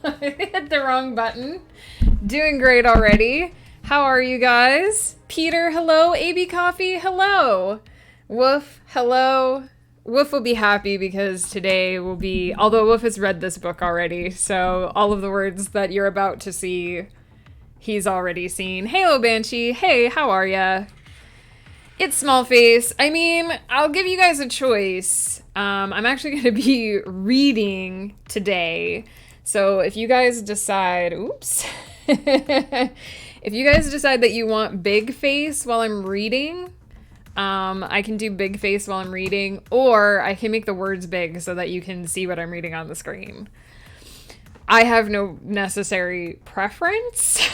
I hit the wrong button. Doing great already. How are you guys? Peter, hello. AB Coffee, hello. Woof, hello. Woof will be happy because today will be, although Woof has read this book already, so all of the words that you're about to see, he's already seen. Hello, Banshee. Hey, how are ya? It's small face. I mean, I'll give you guys a choice. I'm actually going to be reading today. So if you guys decide, oops. If you guys decide that you want big face while I'm reading, I can do big face while I'm reading, or I can make the words big so that you can see what I'm reading on the screen. I have no necessary preference.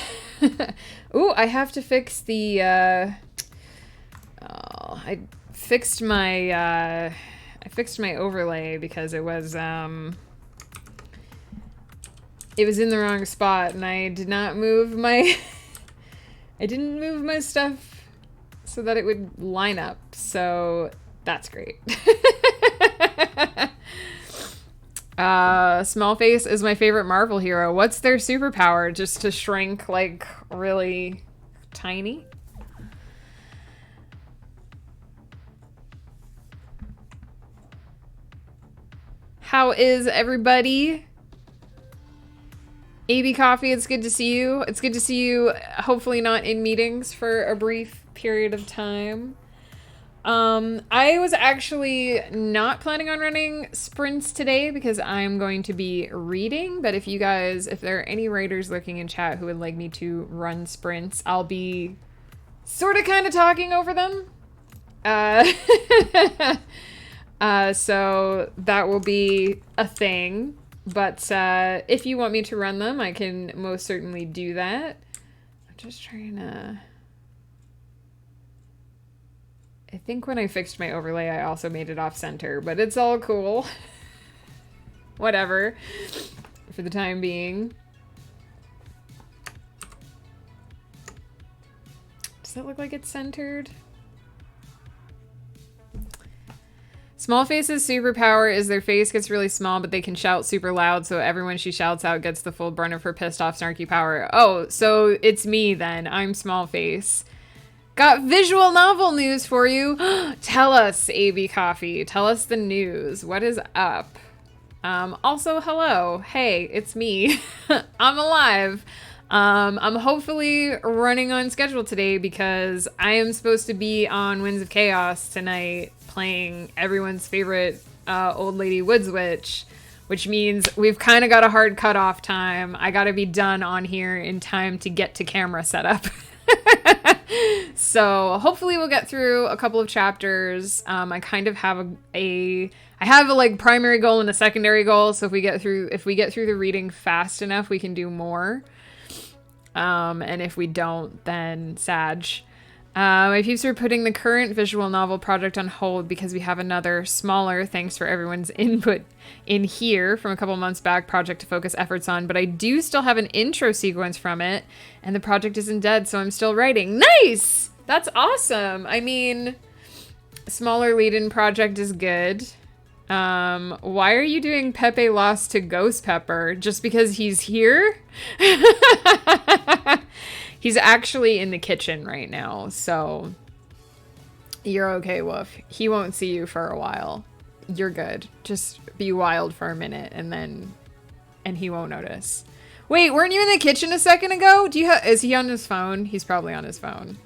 Ooh, I have to fix the, I fixed my overlay because it was in the wrong spot, and I did not move my I didn't move my stuff so that it would line up. So that's great. Smallface is my favorite Marvel hero. What's their superpower? Just to shrink like really tiny? How is everybody? AB Coffee, it's good to see you. It's good to see you, hopefully not in meetings for a brief period of time. I was actually not planning on running sprints today because I'm going to be reading, but if there are any writers lurking in chat who would like me to run sprints, I'll be sort of kind of talking over them. So that will be a thing. But if you want me to run them, I can most certainly do that. I'm just trying to... I think when I fixed my overlay, I also made it off center, but it's all cool. Whatever. For the time being. Does that look like it's centered? Smallface's superpower is their face gets really small, but they can shout super loud, so everyone she shouts out gets the full brunt of her pissed off snarky power. Oh, so it's me then. I'm Smallface. Got visual novel news for you. Tell us, AB Coffee. Tell us the news. What is up? Also, hello. Hey, it's me. I'm alive. I'm hopefully running on schedule today because I am supposed to be on Winds of Chaos tonight playing everyone's favorite old lady woods witch, which means we've kind of got a hard cutoff time. I got to be done on here in time to get to camera setup. So hopefully we'll get through a couple of chapters. I kind of have I have a like primary goal and a secondary goal. So if we get through the reading fast enough, we can do more. And if we don't, then Sag. My peeps are putting the current visual novel project on hold because we have another smaller, thanks for everyone's input in here from a couple months back, project to focus efforts on, but I do still have an intro sequence from it, and the project isn't dead, so I'm still writing. Nice! That's awesome! I mean, smaller lead-in project is good. Why are you doing Pepe Lost to Ghost Pepper? Just because he's here? He's actually in the kitchen right now, so you're okay, Wolf. He won't see you for a while. You're good. Just be wild for a minute, and he won't notice. Wait, weren't you in the kitchen a second ago? Is he on his phone? He's probably on his phone.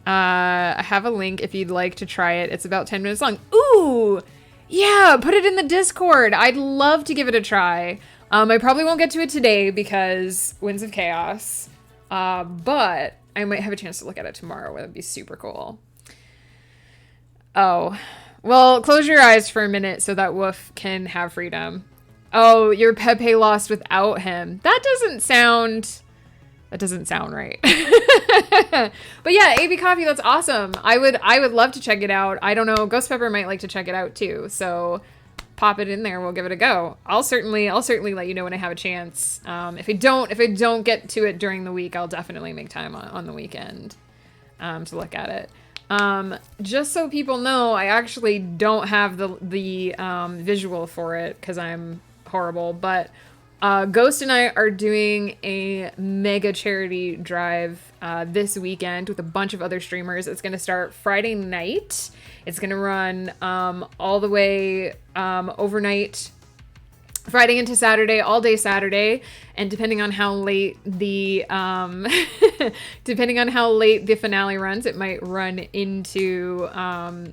I have a link if you'd like to try it. It's about 10 minutes long. Ooh! Yeah, put it in the Discord. I'd love to give it a try. I probably won't get to it today because Winds of Chaos. But I might have a chance to look at it tomorrow. That'd be super cool. Oh, well, close your eyes for a minute so that Woof can have freedom. Oh, your Pepe lost without him. That doesn't sound right. But yeah, AB Coffee, that's awesome. I would love to check it out. I don't know, Ghost Pepper might like to check it out too. So pop it in there. We'll give it a go. I'll certainly let you know when I have a chance. If I don't get to it during the week, I'll definitely make time on the weekend to look at it. Just so people know, I actually don't have the visual for it because I'm horrible. But Ghost and I are doing a mega charity drive this weekend with a bunch of other streamers. It's going to start Friday night. It's going to run all the way overnight, Friday into Saturday, all day Saturday, and depending on how late the finale runs, it might run into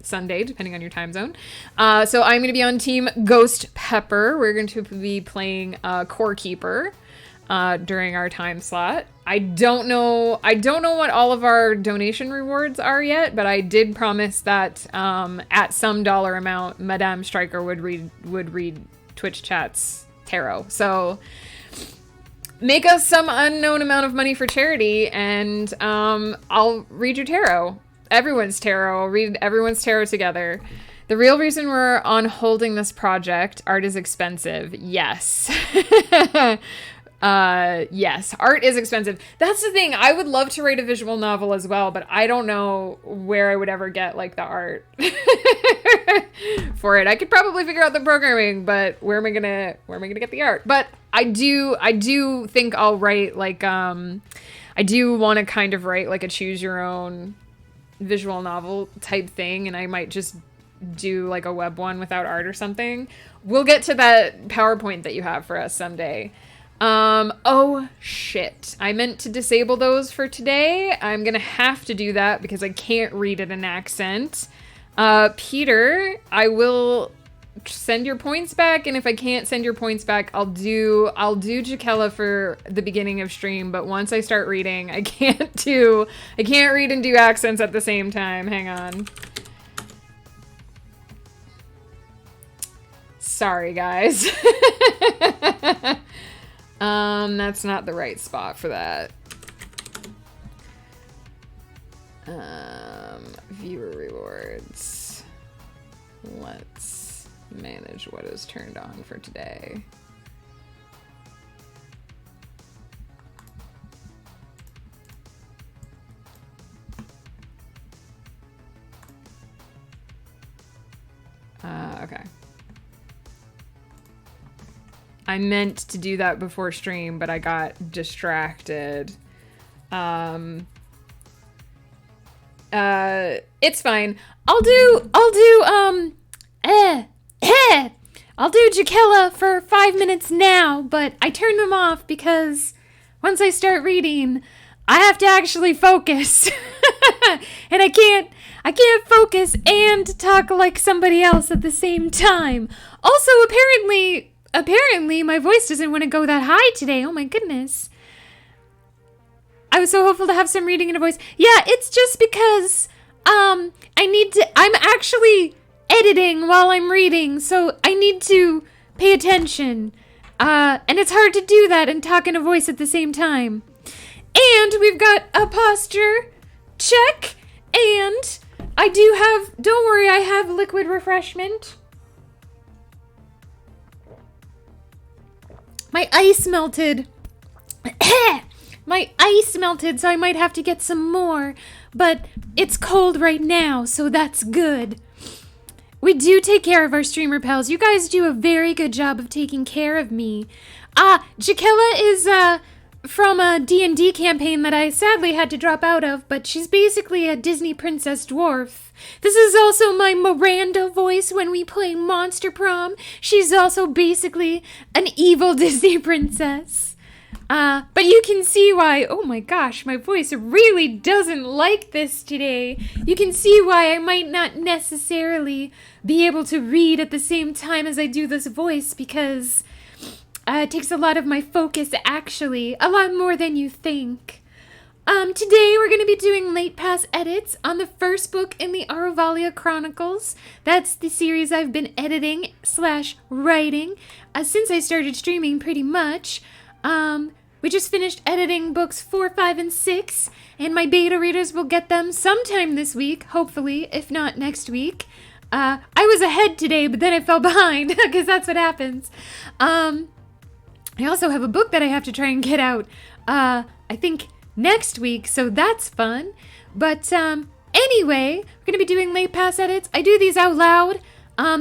Sunday, depending on your time zone. So I'm going to be on Team Ghost Pepper. We're going to be playing Core Keeper during our time slot. I don't know what all of our donation rewards are yet, but I did promise that at some dollar amount, Madame Striker would read Twitch chat's tarot. So make us some unknown amount of money for charity, and I'll read your tarot. Everyone's tarot. I'll read everyone's tarot together. The real reason we're on holding this project, art is expensive. Yes. Yes, art is expensive. That's the thing. I would love to write a visual novel as well, but I don't know where I would ever get like the art for it. I could probably figure out the programming, but where am I gonna get the art? But I do think I'll write like I do want to kind of write like a choose your own visual novel type thing, and I might just do like a web one without art or something. We'll get to that PowerPoint that you have for us someday. Oh shit. I meant to disable those for today. I'm gonna have to do that because I can't read it in accent. Peter, I will send your points back, and if I can't send your points back, I'll do Jakella for the beginning of stream, but once I start reading, I can't read and do accents at the same time. Hang on. Sorry, guys. That's not the right spot for that. Viewer rewards. Let's manage what is turned on for today. Okay. I meant to do that before stream, but I got distracted. It's fine. I'll do Jakella for 5 minutes now, but I turn them off because once I start reading, I have to actually focus. And I can't focus and talk like somebody else at the same time. Also, apparently my voice doesn't want to go that high today. Oh my goodness. I was so hopeful to have some reading in a voice. Yeah, it's just because I'm actually editing while I'm reading, so I need to pay attention. And it's hard to do that and talk in a voice at the same time. And we've got a posture check, and don't worry, I have liquid refreshment. My ice melted. My ice melted, so I might have to get some more. But it's cold right now, so that's good. We do take care of our streamer pals. You guys do a very good job of taking care of me. Jakella is from a D&D campaign that I sadly had to drop out of, but she's basically a Disney princess dwarf. This is also my Miranda voice when we play Monster Prom. She's also basically an evil Disney princess. But you can see why, oh my gosh, my voice really doesn't like this today. You can see why I might not necessarily be able to read at the same time as I do this voice, because it takes a lot of my focus, actually. A lot more than you think. Today we're going to be doing late pass edits on the first book in the Aruvalia Chronicles. That's the series I've been editing / writing since I started streaming, pretty much. We just finished editing books 4, 5, and 6, and my beta readers will get them sometime this week, hopefully, if not next week. I was ahead today, but then I fell behind, because that's what happens. I also have a book that I have to try and get out, I think next week, so that's fun. But anyway, we're going to be doing late pass edits. I do these out loud.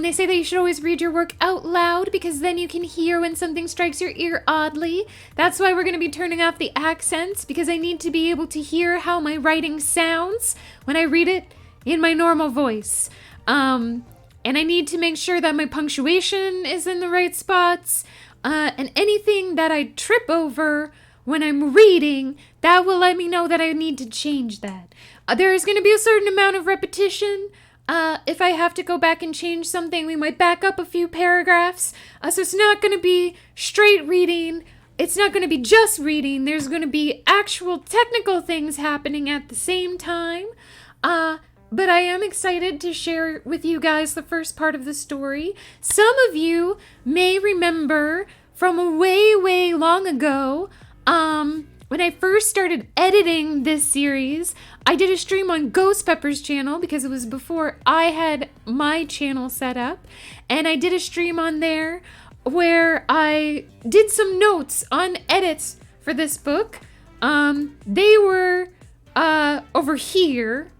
They say that you should always read your work out loud because then you can hear when something strikes your ear oddly. That's why we're going to be turning off the accents, because I need to be able to hear how my writing sounds when I read it in my normal voice. And I need to make sure that my punctuation is in the right spots. And anything that I trip over when I'm reading, that will let me know that I need to change that. There is going to be a certain amount of repetition. If I have to go back and change something, we might back up a few paragraphs. So it's not going to be straight reading. It's not going to be just reading. There's going to be actual technical things happening at the same time. But I am excited to share with you guys the first part of the story. Some of you may remember from way, way long ago, when I first started editing this series, I did a stream on Ghost Pepper's channel because it was before I had my channel set up. And I did a stream on there where I did some notes on edits for this book. They were over here.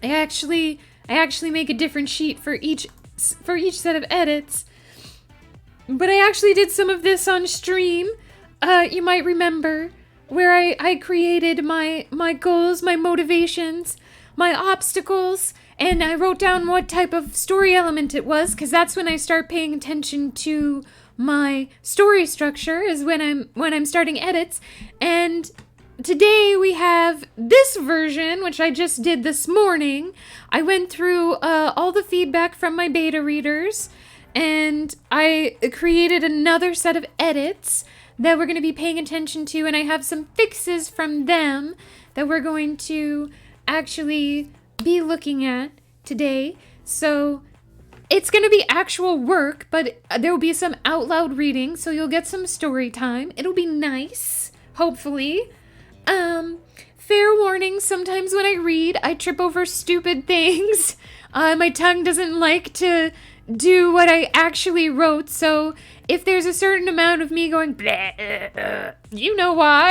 I actually make a different sheet for each set of edits. But I actually did some of this on stream. You might remember, where I created my goals, my motivations, my obstacles, and I wrote down what type of story element it was, because that's when I start paying attention to my story structure, is when I'm starting edits. And today we have this version, which I just did this morning. I went through all the feedback from my beta readers, and I created another set of edits that we're going to be paying attention to, and I have some fixes from them that we're going to actually be looking at today. So it's going to be actual work, but there will be some out loud reading, so you'll get some story time. It'll be nice, hopefully. Fair warning, sometimes when I read, I trip over stupid things. My tongue doesn't like to do what I actually wrote, so if there's a certain amount of me going, bleh, you know why.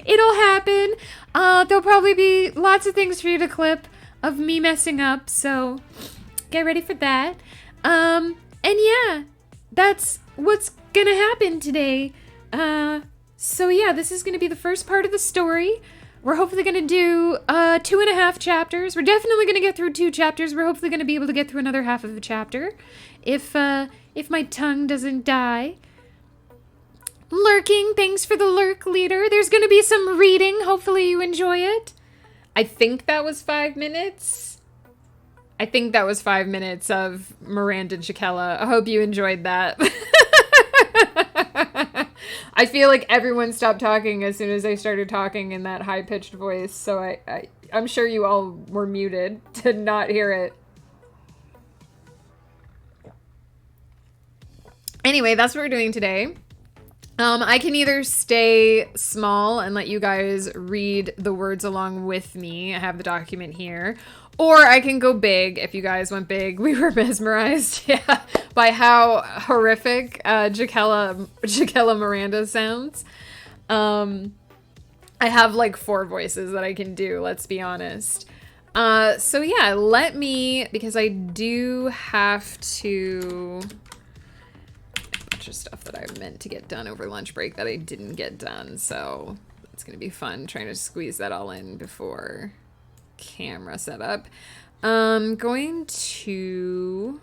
It'll happen. There'll probably be lots of things for you to clip of me messing up, so get ready for that. And yeah, that's what's gonna happen today. So yeah, this is gonna be the first part of the story. We're hopefully going to do 2.5 chapters. We're definitely going to get through 2 chapters. We're hopefully going to be able to get through another half of a chapter. If my tongue doesn't die. Lurking, thanks for the lurk, leader. There's going to be some reading. Hopefully you enjoy it. I think that was 5 minutes. I think that was 5 minutes of Miranda and Shakella. I hope you enjoyed that. I feel like everyone stopped talking as soon as I started talking in that high-pitched voice, so I'm sure you all were muted to not hear it. Anyway, that's what we're doing today. I can either stay small and let you guys read the words along with me. I have the document here. Or I can go big if you guys went big. We were mesmerized, yeah, by how horrific Jakella Miranda sounds. I have like 4 voices that I can do, let's be honest. So yeah, because I do have to... bunch of stuff that I meant to get done over lunch break that I didn't get done, so it's gonna be fun trying to squeeze that all in before camera setup. Going to...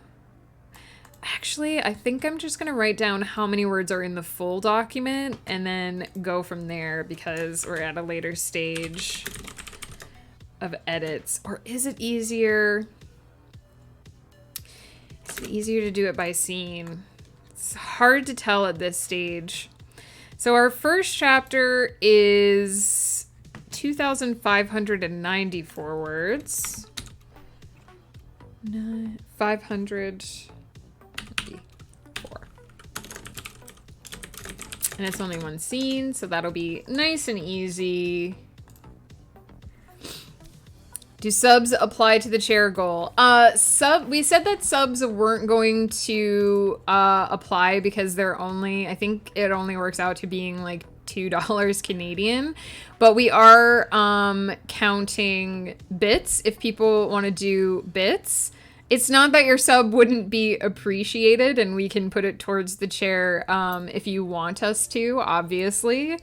Actually, I think I'm just gonna write down how many words are in the full document and then go from there because we're at a later stage of edits. Or is it easier? Is it easier to do it by scene? It's hard to tell at this stage. So our first chapter is 2,594 words. 504. And it's only one scene, so that'll be nice and easy. Do subs apply to the chair goal? We said that subs weren't going to apply because they're only, I think it only works out to being like $2 Canadian, but we are counting bits if people want to do bits, It's not that your sub wouldn't be appreciated, and we can put it towards the chair if you want us to, obviously.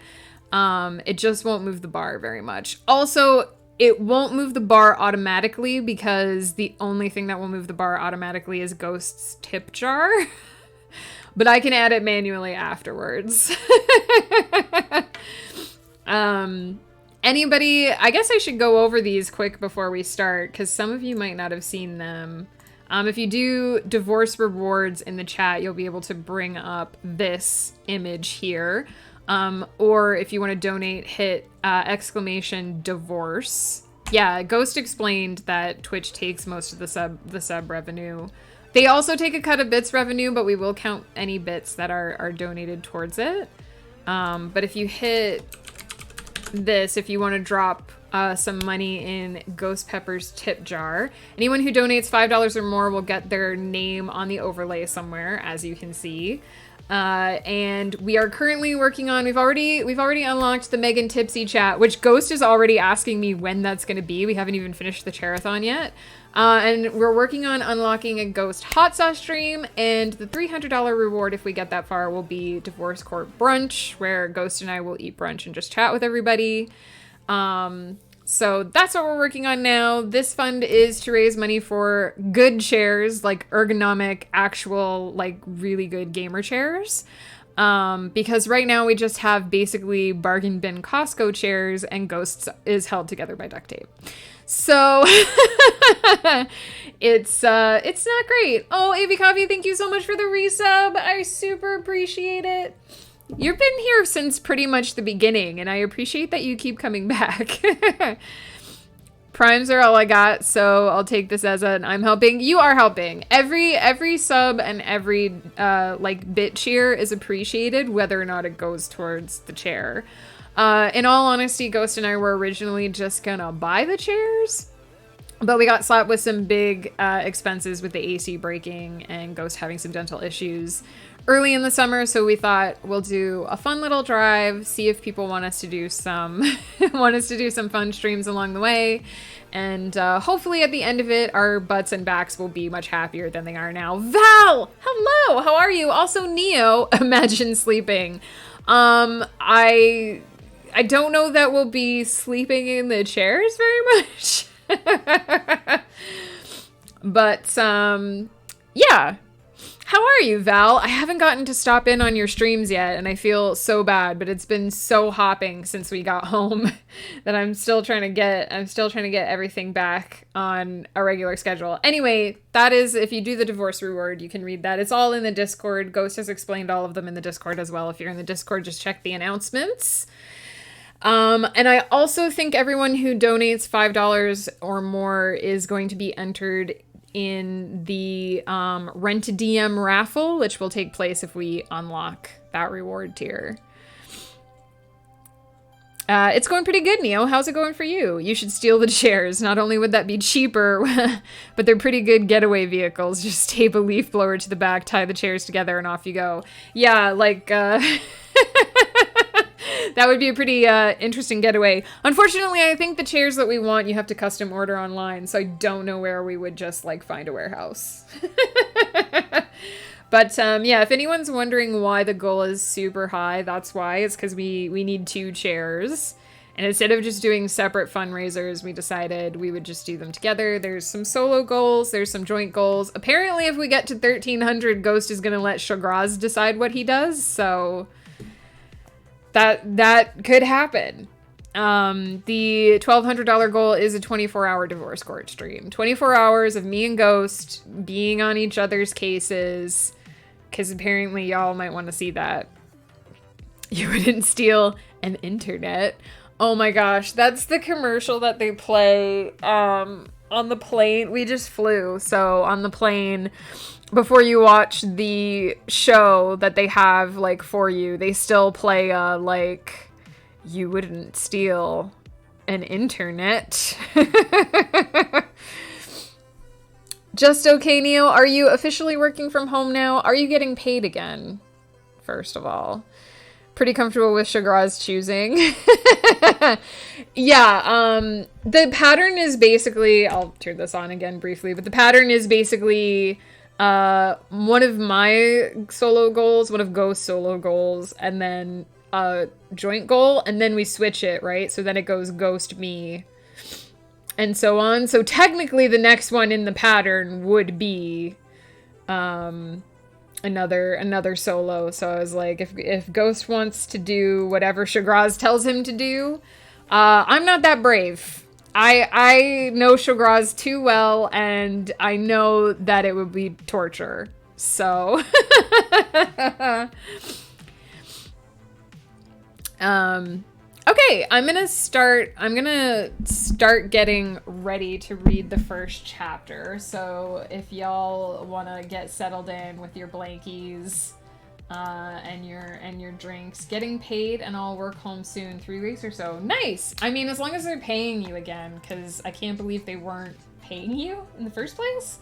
It just won't move the bar very much. Also, it won't move the bar automatically because the only thing that will move the bar automatically is Ghost's tip jar. But I can add it manually afterwards. Anybody, I guess I should go over these quick before we start, because some of you might not have seen them. If you do divorce rewards in the chat, you'll be able to bring up this image here. Or if you want to donate, hit exclamation divorce. Yeah, Ghost explained that Twitch takes most of the sub revenue. They also take a cut of bits revenue, but we will count any bits that are donated towards it. But if you hit this, if you want to drop some money in Ghost Pepper's tip jar, anyone who donates $5 or more will get their name on the overlay somewhere, as you can see. And we are currently working on, we've already unlocked the Megan Tipsy chat, which Ghost is already asking me when that's going to be. We haven't even finished the charathon yet. And we're working on unlocking a Ghost hot sauce stream, and the $300 reward, if we get that far, will be Divorce Court Brunch, where Ghost and I will eat brunch and just chat with everybody. So that's what we're working on now. This fund is to raise money for good chairs, like ergonomic, actual, like really good gamer chairs. Because right now we just have basically bargain bin Costco chairs, and Ghosts is held together by duct tape. So it's not great. Oh, AV Coffee, thank you so much for the resub. I super appreciate it. You've been here since pretty much the beginning, and I appreciate that you keep coming back. Primes are all I got, so I'll take this as an I'm helping. You are helping. Every sub and every like bit cheer is appreciated, whether or not it goes towards the chair. In all honesty, Ghost and I were originally just gonna buy the chairs, but we got slapped with some big expenses with the AC breaking and Ghost having some dental issues early in the summer, so we thought we'll do a fun little drive, see if people want us to do some fun streams along the way, and hopefully at the end of it our butts and backs will be much happier than they are now. Val, hello, how are you? Also Neo, imagine sleeping. I don't know that we'll be sleeping in the chairs very much. But yeah. How are you, Val? I haven't gotten to stop in on your streams yet, and I feel so bad, but it's been so hopping since we got home that I'm still trying to get everything back on a regular schedule. Anyway, that is, if you do the divorce reward, you can read that. It's all in the Discord. Ghost has explained all of them in the Discord as well. If you're in the Discord, just check the announcements. And I also think everyone who donates $5 or more is going to be entered in the Rent a DM raffle, which will take place if we unlock that reward tier. It's going pretty good, Neo. How's it going for you? You should steal the chairs. Not only would that be cheaper, but they're pretty good getaway vehicles. Just tape a leaf blower to the back, tie the chairs together, and off you go. Yeah, like, that would be a pretty interesting getaway. Unfortunately, I think the chairs that we want, you have to custom order online, so I don't know where we would just, like, find a warehouse. But, yeah, if anyone's wondering why the goal is super high, that's why. It's because we need 2 chairs. And instead of just doing separate fundraisers, we decided we would just do them together. There's some solo goals. There's some joint goals. Apparently, if we get to 1,300, Ghost is going to let Shagraz decide what he does, so that could happen. The $1,200 goal is a 24-hour divorce court stream. 24 hours of me and Ghost being on each other's cases, because apparently y'all might want to see that. You wouldn't steal an internet. Oh my gosh, that's the commercial that they play on the plane. We just flew, so on the plane, before you watch the show that they have, like, for you, they still play, like, you wouldn't steal an internet. Just okay, Neo. Are you officially working from home now? Are you getting paid again? First of all. Pretty comfortable with Shagraz's choosing. Yeah, the pattern is basically, I'll turn this on again briefly, but the pattern is basically one of my solo goals, one of Ghost's solo goals, and then a joint goal, and then we switch it, right? So then it goes Ghost, me, and so on. So technically the next one in the pattern would be another solo. So I was like, if Ghost wants to do whatever Shagraz tells him to do, I'm not that brave. I know Shagraz too well, and I know that it would be torture. So okay, I'm gonna start getting ready to read the first chapter. So if y'all wanna get settled in with your blankies and your drinks, getting paid, and I'll work home soon, 3 weeks or so. Nice. I mean, as long as they're paying you again, because I can't believe they weren't paying you in the first place.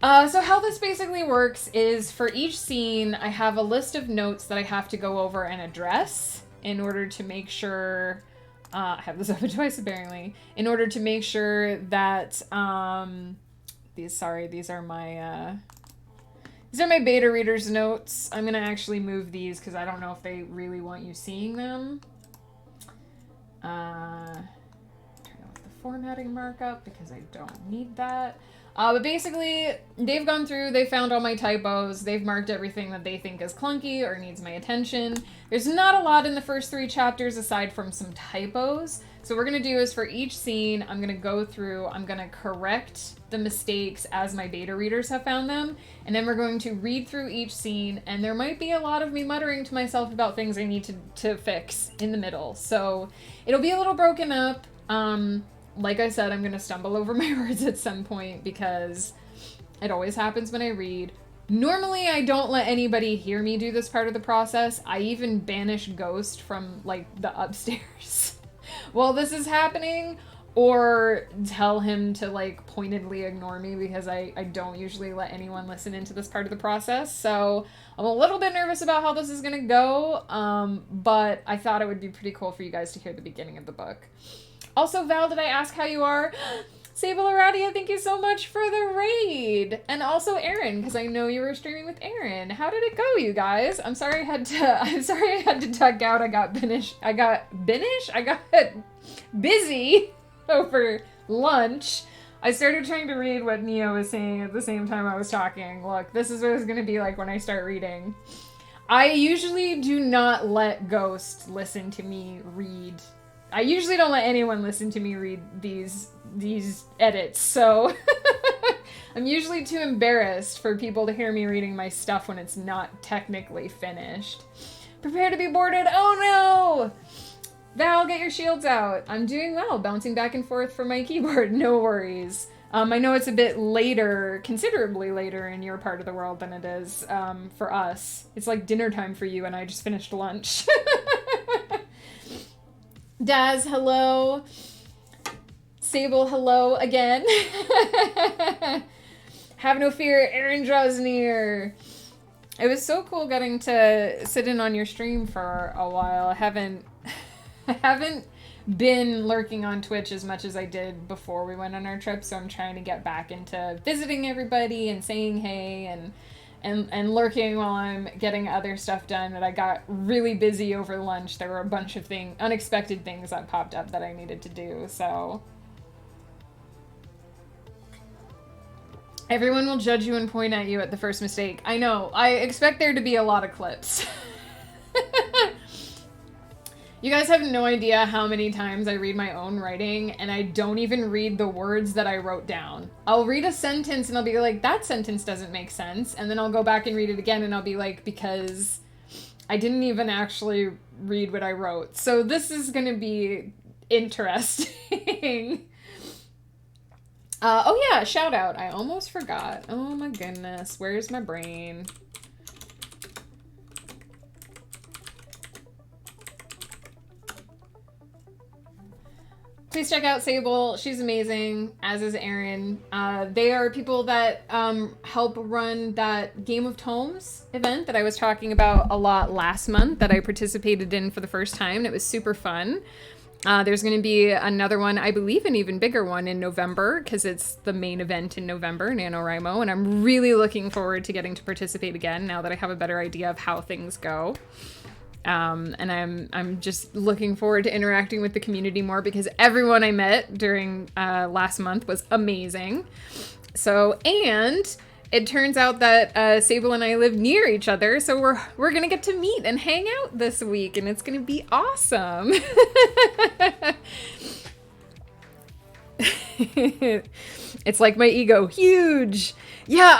So how this basically works is, for each scene, I have a list of notes that I have to go over and address in order to make sure, I have this open twice apparently, in order to make sure that, these are my beta readers' notes. I'm gonna actually move these because I don't know if they really want you seeing them. Turn off the formatting markup because I don't need that. But basically, they've gone through, they found all my typos, they've marked everything that they think is clunky or needs my attention. There's not a lot in the first 3 chapters aside from some typos. So what we're going to do is, for each scene, I'm going to go through, I'm going to correct the mistakes as my beta readers have found them, and then we're going to read through each scene, and there might be a lot of me muttering to myself about things I need to fix in the middle. So it'll be a little broken up. Like I said, I'm going to stumble over my words at some point because it always happens when I read. Normally, I don't let anybody hear me do this part of the process. I even banish Ghost from, like, the upstairs while this is happening, or tell him to, like, pointedly ignore me because I don't usually let anyone listen into this part of the process. So I'm a little bit nervous about how this is going to go, but I thought it would be pretty cool for you guys to hear the beginning of the book. Also, Val, did I ask how you are? Sable Aradia, thank you so much for the raid. And also Aaron, because I know you were streaming with Aaron. How did it go, you guys? I'm sorry I had to duck out. I got busy over lunch. I started trying to read what Neo was saying at the same time I was talking. Look, this is what it's going to be like when I start reading. I usually do not let Ghost listen to me read. I usually don't let anyone listen to me read these edits, so I'm usually too embarrassed for people to hear me reading my stuff when it's not technically finished. Prepare to be boarded. Oh no! Val, get your shields out. I'm doing well, bouncing back and forth from my keyboard. No worries. I know it's a bit later, considerably later in your part of the world than it is for us. It's like dinner time for you, and I just finished lunch. Daz, hello. Sable, hello again. Have no fear, Aaron draws near. It was so cool getting to sit in on your stream for a while. I haven't been lurking on Twitch as much as I did before we went on our trip, so I'm trying to get back into visiting everybody and saying hey and lurking while I'm getting other stuff done. But I got really busy over lunch. There were a bunch of unexpected things that popped up that I needed to do, so. Everyone will judge you and point at you at the first mistake. I know. I expect there to be a lot of clips. You guys have no idea how many times I read my own writing and I don't even read the words that I wrote down. I'll read a sentence and I'll be like, that sentence doesn't make sense. And then I'll go back and read it again and I'll be like, because I didn't even actually read what I wrote. So this is going to be interesting. Oh yeah, shout out. I almost forgot. Oh my goodness. Where's my brain? please check out Sable. She's amazing, as is Erin. They are people that help run that Game of Tomes event that I was talking about a lot last month that I participated in for the first time, and it was super fun. There's going to be another one, I believe an even bigger one in November, because it's the main event in November, NaNoWriMo, and I'm really looking forward to getting to participate again now that I have a better idea of how things go. And I'm just looking forward to interacting with the community more, because everyone I met during last month was amazing. So, and it turns out that Sable and I live near each other, so we're gonna get to meet and hang out this week, and it's gonna be awesome. It's like my ego, huge. Yeah,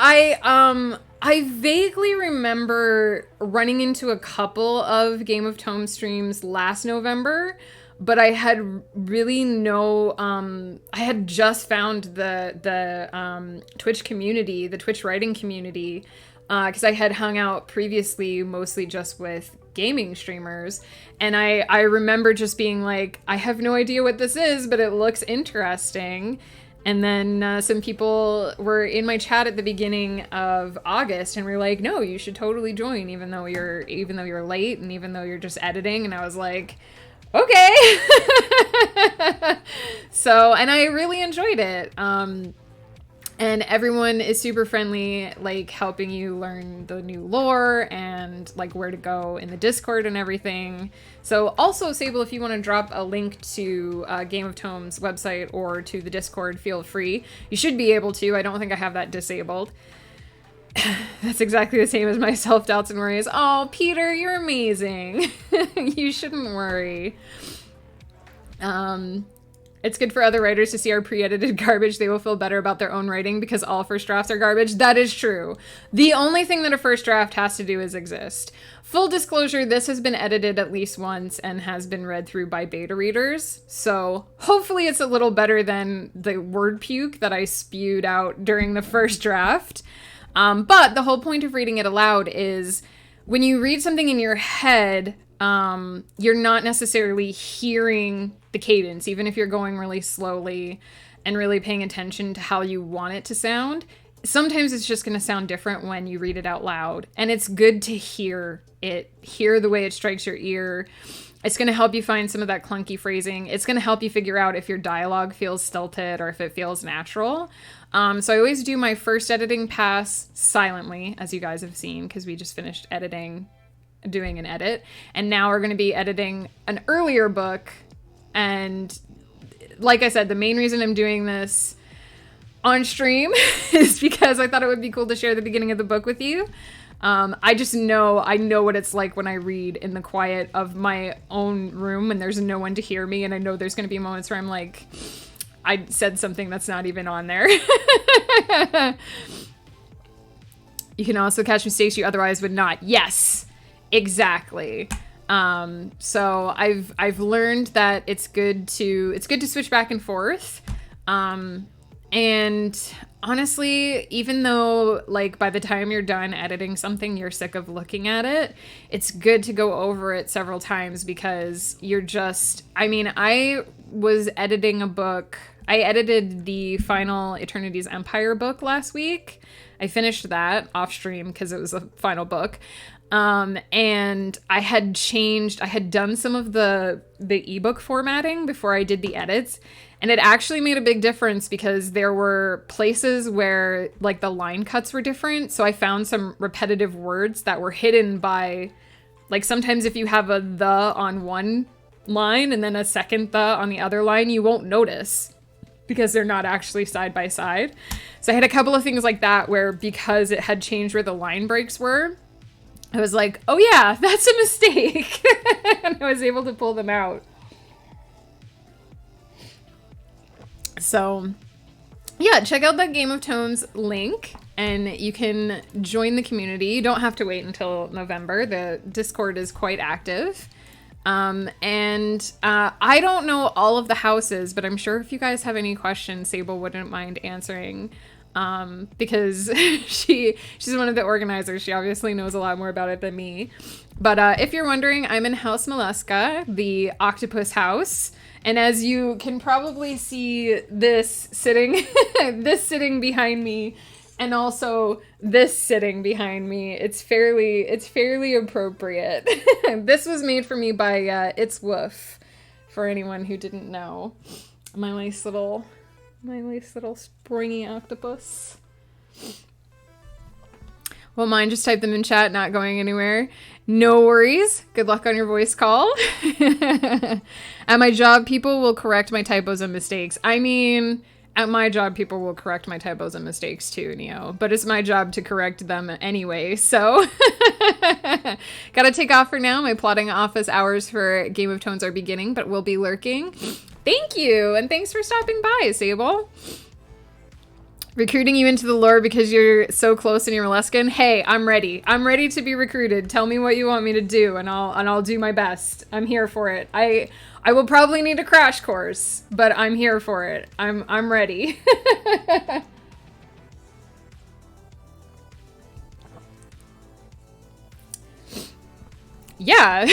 I vaguely remember running into a couple of Game of Tomes streams last November, but I had really I had just found the Twitch community, the Twitch writing community, because I had hung out previously mostly just with gaming streamers, and I remember just being like, I have no idea what this is, but it looks interesting. And then some people were in my chat at the beginning of August and were like, no, you should totally join, even though you're late and even though you're just editing. And I was like, okay. So, and I really enjoyed it. And everyone is super friendly, like helping you learn the new lore and like where to go in the Discord and everything. So also, Sable, if you want to drop a link to Game of Tomes website or to the Discord, feel free. You should be able to. I don't think I have that disabled. That's exactly the same as my self-doubts and worries. Oh, Peter, you're amazing. You shouldn't worry. It's good for other writers to see our pre-edited garbage. They will feel better about their own writing because all first drafts are garbage. That is true. The only thing that a first draft has to do is exist. Full disclosure, this has been edited at least once and has been read through by beta readers. So hopefully it's a little better than the word puke that I spewed out during the first draft. But the whole point of reading it aloud is when you read something in your head, you're not necessarily hearing the cadence, even if you're going really slowly and really paying attention to how you want it to sound. Sometimes it's just going to sound different when you read it out loud, and it's good to hear the way it strikes your ear. It's going to help you find some of that clunky phrasing. It's going to help you figure out if your dialogue feels stilted or if it feels natural. So I always do my first editing pass silently, as you guys have seen, because we just finished doing an edit, and now we're going to be editing an earlier book. And like I said, the main reason I'm doing this on stream is because I thought it would be cool to share the beginning of the book with you. I know what it's like when I read in the quiet of my own room and there's no one to hear me, and I know there's going to be moments where I'm like, I said something that's not even on there. You can also catch mistakes you otherwise would not. Yes, exactly. So I've learned that it's good to switch back and forth. And honestly, even though like by the time you're done editing something, you're sick of looking at it, it's good to go over it several times because I was editing a book. I edited the final Eternity's Empire book last week. I finished that off stream because it was a final book. And I had done some of the ebook formatting before I did the edits, and it actually made a big difference because there were places where like the line cuts were different. So I found some repetitive words that were hidden by, like, sometimes if you have a the on one line and then a second the on the other line, you won't notice because they're not actually side by side. So I had a couple of things like that where, because it had changed where the line breaks were, I was like, oh yeah, that's a mistake. And I was able to pull them out. So yeah, check out that Game of Tomes link and you can join the community. You don't have to wait until November. The Discord is quite active. And I don't know all of the houses, but I'm sure if you guys have any questions, Sable wouldn't mind answering. Because she's one of the organizers. She obviously knows a lot more about it than me. But if you're wondering, I'm in House Mollusca, the octopus house. And as you can probably see, this sitting this sitting behind me, and also this sitting behind me, it's fairly appropriate. This was made for me by It's Woof, for anyone who didn't know. My nice little springy octopus. Well, mine just typed them in chat, not going anywhere. No worries. Good luck on your voice call. At my job, people will correct my typos and mistakes. I mean, at my job, people will correct my typos and mistakes too, Neo. But it's my job to correct them anyway, so... Gotta take off for now. My plotting office hours for Game of Tones are beginning, but we'll be lurking. Thank you, and thanks for stopping by, Sable. Recruiting you into the lore because you're so close and you're Moleskin. Hey, I'm ready. I'm ready to be recruited. Tell me what you want me to do, and I'll do my best. I'm here for it. I will probably need a crash course, but I'm here for it. I'm ready. Yeah.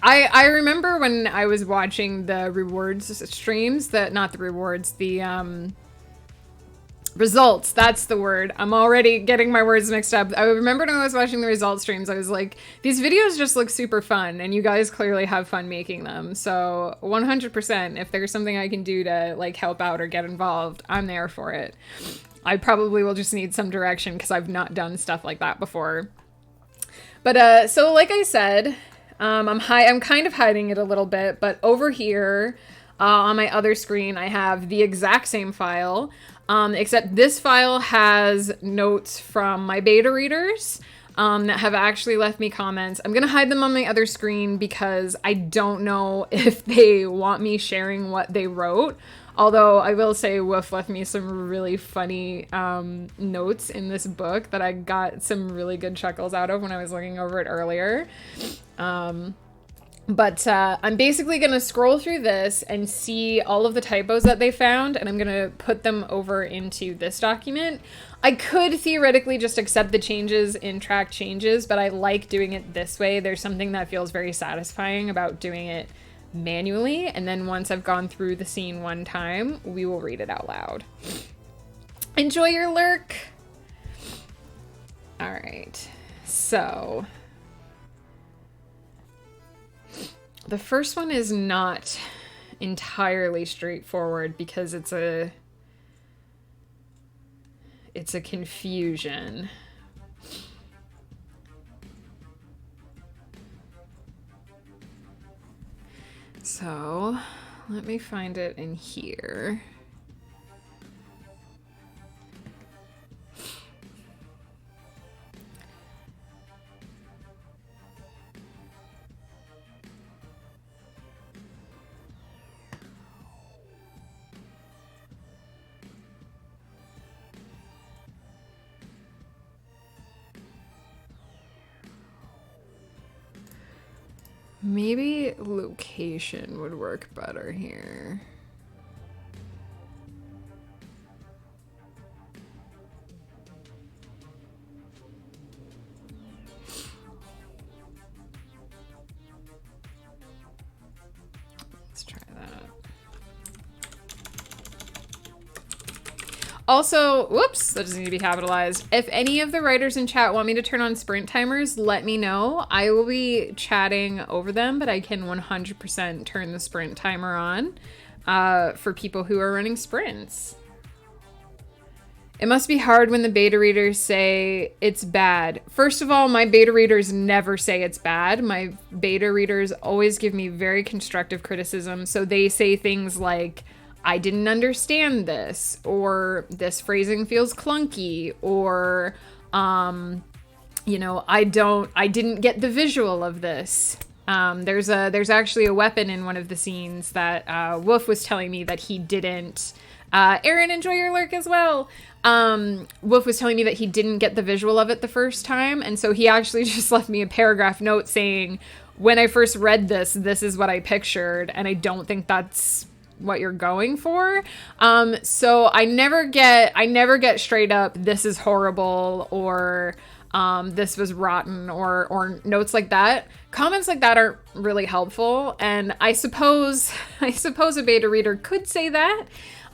I remember when I was watching the rewards streams, not the rewards, the results, that's the word. I'm already getting my words mixed up. I remember when I was watching the results streams, I was like, these videos just look super fun, and you guys clearly have fun making them. So 100%, if there's something I can do to like help out or get involved, I'm there for it. I probably will just need some direction because I've not done stuff like that before. But so like I said, I'm kind of hiding it a little bit, but over here on my other screen, I have the exact same file, except this file has notes from my beta readers that have actually left me comments. I'm going to hide them on my other screen because I don't know if they want me sharing what they wrote. Although I will say Woof left me some really funny notes in this book that I got some really good chuckles out of when I was looking over it earlier. But I'm basically going to scroll through this and see all of the typos that they found, and I'm going to put them over into this document. I could theoretically just accept the changes in track changes, but I like doing it this way. There's something that feels very satisfying about doing it manually, and then once I've gone through the scene one time, we will read it out loud. Enjoy your lurk! Alright, so... the first one is not entirely straightforward because it's a confusion. So, let me find it in here. Maybe location would work better here. Let's try that. Also, whoops, that doesn't need to be capitalized. If any of the writers in chat want me to turn on sprint timers, let me know. I will be chatting over them, but I can 100% turn the sprint timer on for people who are running sprints. It must be hard when the beta readers say it's bad. First of all, my beta readers never say it's bad. My beta readers always give me very constructive criticism. So they say things like, I didn't understand this, or this phrasing feels clunky, or, you know, I didn't get the visual of this. There's actually a weapon in one of the scenes that Wolf was telling me that he didn't. Aaron, enjoy your lurk as well. Wolf was telling me that he didn't get the visual of it the first time, and so he actually just left me a paragraph note saying, when I first read this, this is what I pictured, and I don't think that's you're going for. So I never get straight up, this is horrible, or this was rotten, or notes like that. Comments like that aren't really helpful. And I suppose a beta reader could say that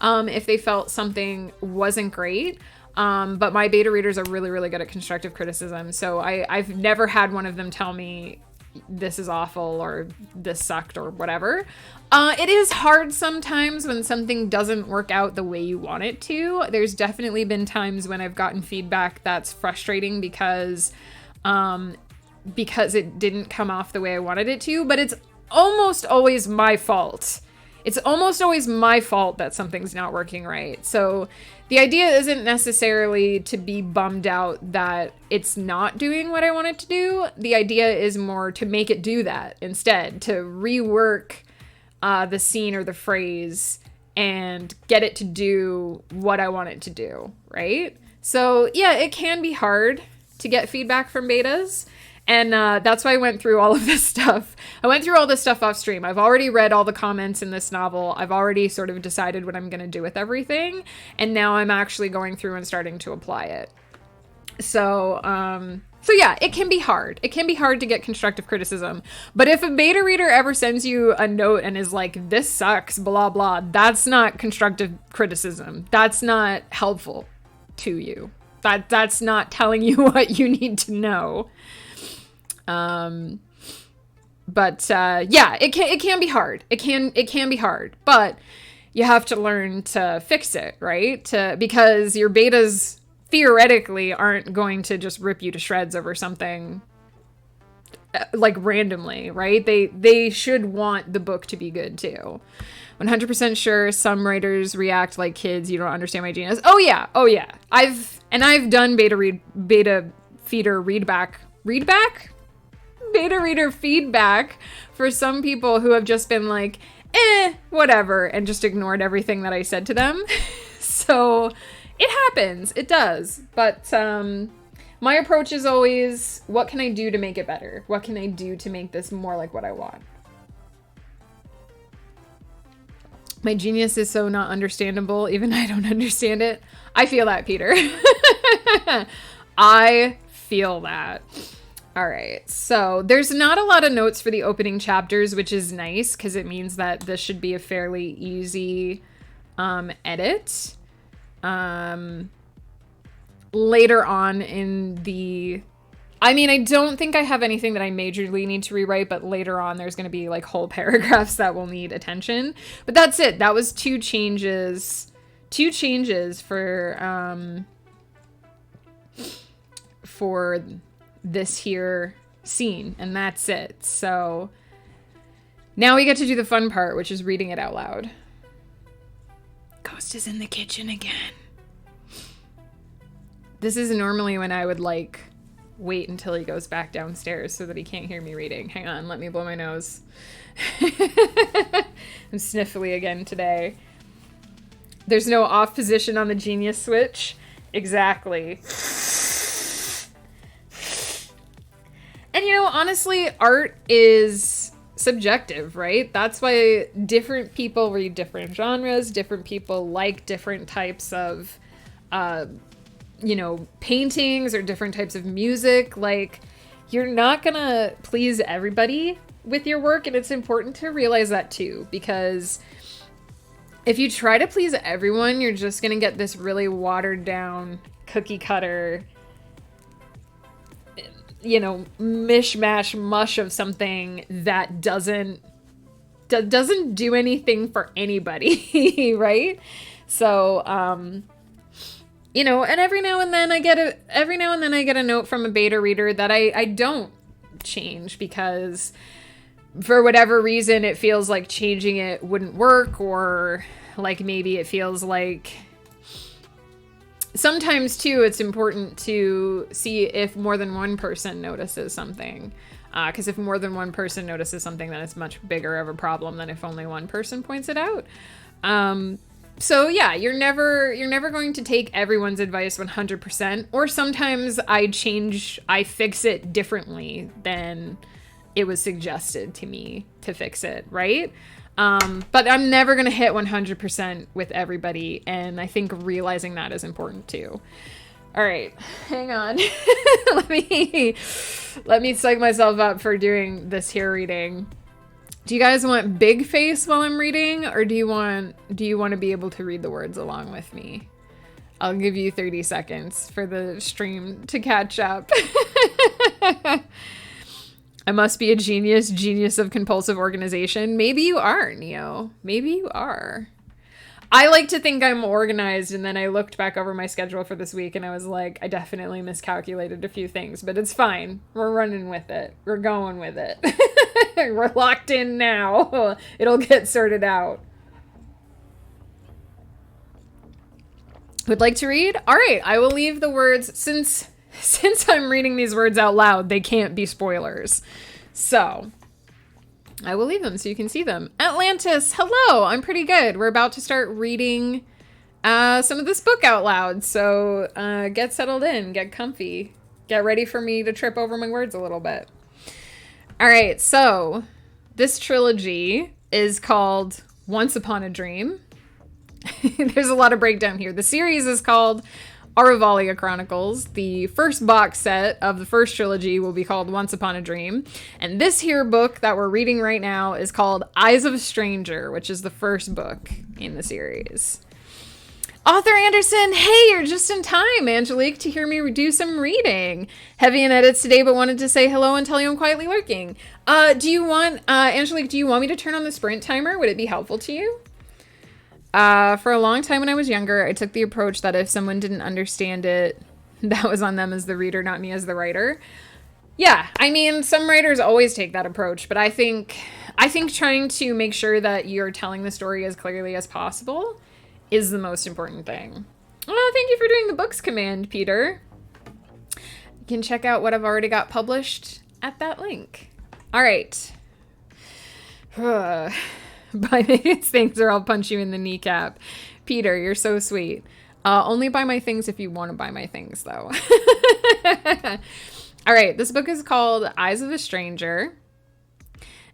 if they felt something wasn't great. But my beta readers are really, really good at constructive criticism. So I've never had one of them tell me this is awful or this sucked or whatever. It is hard sometimes when something doesn't work out the way you want it to. There's definitely been times when I've gotten feedback that's frustrating because it didn't come off the way I wanted it to, but it's almost always my fault. It's almost always my fault that something's not working right. So the idea isn't necessarily to be bummed out that it's not doing what I want it to do. The idea is more to make it do that instead, to rework the scene or the phrase and get it to do what I want it to do, right? So yeah, it can be hard to get feedback from betas. And that's why I went through all of this stuff. I went through all this stuff off stream. I've already read all the comments in this novel. I've already sort of decided what I'm going to do with everything. And now I'm actually going through and starting to apply it. So yeah, it can be hard. It can be hard to get constructive criticism. But if a beta reader ever sends you a note and is like, this sucks, blah, blah, that's not constructive criticism. That's not helpful to you. That's not telling you what you need to know. Yeah, it can be hard. It can be hard, but you have to learn to fix it, right? Because your betas theoretically aren't going to just rip you to shreds over something like randomly, right? They should want the book to be good too. 100% sure some writers react like kids. You don't understand my genius. Oh yeah. I've done beta reader feedback for some people who have just been like, whatever, and just ignored everything that I said to them. So it happens. It does. But my approach is always, what can I do to make it better? What can I do to make this more like what I want? My genius is so not understandable. Even I don't understand it. I feel that, Peter. I feel that. All right, so there's not a lot of notes for the opening chapters, which is nice because it means that this should be a fairly easy edit. Later on in the... I don't think I have anything that I majorly need to rewrite, but later on there's going to be like whole paragraphs that will need attention. But that's it. That was two changes for this here scene, and that's it. So now we get to do the fun part, which is reading it out loud. Ghost is in the kitchen again. This is normally when I would like wait until he goes back downstairs so that he can't hear me reading. Hang on, let me blow my nose. I'm sniffly again today. There's no off position on the genius switch. Exactly. And honestly, art is subjective, right? That's why different people read different genres, different people like different types of, paintings or different types of music. Like, you're not gonna please everybody with your work, and it's important to realize that too, because if you try to please everyone, you're just gonna get this really watered down cookie cutter, mishmash mush of something that doesn't do anything for anybody, right? So, and every now and then I get a note from a beta reader that I don't change because for whatever reason it feels like changing it wouldn't work, or like maybe it feels like sometimes too it's important to see if more than one person notices something, because if more than one person notices something, then it's much bigger of a problem than if only one person points it out. So yeah, you're never going to take everyone's advice 100%, or sometimes I fix it differently than it was suggested to me to fix it, right? But I'm never going to hit 100% with everybody. And I think realizing that is important too. All right, hang on. let me psych myself up for doing this here reading. Do you guys want big face while I'm reading, or do you want to be able to read the words along with me? I'll give you 30 seconds for the stream to catch up. I must be a genius of compulsive organization. Maybe you are, Neo. Maybe you are. I like to think I'm organized, and then I looked back over my schedule for this week and I was like, I definitely miscalculated a few things, but it's fine. We're running with it. We're going with it. We're locked in now. It'll get sorted out. Would like to read? All right, I will leave the words, since I'm reading these words out loud, they can't be spoilers. So I will leave them so you can see them. Atlantis, hello, I'm pretty good. We're about to start reading some of this book out loud. So get settled in, get comfy, get ready for me to trip over my words a little bit. All right, so this trilogy is called Once Upon a Dream. There's a lot of breakdown here. The series is called Aruvalia Chronicles. The first box set of the first trilogy will be called Once Upon a Dream. And this here book that we're reading right now is called Eyes of a Stranger, which is the first book in the series. Author Anderson, hey, you're just in time, Angelique, to hear me do some reading. Heavy in edits today, but wanted to say hello and tell you I'm quietly lurking. Angelique, do you want me to turn on the sprint timer? Would it be helpful to you? For a long time when I was younger, I took the approach that if someone didn't understand it, that was on them as the reader, not me as the writer. Yeah, I mean, some writers always take that approach, but I think trying to make sure that you're telling the story as clearly as possible is the most important thing. Oh, thank you for doing the books command, Peter. You can check out what I've already got published at that link. All right. Buy these things or I'll punch you in the kneecap. Peter, you're so sweet. Only buy my things if you want to buy my things, though. All right, this book is called Eyes of a Stranger.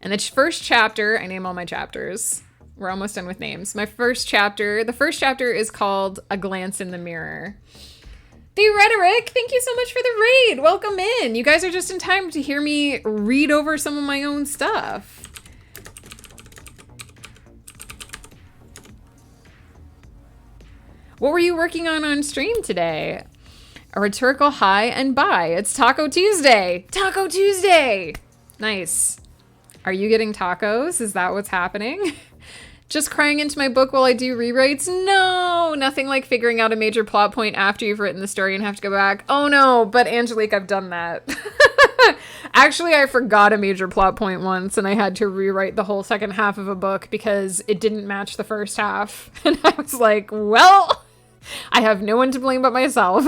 And the first chapter, I name all my chapters. We're almost done with names. The first chapter is called A Glance in the Mirror. The Rhetoric, thank you so much for the raid. Welcome in. You guys are just in time to hear me read over some of my own stuff. What were you working on stream today? A rhetorical hi and bye. It's Taco Tuesday. Taco Tuesday. Nice. Are you getting tacos? Is that what's happening? Just crying into my book while I do rewrites? No, nothing like figuring out a major plot point after you've written the story and have to go back. Oh no, but Angelique, I've done that. Actually, I forgot a major plot point once and I had to rewrite the whole second half of a book because it didn't match the first half. And I was like, well, I have no one to blame but myself.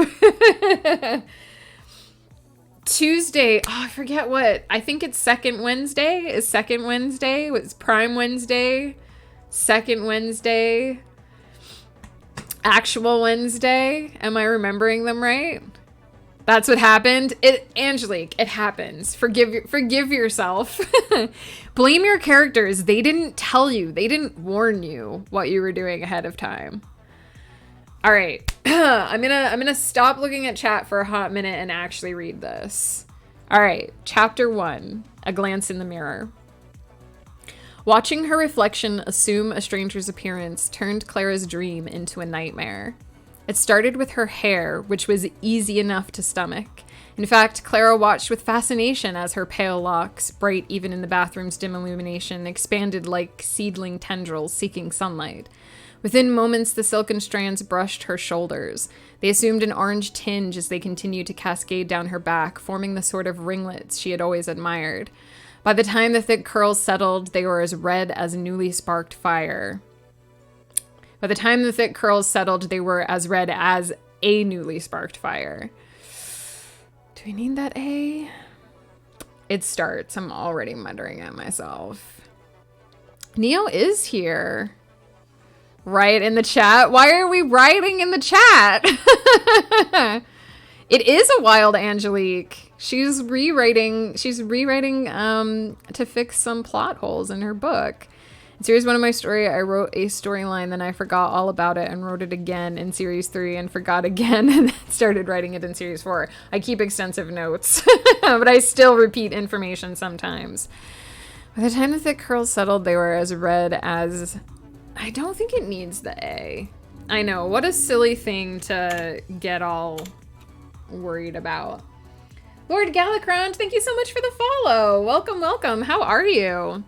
Tuesday, I forget what. I think it's Second Wednesday. Is Second Wednesday? Was Prime Wednesday? Second Wednesday, actual Wednesday. Am I remembering them right? That's what happened. Angelique, it happens. Forgive yourself. Blame your characters. They didn't tell you. They didn't warn you what you were doing ahead of time. All right. I'm gonna stop looking at chat for a hot minute and actually read this. All right. Chapter 1, A Glance in the Mirror. Watching her reflection assume a stranger's appearance turned Clara's dream into a nightmare. It started with her hair, which was easy enough to stomach. In fact, Clara watched with fascination as her pale locks, bright even in the bathroom's dim illumination, expanded like seedling tendrils seeking sunlight. Within moments, the silken strands brushed her shoulders. They assumed an orange tinge as they continued to cascade down her back, forming the sort of ringlets she had always admired. By the time the thick curls settled, they were as red as newly sparked fire. By the time the thick curls settled, they were as red as a newly sparked fire. Do we need that A? It starts. I'm already muttering at myself. Neo is here. Right in the chat? Why are we writing in the chat? It is a wild Angelique. She's rewriting to fix some plot holes in her book. In Series 1 of my story, I wrote a storyline, then I forgot all about it and wrote it again in Series 3 and forgot again and then started writing it in Series 4. I keep extensive notes, but I still repeat information sometimes. By the time the thick curls settled, they were as red as... I don't think it needs the A. I know, what a silly thing to get all worried about. Lord Gallicrond, thank you so much for the follow. Welcome, welcome. How are you?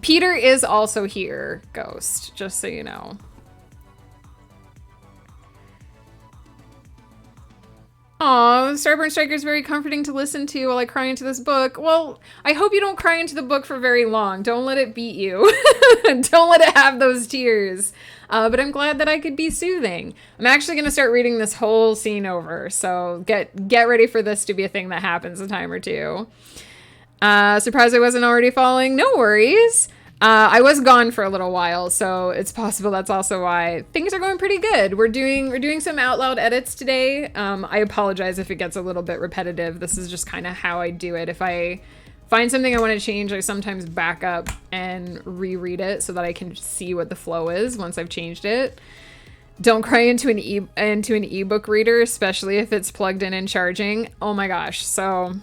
Peter is also here, Ghost, just so you know. Aw, Starborn Striker is very comforting to listen to while I cry into this book. Well, I hope you don't cry into the book for very long. Don't let it beat you. Don't let it have those tears. But I'm glad that I could be soothing. I'm actually going to start reading this whole scene over, so get ready for this to be a thing that happens a time or two. Surprised I wasn't already falling? No worries. I was gone for a little while, so it's possible that's also why. Things are going pretty good. We're doing some out loud edits today. I apologize if it gets a little bit repetitive. This is just kind of how I do it. If I find something I want to change, I sometimes back up and reread it so that I can see what the flow is once I've changed it. Don't cry into an ebook reader, especially if it's plugged in and charging. Oh my gosh. So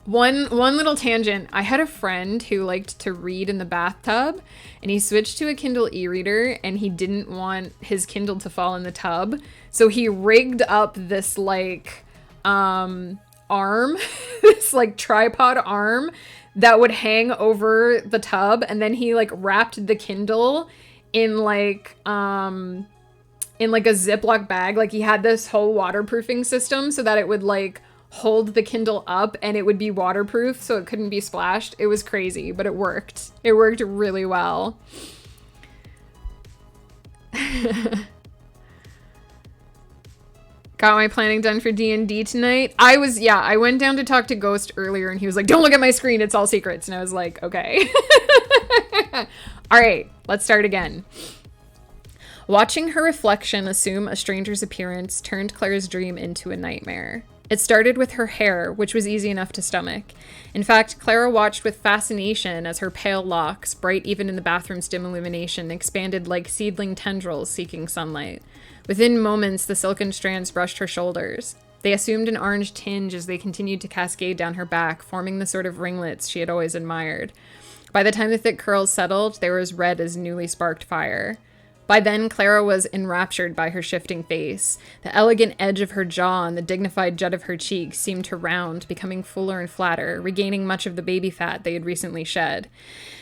one little tangent. I had a friend who liked to read in the bathtub, and he switched to a Kindle e-reader, and he didn't want his Kindle to fall in the tub. So he rigged up this like arm, this like tripod arm that would hang over the tub, and then he like wrapped the Kindle in like a Ziploc bag. Like he had this whole waterproofing system so that it would like hold the Kindle up and it would be waterproof so it couldn't be splashed. It was crazy, but it worked. It worked really well. Got my planning done for D&D tonight. I went down to talk to Ghost earlier and he was like, don't look at my screen, it's all secrets. And I was like, okay. All right, let's start again. Watching her reflection assume a stranger's appearance turned Claire's dream into a nightmare. It started with her hair, which was easy enough to stomach. In fact, Clara watched with fascination as her pale locks, bright even in the bathroom's dim illumination, expanded like seedling tendrils seeking sunlight. Within moments, the silken strands brushed her shoulders. They assumed an orange tinge as they continued to cascade down her back, forming the sort of ringlets she had always admired. By the time the thick curls settled, they were as red as newly sparked fire. By then, Clara was enraptured by her shifting face. The elegant edge of her jaw and the dignified jut of her cheeks seemed to round, becoming fuller and flatter, regaining much of the baby fat they had recently shed.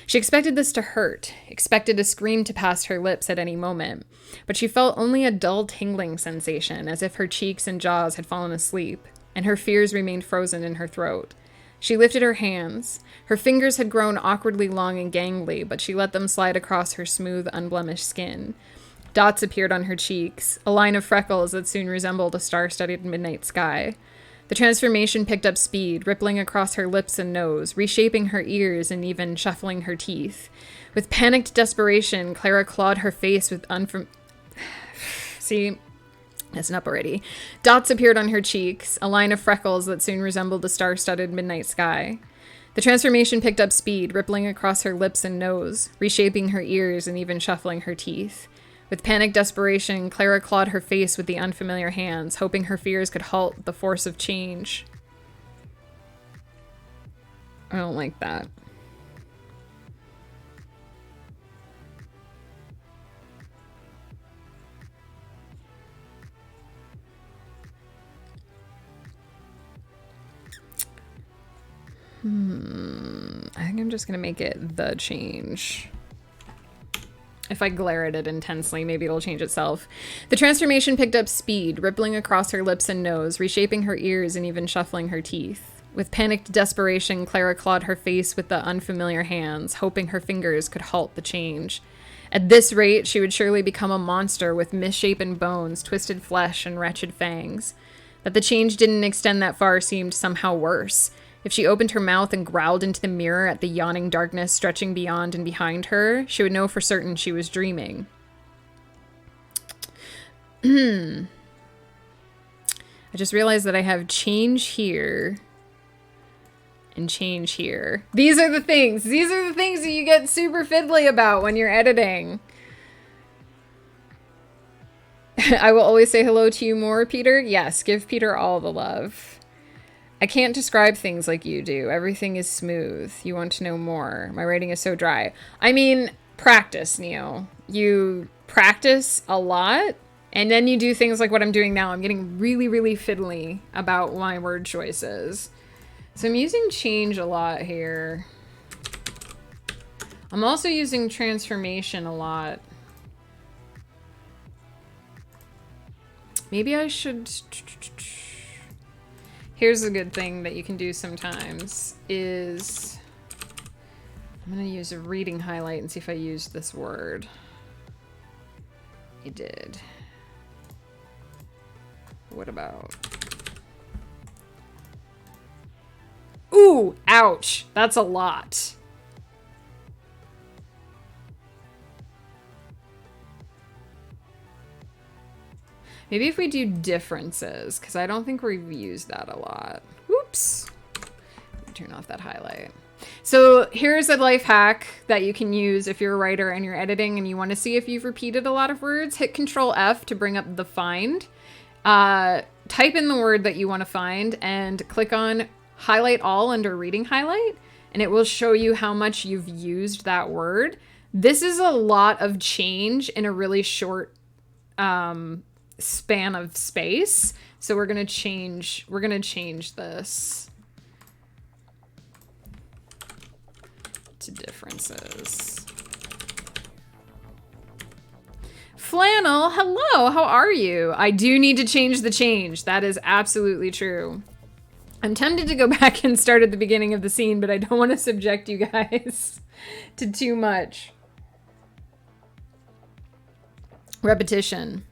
She expected this to hurt, expected a scream to pass her lips at any moment, but she felt only a dull tingling sensation, as if her cheeks and jaws had fallen asleep, and her fears remained frozen in her throat. She lifted her hands. Her fingers had grown awkwardly long and gangly, but she let them slide across her smooth, unblemished skin. Dots appeared on her cheeks, a line of freckles that soon resembled a star-studded midnight sky. The transformation picked up speed, rippling across her lips and nose, reshaping her ears and even shuffling her teeth. With panicked desperation, Clara clawed her face with See? Messing up already. Dots appeared on her cheeks, a line of freckles that soon resembled a star-studded midnight sky. The transformation picked up speed, rippling across her lips and nose, reshaping her ears and even shuffling her teeth. With panicked desperation, Clara clawed her face with the unfamiliar hands, hoping her fears could halt the force of change. I don't like that. I think I'm just gonna make it the change. If I glare at it intensely, maybe it'll change itself. The transformation picked up speed, rippling across her lips and nose, reshaping her ears and even shuffling her teeth. With panicked desperation, Clara clawed her face with the unfamiliar hands, hoping her fingers could halt the change. At this rate, she would surely become a monster with misshapen bones, twisted flesh, and wretched fangs. That the change didn't extend that far seemed somehow worse. If she opened her mouth and growled into the mirror at the yawning darkness stretching beyond and behind her, she would know for certain she was dreaming. I just realized that I have change here and change here. These are the things. These are the things that you get super fiddly about when you're editing. I will always say hello to you more, Peter. Yes, give Peter all the love. I can't describe things like you do. Everything is smooth. You want to know more. My writing is so dry. I mean, practice, Neo. You practice a lot, and then you do things like what I'm doing now. I'm getting really, really fiddly about my word choices. So I'm using change a lot here. I'm also using transformation a lot. Maybe I should... Here's a good thing that you can do sometimes is... I'm going to use a reading highlight and see if I used this word. I did. What about... Ooh, ouch. That's a lot. Maybe if we do differences, because I don't think we've used that a lot. Oops. Turn off that highlight. So here's a life hack that you can use if you're a writer and you're editing and you want to see if you've repeated a lot of words. Hit Control F to bring up the find. Type in the word that you want to find and click on highlight all under reading highlight, and it will show you how much you've used that word. This is a lot of change in a really short span of space. So we're gonna change this to differences. Flannel, hello, how are you? I do need to change the change. That is absolutely true. I'm tempted to go back and start at the beginning of the scene, but I don't want to subject you guys to too much repetition.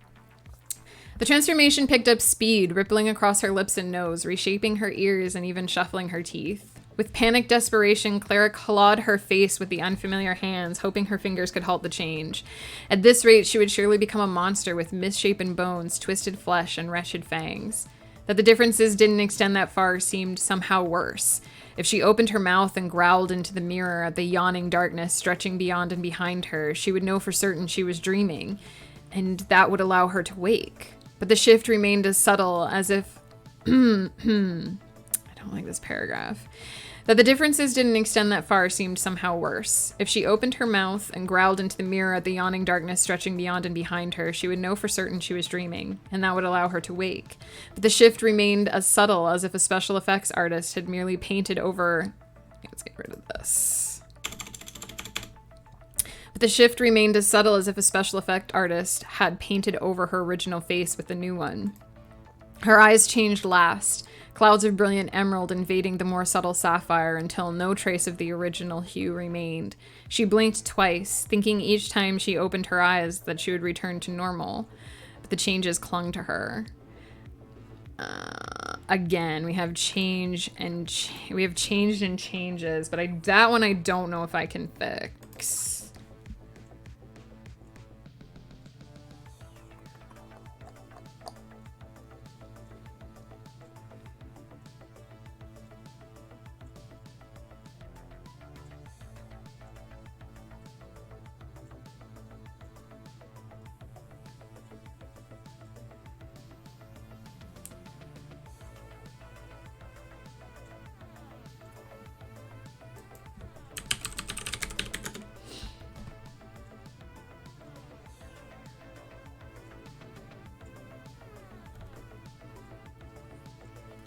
The transformation picked up speed, rippling across her lips and nose, reshaping her ears and even shuffling her teeth. With panicked desperation, Clara clawed her face with the unfamiliar hands, hoping her fingers could halt the change. At this rate, she would surely become a monster with misshapen bones, twisted flesh, and wretched fangs. That the differences didn't extend that far seemed somehow worse. If she opened her mouth and growled into the mirror at the yawning darkness stretching beyond and behind her, she would know for certain she was dreaming, and that would allow her to wake. But the shift remained as subtle as if... I don't like this paragraph. That the differences didn't extend that far seemed somehow worse. If she opened her mouth and growled into the mirror at the yawning darkness stretching beyond and behind her, she would know for certain she was dreaming, and that would allow her to wake. But the shift remained as subtle as if a special effects artist had merely painted over... Let's get rid of this. But the shift remained as subtle as if a special effect artist had painted over her original face with a new one. Her eyes changed last, clouds of brilliant emerald invading the more subtle sapphire until no trace of the original hue remained. She blinked twice, thinking each time she opened her eyes that she would return to normal, but the changes clung to her. Again, we have change and we have changed and changes, but that one I don't know if I can fix.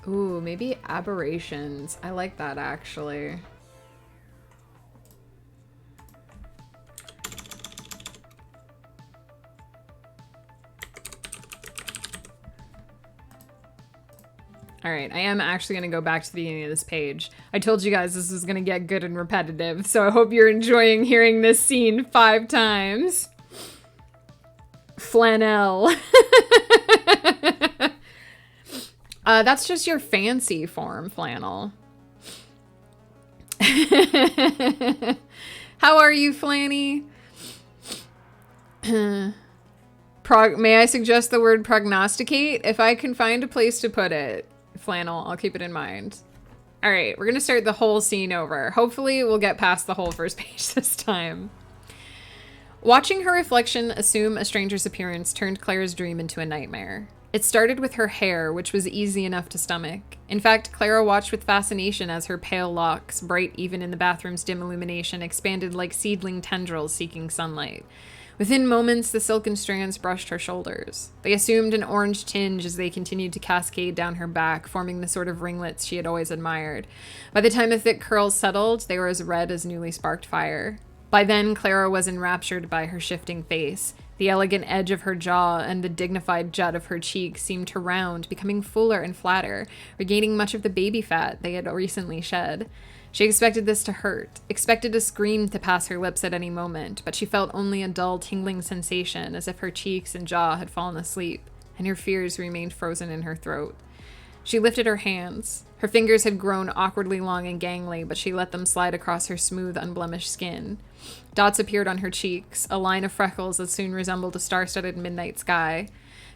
Ooh, maybe aberrations. I like that, actually. All right, I am actually going to go back to the beginning of this page. I told you guys this is going to get good and repetitive, so I hope you're enjoying hearing this scene 5 times. Flannel. That's just your fancy form, flannel. How are you, Flanny? May I suggest the word prognosticate? If I can find a place to put it, flannel, I'll keep it in mind. All right, we're going to start the whole scene over. Hopefully we'll get past the whole first page this time. Watching her reflection assume a stranger's appearance turned Clara's dream into a nightmare. It started with her hair, which was easy enough to stomach. In fact, Clara watched with fascination as her pale locks, bright even in the bathroom's dim illumination, expanded like seedling tendrils seeking sunlight. Within moments, the silken strands brushed her shoulders. They assumed an orange tinge as they continued to cascade down her back, forming the sort of ringlets she had always admired. By the time the thick curls settled, they were as red as newly sparked fire. By then, Clara was enraptured by her shifting face. The elegant edge of her jaw and the dignified jut of her cheek seemed to round, becoming fuller and flatter, regaining much of the baby fat they had recently shed. She expected this to hurt, expected a scream to pass her lips at any moment, but she felt only a dull, tingling sensation, as if her cheeks and jaw had fallen asleep, and her fears remained frozen in her throat. She lifted her hands. Her fingers had grown awkwardly long and gangly, but she let them slide across her smooth, unblemished skin. Dots appeared on her cheeks, a line of freckles that soon resembled a star-studded midnight sky.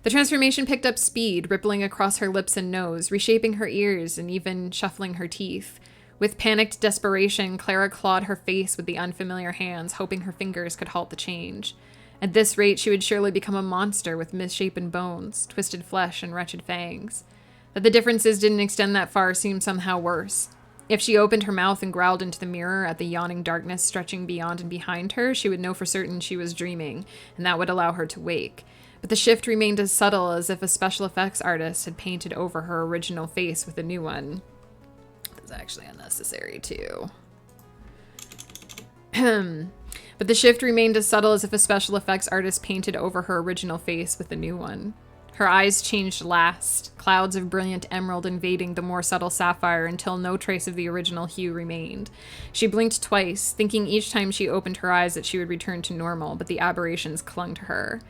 The transformation picked up speed, rippling across her lips and nose, reshaping her ears and even shuffling her teeth. With panicked desperation, Clara clawed her face with the unfamiliar hands, hoping her fingers could halt the change. At this rate, she would surely become a monster with misshapen bones, twisted flesh, and wretched fangs. That the differences didn't extend that far seemed somehow worse. If she opened her mouth and growled into the mirror at the yawning darkness stretching beyond and behind her, she would know for certain she was dreaming, and that would allow her to wake. But the shift remained as subtle as if a special effects artist had painted over her original face with a new one. That's actually unnecessary, too. But the shift remained as subtle as if a special effects artist painted over her original face with a new one. Her eyes changed last, clouds of brilliant emerald invading the more subtle sapphire until no trace of the original hue remained. She blinked twice, thinking each time she opened her eyes that she would return to normal, but the aberrations clung to her.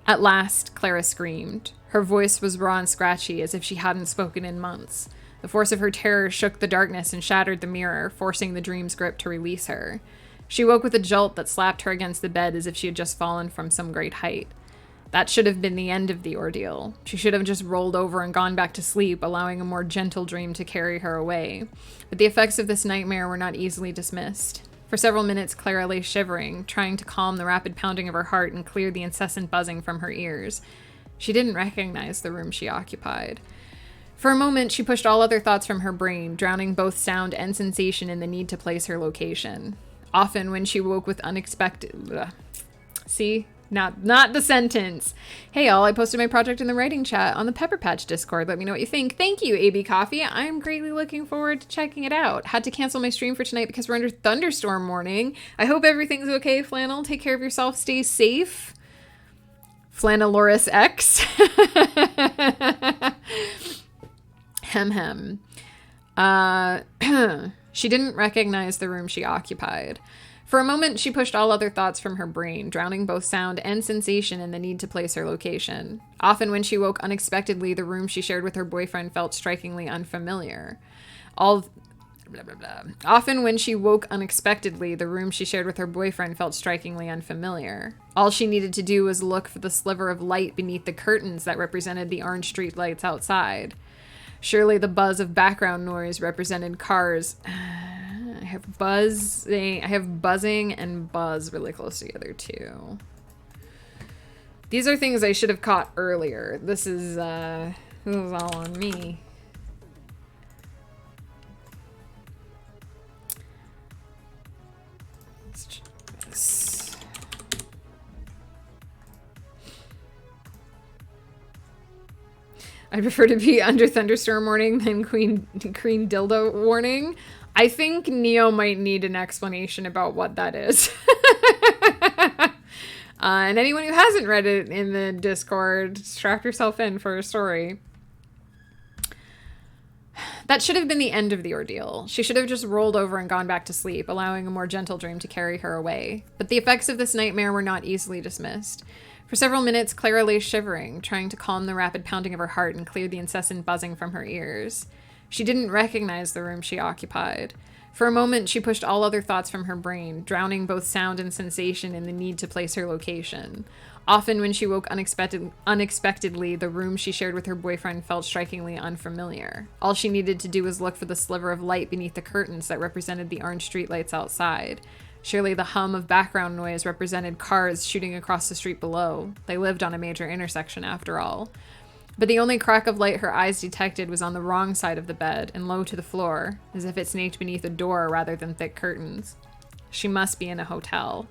At last, Clara screamed. Her voice was raw and scratchy, as if she hadn't spoken in months. The force of her terror shook the darkness and shattered the mirror, forcing the dream's grip to release her. She woke with a jolt that slapped her against the bed as if she had just fallen from some great height. That should have been the end of the ordeal. She should have just rolled over and gone back to sleep, allowing a more gentle dream to carry her away. But the effects of this nightmare were not easily dismissed. For several minutes, Clara lay shivering, trying to calm the rapid pounding of her heart and clear the incessant buzzing from her ears. She didn't recognize the room she occupied. For a moment, she pushed all other thoughts from her brain, drowning both sound and sensation in the need to place her location. Often, when she woke with unexpected... See? Not the sentence. Hey all, I posted my project in the writing chat on the Pepper Patch Discord. Let me know what you think. Thank you, AB Coffee. I'm greatly looking forward to checking it out. Had to cancel my stream for tonight because we're under thunderstorm warning. I hope everything's okay, Flannel. Take care of yourself. Stay safe. Flannelorus X. Hem. She didn't recognize the room she occupied. For a moment, she pushed all other thoughts from her brain, drowning both sound and sensation in the need to place her location. Often when she woke unexpectedly, the room she shared with her boyfriend felt strikingly unfamiliar. Often when she woke unexpectedly, the room she shared with her boyfriend felt strikingly unfamiliar. All she needed to do was look for the sliver of light beneath the curtains that represented the orange street lights outside. Surely the buzz of background noise represented cars... I have buzzing and buzz really close together too. These are things I should have caught earlier. This is all on me. Let's check this. I prefer to be under thunderstorm warning than Queen Dildo warning. I think Neo might need an explanation about what that is. And anyone who hasn't read it in the Discord, strap yourself in for a story. That should have been the end of the ordeal. She should have just rolled over and gone back to sleep, allowing a more gentle dream to carry her away. But the effects of this nightmare were not easily dismissed. For several minutes, Clara lay shivering, trying to calm the rapid pounding of her heart and clear the incessant buzzing from her ears. She didn't recognize the room she occupied. For a moment, she pushed all other thoughts from her brain, drowning both sound and sensation in the need to place her location. Often, when she woke unexpectedly, the room she shared with her boyfriend felt strikingly unfamiliar. All she needed to do was look for the sliver of light beneath the curtains that represented the orange streetlights outside. Surely the hum of background noise represented cars shooting across the street below. They lived on a major intersection, after all. But the only crack of light her eyes detected was on the wrong side of the bed and low to the floor, as if it snaked beneath a door rather than thick curtains. She must be in a hotel.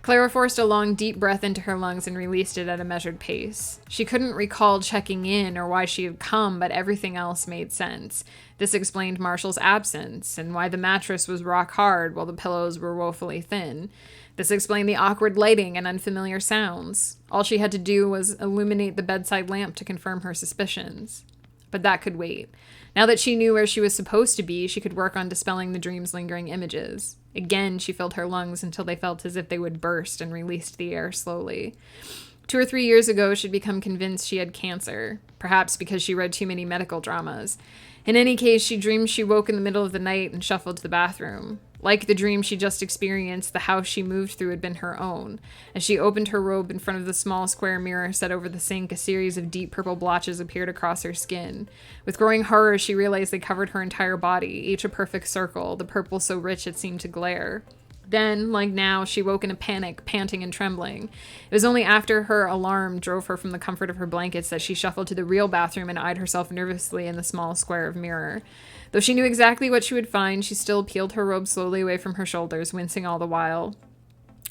Clara forced a long, deep breath into her lungs and released it at a measured pace. She couldn't recall checking in or why she had come, but everything else made sense. This explained Marshall's absence and why the mattress was rock hard while the pillows were woefully thin. This explained the awkward lighting and unfamiliar sounds. All she had to do was illuminate the bedside lamp to confirm her suspicions. But that could wait. Now that she knew where she was supposed to be, she could work on dispelling the dream's lingering images. Again, she filled her lungs until they felt as if they would burst and released the air slowly. 2 or 3 years ago, she'd become convinced she had cancer, perhaps because she read too many medical dramas. In any case, she dreamed she woke in the middle of the night and shuffled to the bathroom. Like the dream she just experienced, the house she moved through had been her own. As she opened her robe in front of the small square mirror set over the sink, a series of deep purple blotches appeared across her skin. With growing horror, she realized they covered her entire body, each a perfect circle, the purple so rich it seemed to glare. Then, like now, she woke in a panic, panting and trembling. It was only after her alarm drove her from the comfort of her blankets that she shuffled to the real bathroom and eyed herself nervously in the small square of mirror. Though she knew exactly what she would find, she still peeled her robe slowly away from her shoulders, wincing all the while.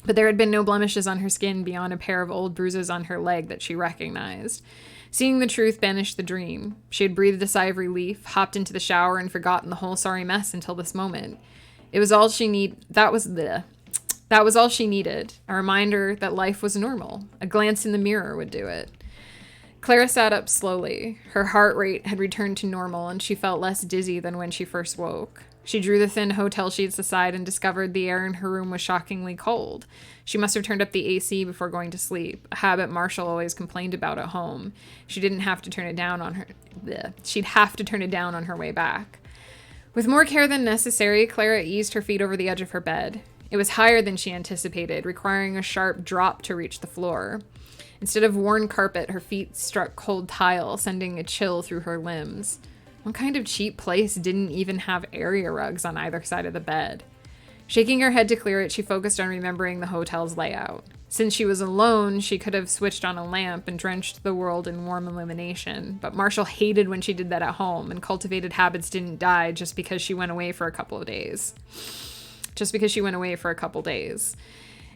But there had been no blemishes on her skin beyond a pair of old bruises on her leg that she recognized. Seeing the truth banished the dream. She had breathed a sigh of relief, hopped into the shower, and forgotten the whole sorry mess until this moment. It was all she needed. That was all she needed. A reminder that life was normal. A glance in the mirror would do it. Clara sat up slowly. Her heart rate had returned to normal, and she felt less dizzy than when she first woke. She drew the thin hotel sheets aside and discovered the air in her room was shockingly cold. She must have turned up the AC before going to sleep, a habit Marshall always complained about at home. She'd have to turn it down on her way back. With more care than necessary, Clara eased her feet over the edge of her bed. It was higher than she anticipated, requiring a sharp drop to reach the floor. Instead of worn carpet, her feet struck cold tile, sending a chill through her limbs. What kind of cheap place didn't even have area rugs on either side of the bed? Shaking her head to clear it, she focused on remembering the hotel's layout. Since she was alone, she could have switched on a lamp and drenched the world in warm illumination, but Marshall hated when she did that at home, and cultivated habits didn't die just because she went away for a couple days.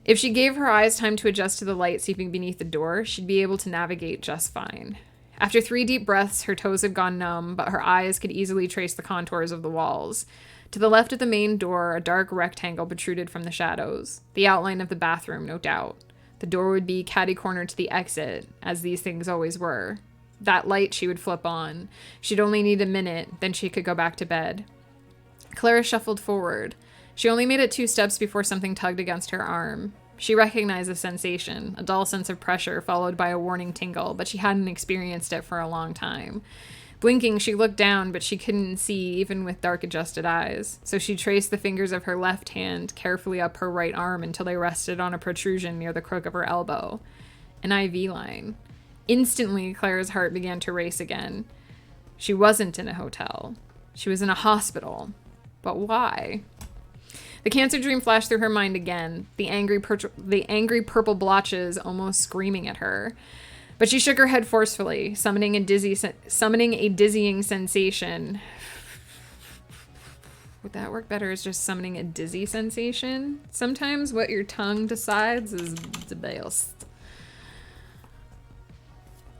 If she gave her eyes time to adjust to the light seeping beneath the door, she'd be able to navigate just fine. After 3 deep breaths, her toes had gone numb, but her eyes could easily trace the contours of the walls. To the left of the main door, a dark rectangle protruded from the shadows. The outline of the bathroom, no doubt. The door would be catty-cornered to the exit, as these things always were. That light she would flip on. She'd only need a minute, then she could go back to bed. Clara shuffled forward. She only made it 2 steps before something tugged against her arm. She recognized the sensation, a dull sense of pressure followed by a warning tingle, but she hadn't experienced it for a long time. Blinking, she looked down, but she couldn't see even with dark-adjusted eyes, so she traced the fingers of her left hand carefully up her right arm until they rested on a protrusion near the crook of her elbow. An IV line. Instantly, Clara's heart began to race again. She wasn't in a hotel. She was in a hospital. But why? The cancer dream flashed through her mind again, the angry purple blotches almost screaming at her. But she shook her head forcefully, summoning a dizzying sensation. Would that work better as just summoning a dizzy sensation? Sometimes what your tongue decides is the best.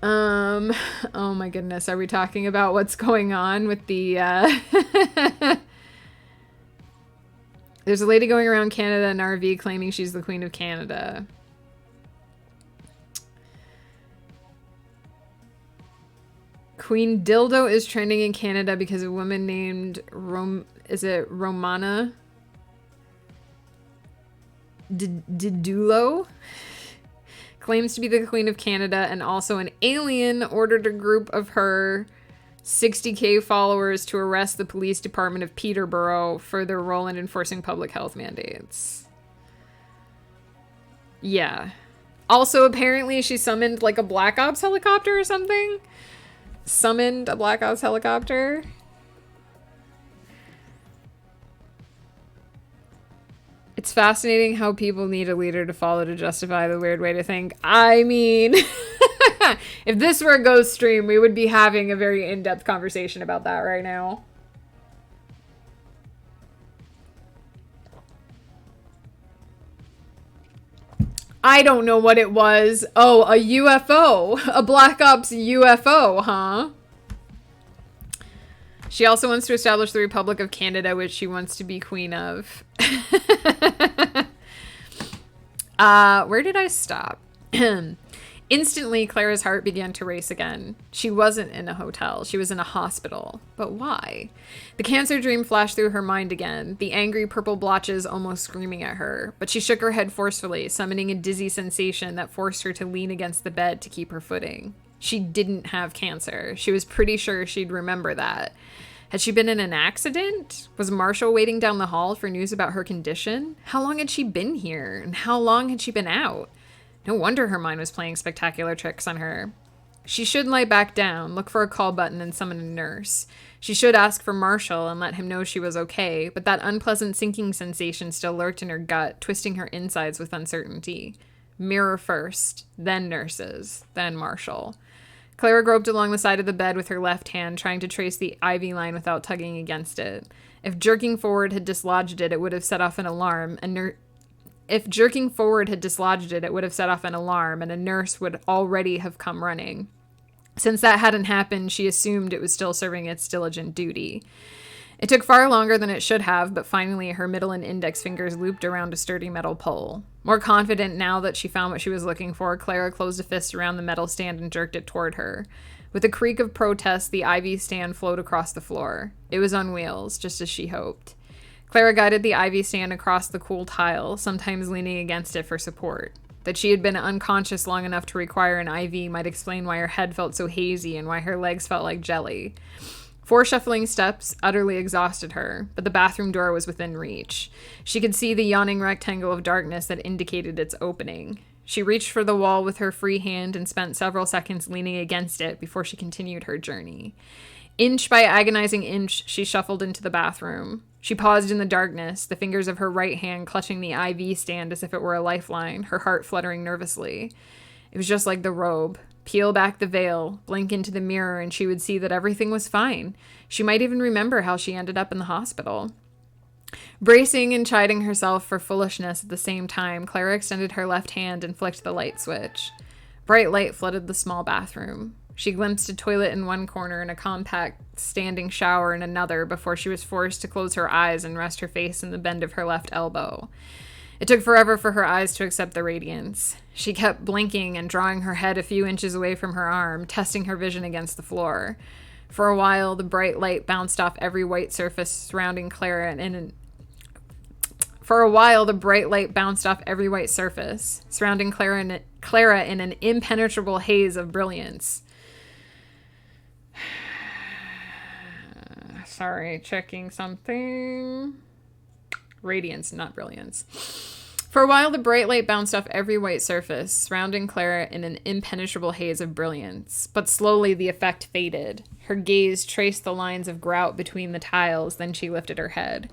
Oh my goodness, are we talking about what's going on with the, There's a lady going around Canada in an RV claiming she's the Queen of Canada. Queen Dildo is trending in Canada because a woman named Romana Didulo claims to be the Queen of Canada, and also an alien ordered a group of her 60K followers to arrest the police department of Peterborough for their role in enforcing public health mandates. Yeah. Also, apparently she summoned like a Black Ops helicopter or something. Summoned a Black Ops helicopter. It's fascinating how people need a leader to follow to justify the weird way to think. I mean, if this were a ghost stream, we would be having a very in-depth conversation about that right now. I don't know what it was. Oh, a UFO. A Black Ops UFO, huh? She also wants to establish the Republic of Canada, which she wants to be queen of. Where did I stop? Instantly, Clara's heart began to race again. She wasn't in a hotel. She was in a hospital. But why? The cancer dream flashed through her mind again, the angry purple blotches almost screaming at her. But she shook her head forcefully, summoning a dizzy sensation that forced her to lean against the bed to keep her footing. She didn't have cancer. She was pretty sure she'd remember that. Had she been in an accident? Was Marshall waiting down the hall for news about her condition? How long had she been here? And how long had she been out? No wonder her mind was playing spectacular tricks on her. She should lie back down, look for a call button, and summon a nurse. She should ask for Marshall and let him know she was okay, but that unpleasant sinking sensation still lurked in her gut, twisting her insides with uncertainty. Mirror first, then nurses, then Marshall. Clara groped along the side of the bed with her left hand, trying to trace the IV line without tugging against it. If jerking forward had dislodged it, it would have set off an alarm. If jerking forward had dislodged it, it would have set off an alarm, and a nurse would already have come running. Since that hadn't happened, she assumed it was still serving its diligent duty. It took far longer than it should have, but finally her middle and index fingers looped around a sturdy metal pole. More confident now that she found what she was looking for, Clara closed a fist around the metal stand and jerked it toward her. With a creak of protest, the IV stand flowed across the floor. It was on wheels, just as she hoped. Clara guided the IV stand across the cool tile, sometimes leaning against it for support. That she had been unconscious long enough to require an IV might explain why her head felt so hazy and why her legs felt like jelly. 4 shuffling steps utterly exhausted her, but the bathroom door was within reach. She could see the yawning rectangle of darkness that indicated its opening. She reached for the wall with her free hand and spent several seconds leaning against it before she continued her journey. Inch by agonizing inch, she shuffled into the bathroom. She paused in the darkness, the fingers of her right hand clutching the IV stand as if it were a lifeline, her heart fluttering nervously. It was just like the robe. Peel back the veil, blink into the mirror, and she would see that everything was fine. She might even remember how she ended up in the hospital. Bracing and chiding herself for foolishness at the same time, Clara extended her left hand and flicked the light switch. Bright light flooded the small bathroom. She glimpsed a toilet in one corner and a compact standing shower in another before she was forced to close her eyes and rest her face in the bend of her left elbow. It took forever for her eyes to accept the radiance. She kept blinking and drawing her head a few inches away from her arm, testing her vision against the floor. For a while, the bright light bounced off every white surface surrounding Clara in an impenetrable haze of brilliance. Sorry, checking something. Radiance, not brilliance. For a while, the bright light bounced off every white surface, surrounding Clara in an impenetrable haze of brilliance. But slowly the effect faded. Her gaze traced the lines of grout between the tiles, then she lifted her head.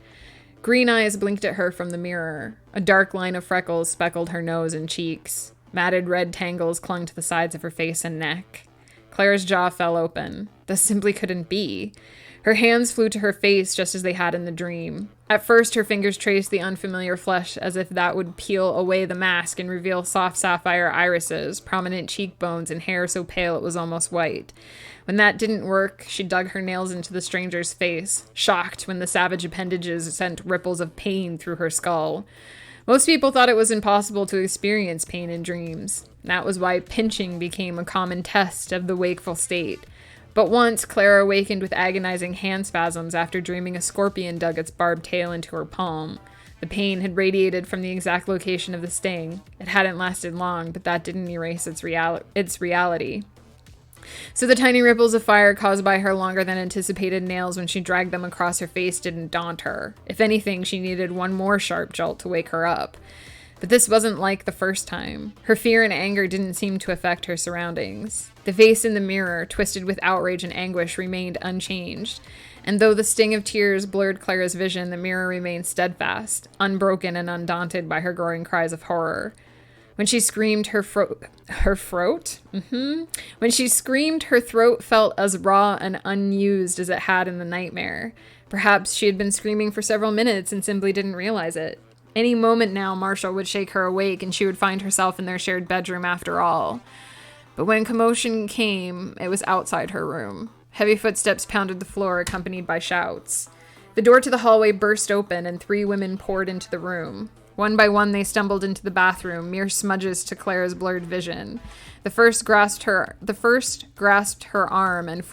Green eyes blinked at her from the mirror. A dark line of freckles speckled her nose and cheeks. Matted red tangles clung to the sides of her face and neck. Clara's jaw fell open. This simply couldn't be. Her hands flew to her face just as they had in the dream. At first, her fingers traced the unfamiliar flesh as if that would peel away the mask and reveal soft sapphire irises, prominent cheekbones, and hair so pale it was almost white. When that didn't work, she dug her nails into the stranger's face, shocked when the savage appendages sent ripples of pain through her skull. Most people thought it was impossible to experience pain in dreams. That was why pinching became a common test of the wakeful state. But once, Clara awakened with agonizing hand spasms after dreaming a scorpion dug its barbed tail into her palm. The pain had radiated from the exact location of the sting. It hadn't lasted long, but that didn't erase its reality. So the tiny ripples of fire caused by her longer than anticipated nails when she dragged them across her face didn't daunt her. If anything, she needed one more sharp jolt to wake her up. But this wasn't like the first time. Her fear and anger didn't seem to affect her surroundings. The face in the mirror, twisted with outrage and anguish, remained unchanged. And though the sting of tears blurred Clara's vision, the mirror remained steadfast, unbroken and undaunted by her growing cries of horror. When she screamed, her throat felt as raw and unused as it had in the nightmare. Perhaps she had been screaming for several minutes and simply didn't realize it. Any moment now, Marshall would shake her awake and she would find herself in their shared bedroom after all. But when commotion came, it was outside her room. Heavy footsteps pounded the floor, accompanied by shouts. The door to the hallway burst open and 3 women poured into the room. One by one, they stumbled into the bathroom, mere smudges to Clara's blurred vision. The first grasped her arm and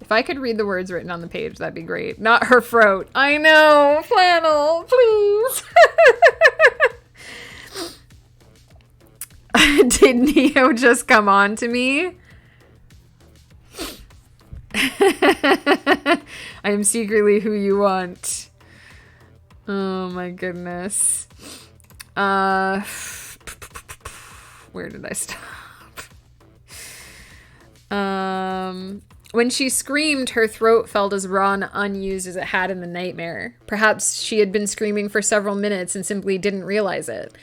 If I could read the words written on the page, that'd be great. Not her throat. I know. Flannel, please. Did Neo just come on to me? I am secretly who you want. Oh my goodness. Where did I stop? When she screamed, her throat felt as raw and unused as it had in the nightmare. Perhaps she had been screaming for several minutes and simply didn't realize it.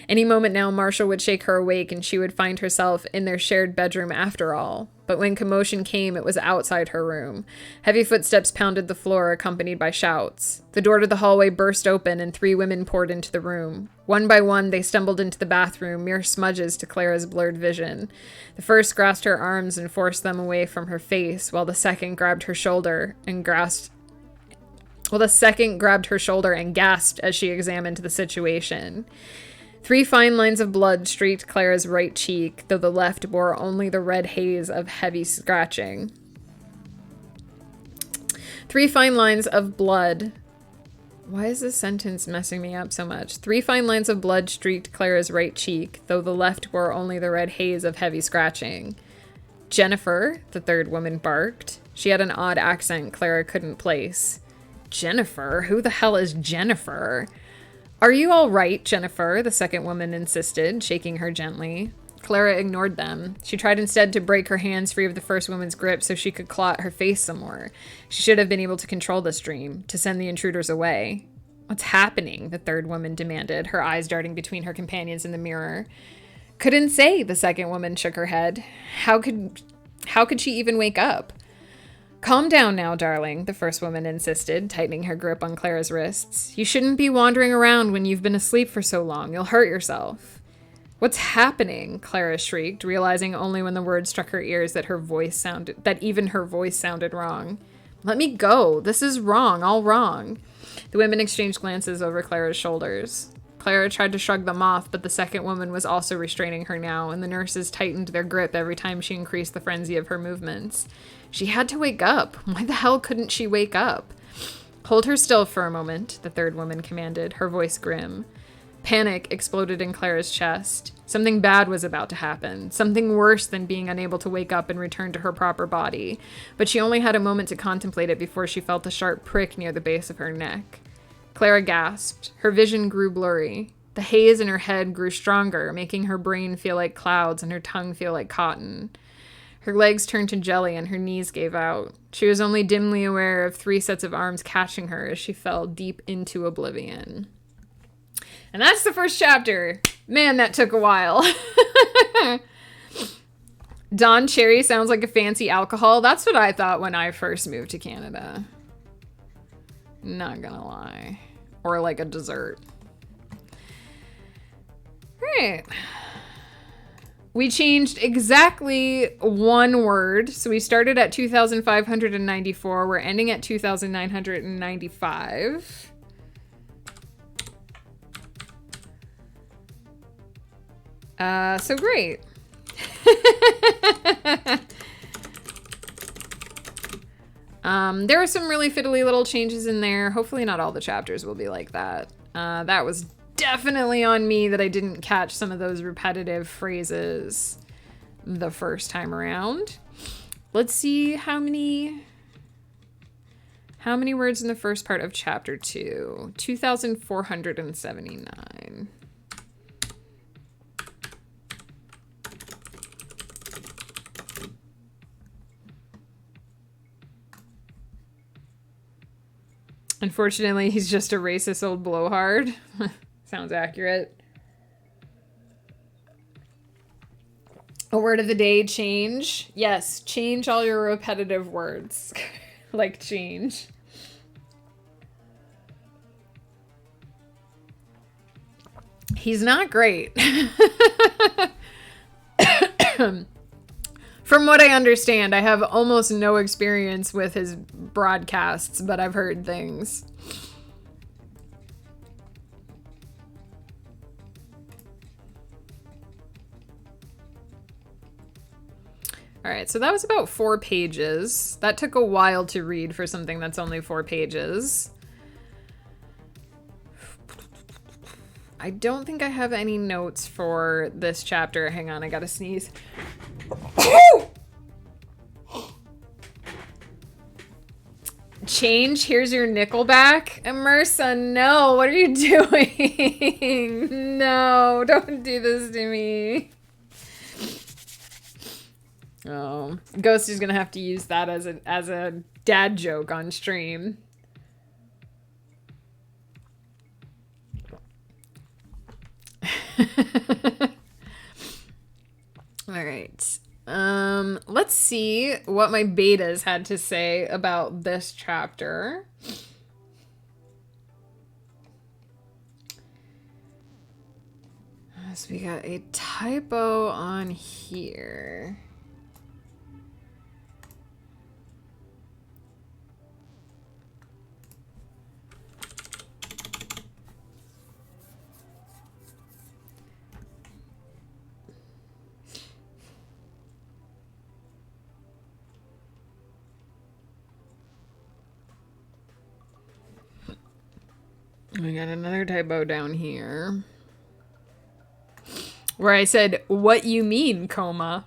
Any moment now, Marshall would shake her awake and she would find herself in their shared bedroom after all. But when commotion came, it was outside her room. Heavy footsteps pounded the floor, accompanied by shouts. The door to the hallway burst open and 3 women poured into the room. One by one, they stumbled into the bathroom, mere smudges to Clara's blurred vision. The first grasped her arms and forced them away from her face, while the second grabbed her shoulder and gasped as she examined the situation. 3 fine lines of blood streaked Clara's right cheek, though the left bore only the red haze of heavy scratching. 3 fine lines of blood. Why is this sentence messing me up so much? 3 fine lines of blood streaked Clara's right cheek, though the left bore only the red haze of heavy scratching. Jennifer, the third woman barked. She had an odd accent Clara couldn't place. Jennifer? Who the hell is Jennifer? Are you all right, Jennifer? The second woman insisted, shaking her gently. Clara ignored them. She tried instead to break her hands free of the first woman's grip so she could claw at her face some more. She should have been able to control this dream, to send the intruders away. What's happening? The third woman demanded, her eyes darting between her companions in the mirror. Couldn't say, the second woman shook her head. How could she even wake up? Calm down now, darling, the first woman insisted, tightening her grip on Clara's wrists. You shouldn't be wandering around when you've been asleep for so long. You'll hurt yourself. What's happening? Clara shrieked, realizing only when the words struck her ears that even her voice sounded wrong. Let me go. This is wrong. All wrong. The women exchanged glances over Clara's shoulders. Clara tried to shrug them off, but the second woman was also restraining her now, and the nurses tightened their grip every time she increased the frenzy of her movements. She had to wake up. Why the hell couldn't she wake up? Hold her still for a moment, the third woman commanded, her voice grim. Panic exploded in Clara's chest. Something bad was about to happen, something worse than being unable to wake up and return to her proper body. But she only had a moment to contemplate it before she felt a sharp prick near the base of her neck. Clara gasped. Her vision grew blurry. The haze in her head grew stronger, making her brain feel like clouds and her tongue feel like cotton. Her legs turned to jelly and her knees gave out. She was only dimly aware of 3 sets of arms catching her as she fell deep into oblivion. And that's the first chapter. Man, that took a while. Don Cherry sounds like a fancy alcohol. That's what I thought when I first moved to Canada. Not gonna lie. Or like a dessert. Right. We changed exactly 1 word. So we started at 2,594. We're ending at 2,995. So great. There are some really fiddly little changes in there. Hopefully not all the chapters will be like that. That was definitely on me that I didn't catch some of those repetitive phrases. the first time around. Let's see how many words in the first part of chapter 2. 2,479. Unfortunately, he's just a racist old blowhard. Sounds accurate. A word of the day, change. Yes, change all your repetitive words. Like change. He's not great. From what I understand, I have almost no experience with his broadcasts, but I've heard things. All right, so that was about 4 pages. That took a while to read for something that's only 4 pages. I don't think I have any notes for this chapter. Hang on, I gotta sneeze. Change, here's your nickel back. Immersa, no, what are you doing? No, don't do this to me. Oh, Ghost is gonna have to use that as a dad joke on stream. All right. Let's see what my betas had to say about this chapter. So we got a typo on here. We got another typo down here where I said, "What you mean, coma?"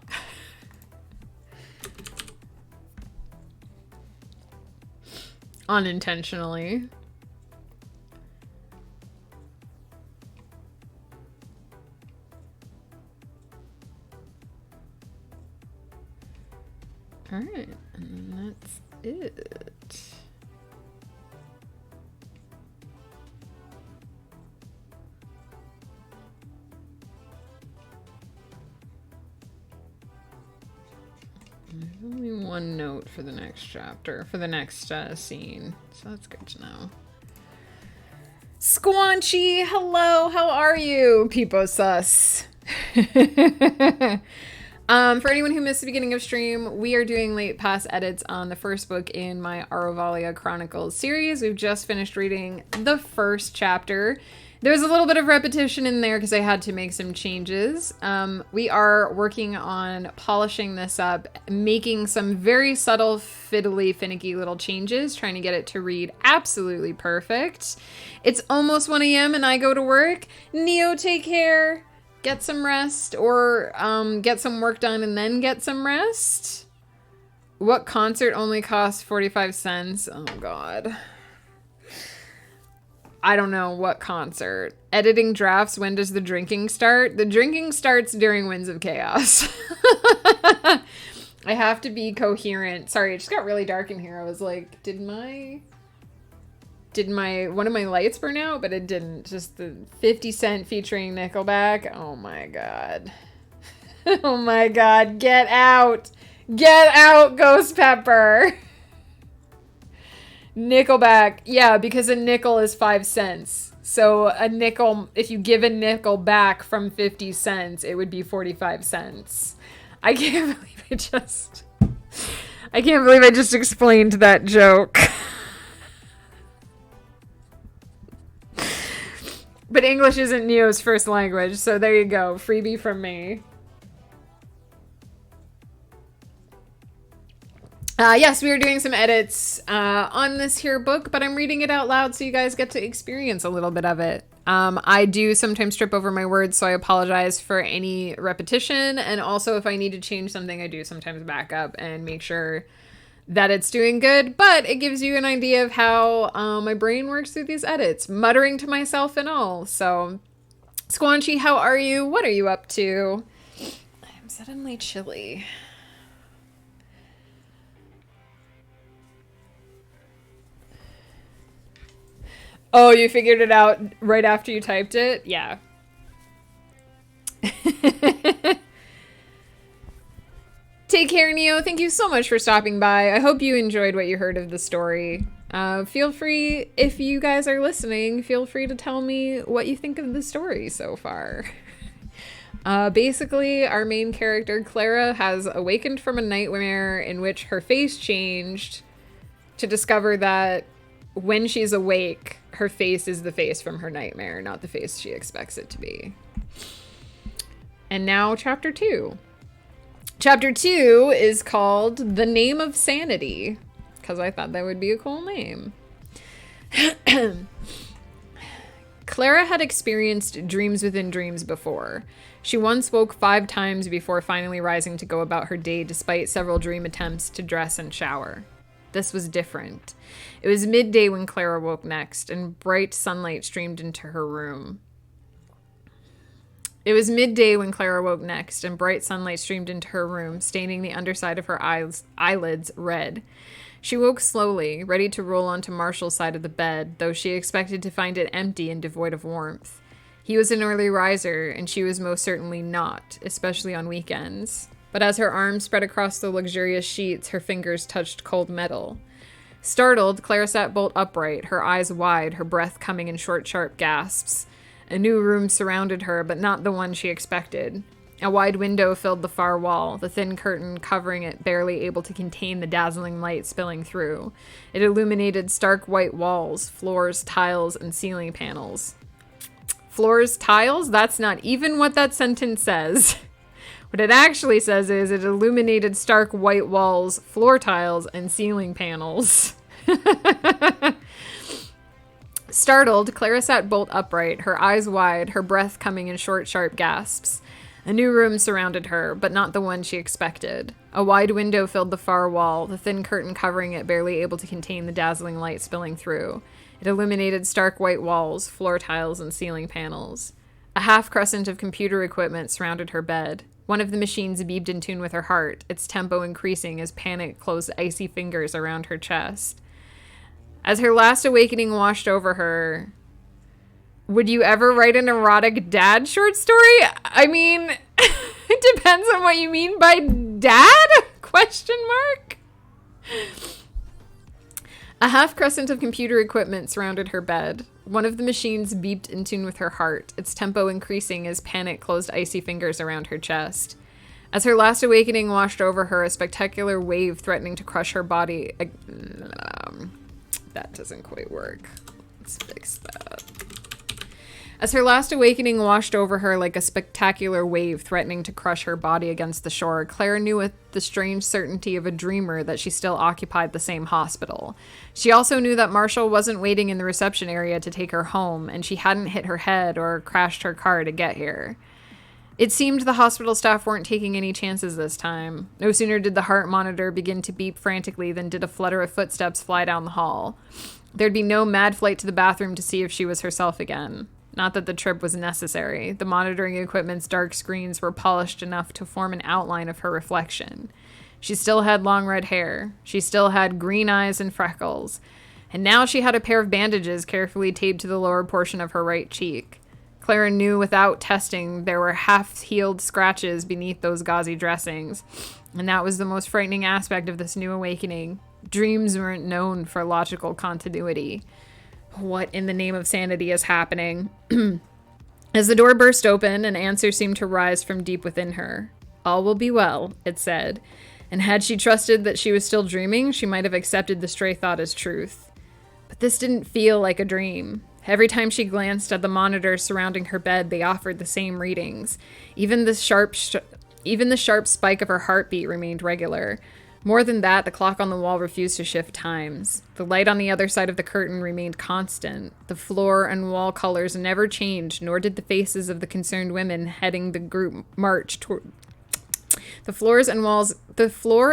Unintentionally. All right, and that's it. There's only one note for the next chapter, for the next scene, so that's good to know. Squanchy, hello, how are you? Peepo sus. For anyone who missed the beginning of stream, we are doing late pass edits on the first book in my Aruvalia Chronicles series. We've just finished reading the first chapter. There's a little bit of repetition in there because I had to make some changes. We are working on polishing this up, making some very subtle, fiddly, finicky little changes, trying to get it to read absolutely perfect. It's almost 1 a.m. and I go to work. Neo, take care. Get some rest, or get some work done and then get some rest. What concert only costs 45 cents? Oh, God. I don't know what concert. Editing drafts, when does the drinking start? The drinking starts during Winds of Chaos. I have to be coherent. Sorry, it just got really dark in here. I was like, did one of my lights burn out? But it didn't. Just the 50 Cent featuring Nickelback. Oh my God. Oh my God. Get out. Get out, Ghost Pepper. Nickelback. Yeah, because a nickel is 5 cents. So a nickel, if you give a nickel back from 50 cents, it would be 45 cents. I can't believe I just explained that joke. But English isn't Neo's first language, so there you go. Freebie from me. Yes, we are doing some edits on this here book, but I'm reading it out loud so you guys get to experience a little bit of it. I do sometimes trip over my words, so I apologize for any repetition. And also, if I need to change something, I do sometimes back up and make sure that it's doing good. But it gives you an idea of how my brain works through these edits, muttering to myself and all. So, Squanchy, how are you? What are you up to? I'm suddenly chilly. Oh, you figured it out right after you typed it? Yeah. Take care, Neo. Thank you so much for stopping by. I hope you enjoyed what you heard of the story. Feel free, if you guys are listening, feel free to tell me what you think of the story so far. Basically, our main character, Clara, has awakened from a nightmare in which her face changed to discover that when she's awake, her face is the face from her nightmare, not the face she expects it to be. And now, Chapter 2. Chapter 2 is called The Name of Sanity, because I thought that would be a cool name. Clara had experienced dreams within dreams before. She once woke 5 times before finally rising to go about her day, despite several dream attempts to dress and shower. This was different. It was midday when Clara woke next, and bright sunlight streamed into her room. Staining the underside of her eyelids red. She woke slowly, ready to roll onto Marshall's side of the bed, though she expected to find it empty and devoid of warmth. He was an early riser, and she was most certainly not, especially on weekends. But as her arms spread across the luxurious sheets, her fingers touched cold metal. Startled, Clara sat bolt upright, her eyes wide, her breath coming in short, sharp gasps. A new room surrounded her, but not the one she expected. A wide window filled the far wall, the thin curtain covering it barely able to contain the dazzling light spilling through. It illuminated stark white walls, floors, tiles, and ceiling panels. Floors, tiles? That's not even what that sentence says. What it actually says is it illuminated stark white walls, floor tiles, and ceiling panels. Startled, Clara sat bolt upright, her eyes wide, her breath coming in short, sharp gasps. A new room surrounded her, but not the one she expected. A wide window filled the far wall, the thin curtain covering it barely able to contain the dazzling light spilling through. It illuminated stark white walls, floor tiles, and ceiling panels. A half crescent of computer equipment surrounded her bed. One of the machines beeped in tune with her heart, its tempo increasing as panic closed icy fingers around her chest. As her last awakening washed over her, would you ever write an erotic dad short story? I mean, it depends on what you mean by dad? Question mark? A half crescent of computer equipment surrounded her bed. One of the machines beeped in tune with her heart, its tempo increasing as panic closed icy fingers around her chest. As her last awakening washed over her, a spectacular wave threatening to crush her body. That doesn't quite work. Let's fix that. As her last awakening washed over her like a spectacular wave threatening to crush her body against the shore, Clara knew with the strange certainty of a dreamer that she still occupied the same hospital. She also knew that Marshall wasn't waiting in the reception area to take her home, and she hadn't hit her head or crashed her car to get here. It seemed the hospital staff weren't taking any chances this time. No sooner did the heart monitor begin to beep frantically than did a flutter of footsteps fly down the hall. There'd be no mad flight to the bathroom to see if she was herself again. Not that the trip was necessary. The monitoring equipment's dark screens were polished enough to form an outline of her reflection. She still had long red hair. She still had green eyes and freckles. And now she had a pair of bandages carefully taped to the lower portion of her right cheek. Clara knew without testing there were half-healed scratches beneath those gauzy dressings. And that was the most frightening aspect of this new awakening. Dreams weren't known for logical continuity. What in the name of sanity is happening? As the door burst open, an answer seemed to rise from deep within her. All will be well, it said. And had she trusted that she was still dreaming, she might have accepted the stray thought as truth. But this didn't feel like a dream. Every time she glanced at the monitors surrounding her bed, they offered the same readings. Even the sharp spike of her heartbeat remained regular. More than that, the clock on the wall refused to shift times. The light on the other side of the curtain remained constant. The floor and wall colors never changed, nor did the faces of the concerned women heading the group march toward... The floor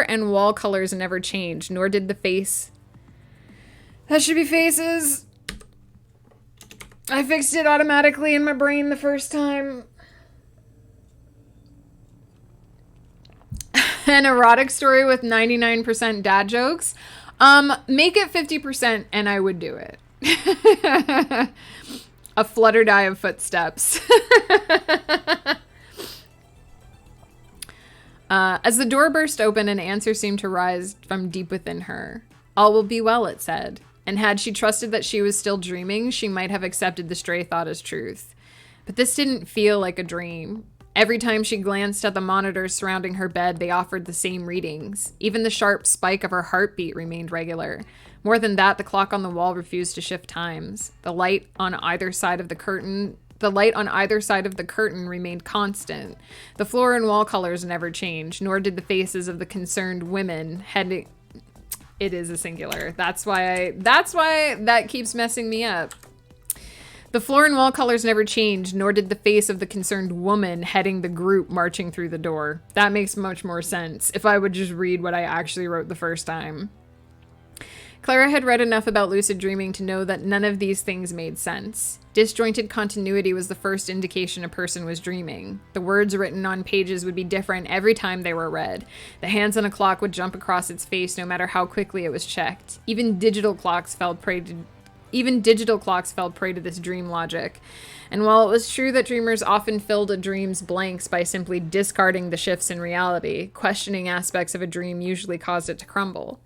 and wall colors never changed, nor did the face... That should be faces. I fixed it automatically in my brain the first time. An erotic story with 99% dad jokes. Make it 50% and I would do it. A fluttered eye of footsteps. As the door burst open, an answer seemed to rise from deep within her. All will be well, it said. And had she trusted that she was still dreaming, she might have accepted the stray thought as truth. But this didn't feel like a dream. Every time she glanced at the monitors surrounding her bed, they offered the same readings. Even the sharp spike of her heartbeat remained regular. More than that, the clock on the wall refused to shift times. The light on either side of the curtain remained constant. The floor and wall colors never changed, nor did the faces of the concerned women heading... It is a singular. That's why that keeps messing me up. The floor and wall colors never changed, nor did the face of the concerned woman heading the group marching through the door. That makes much more sense if I would just read what I actually wrote the first time. Clara had read enough about lucid dreaming to know that none of these things made sense. Disjointed continuity was the first indication a person was dreaming. The words written on pages would be different every time they were read. The hands on a clock would jump across its face no matter how quickly it was checked. Even digital clocks fell prey to this dream logic. And while it was true that dreamers often filled a dream's blanks by simply discarding the shifts in reality, questioning aspects of a dream usually caused it to crumble.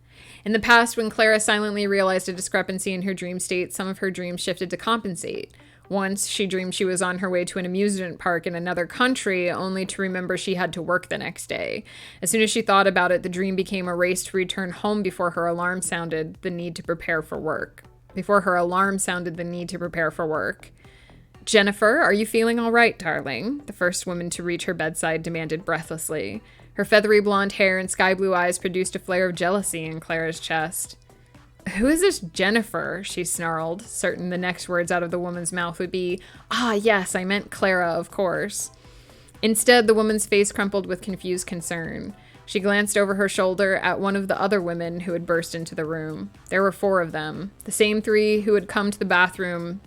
In the past, when Clara silently realized a discrepancy in her dream state, some of her dreams shifted to compensate. Once, she dreamed she was on her way to an amusement park in another country, only to remember she had to work the next day. As soon as she thought about it, the dream became a race to return home before her alarm sounded the need to prepare for work. Jennifer, are you feeling all right, darling? The first woman to reach her bedside demanded breathlessly. Her feathery blonde hair and sky blue eyes produced a flare of jealousy in Clara's chest. Who is this Jennifer? She snarled, certain the next words out of the woman's mouth would be, "Ah, yes, I meant Clara, of course." Instead, the woman's face crumpled with confused concern. She glanced over her shoulder at one of the other women who had burst into the room. There were 4 of them, the same 3 who had come to the bathroom.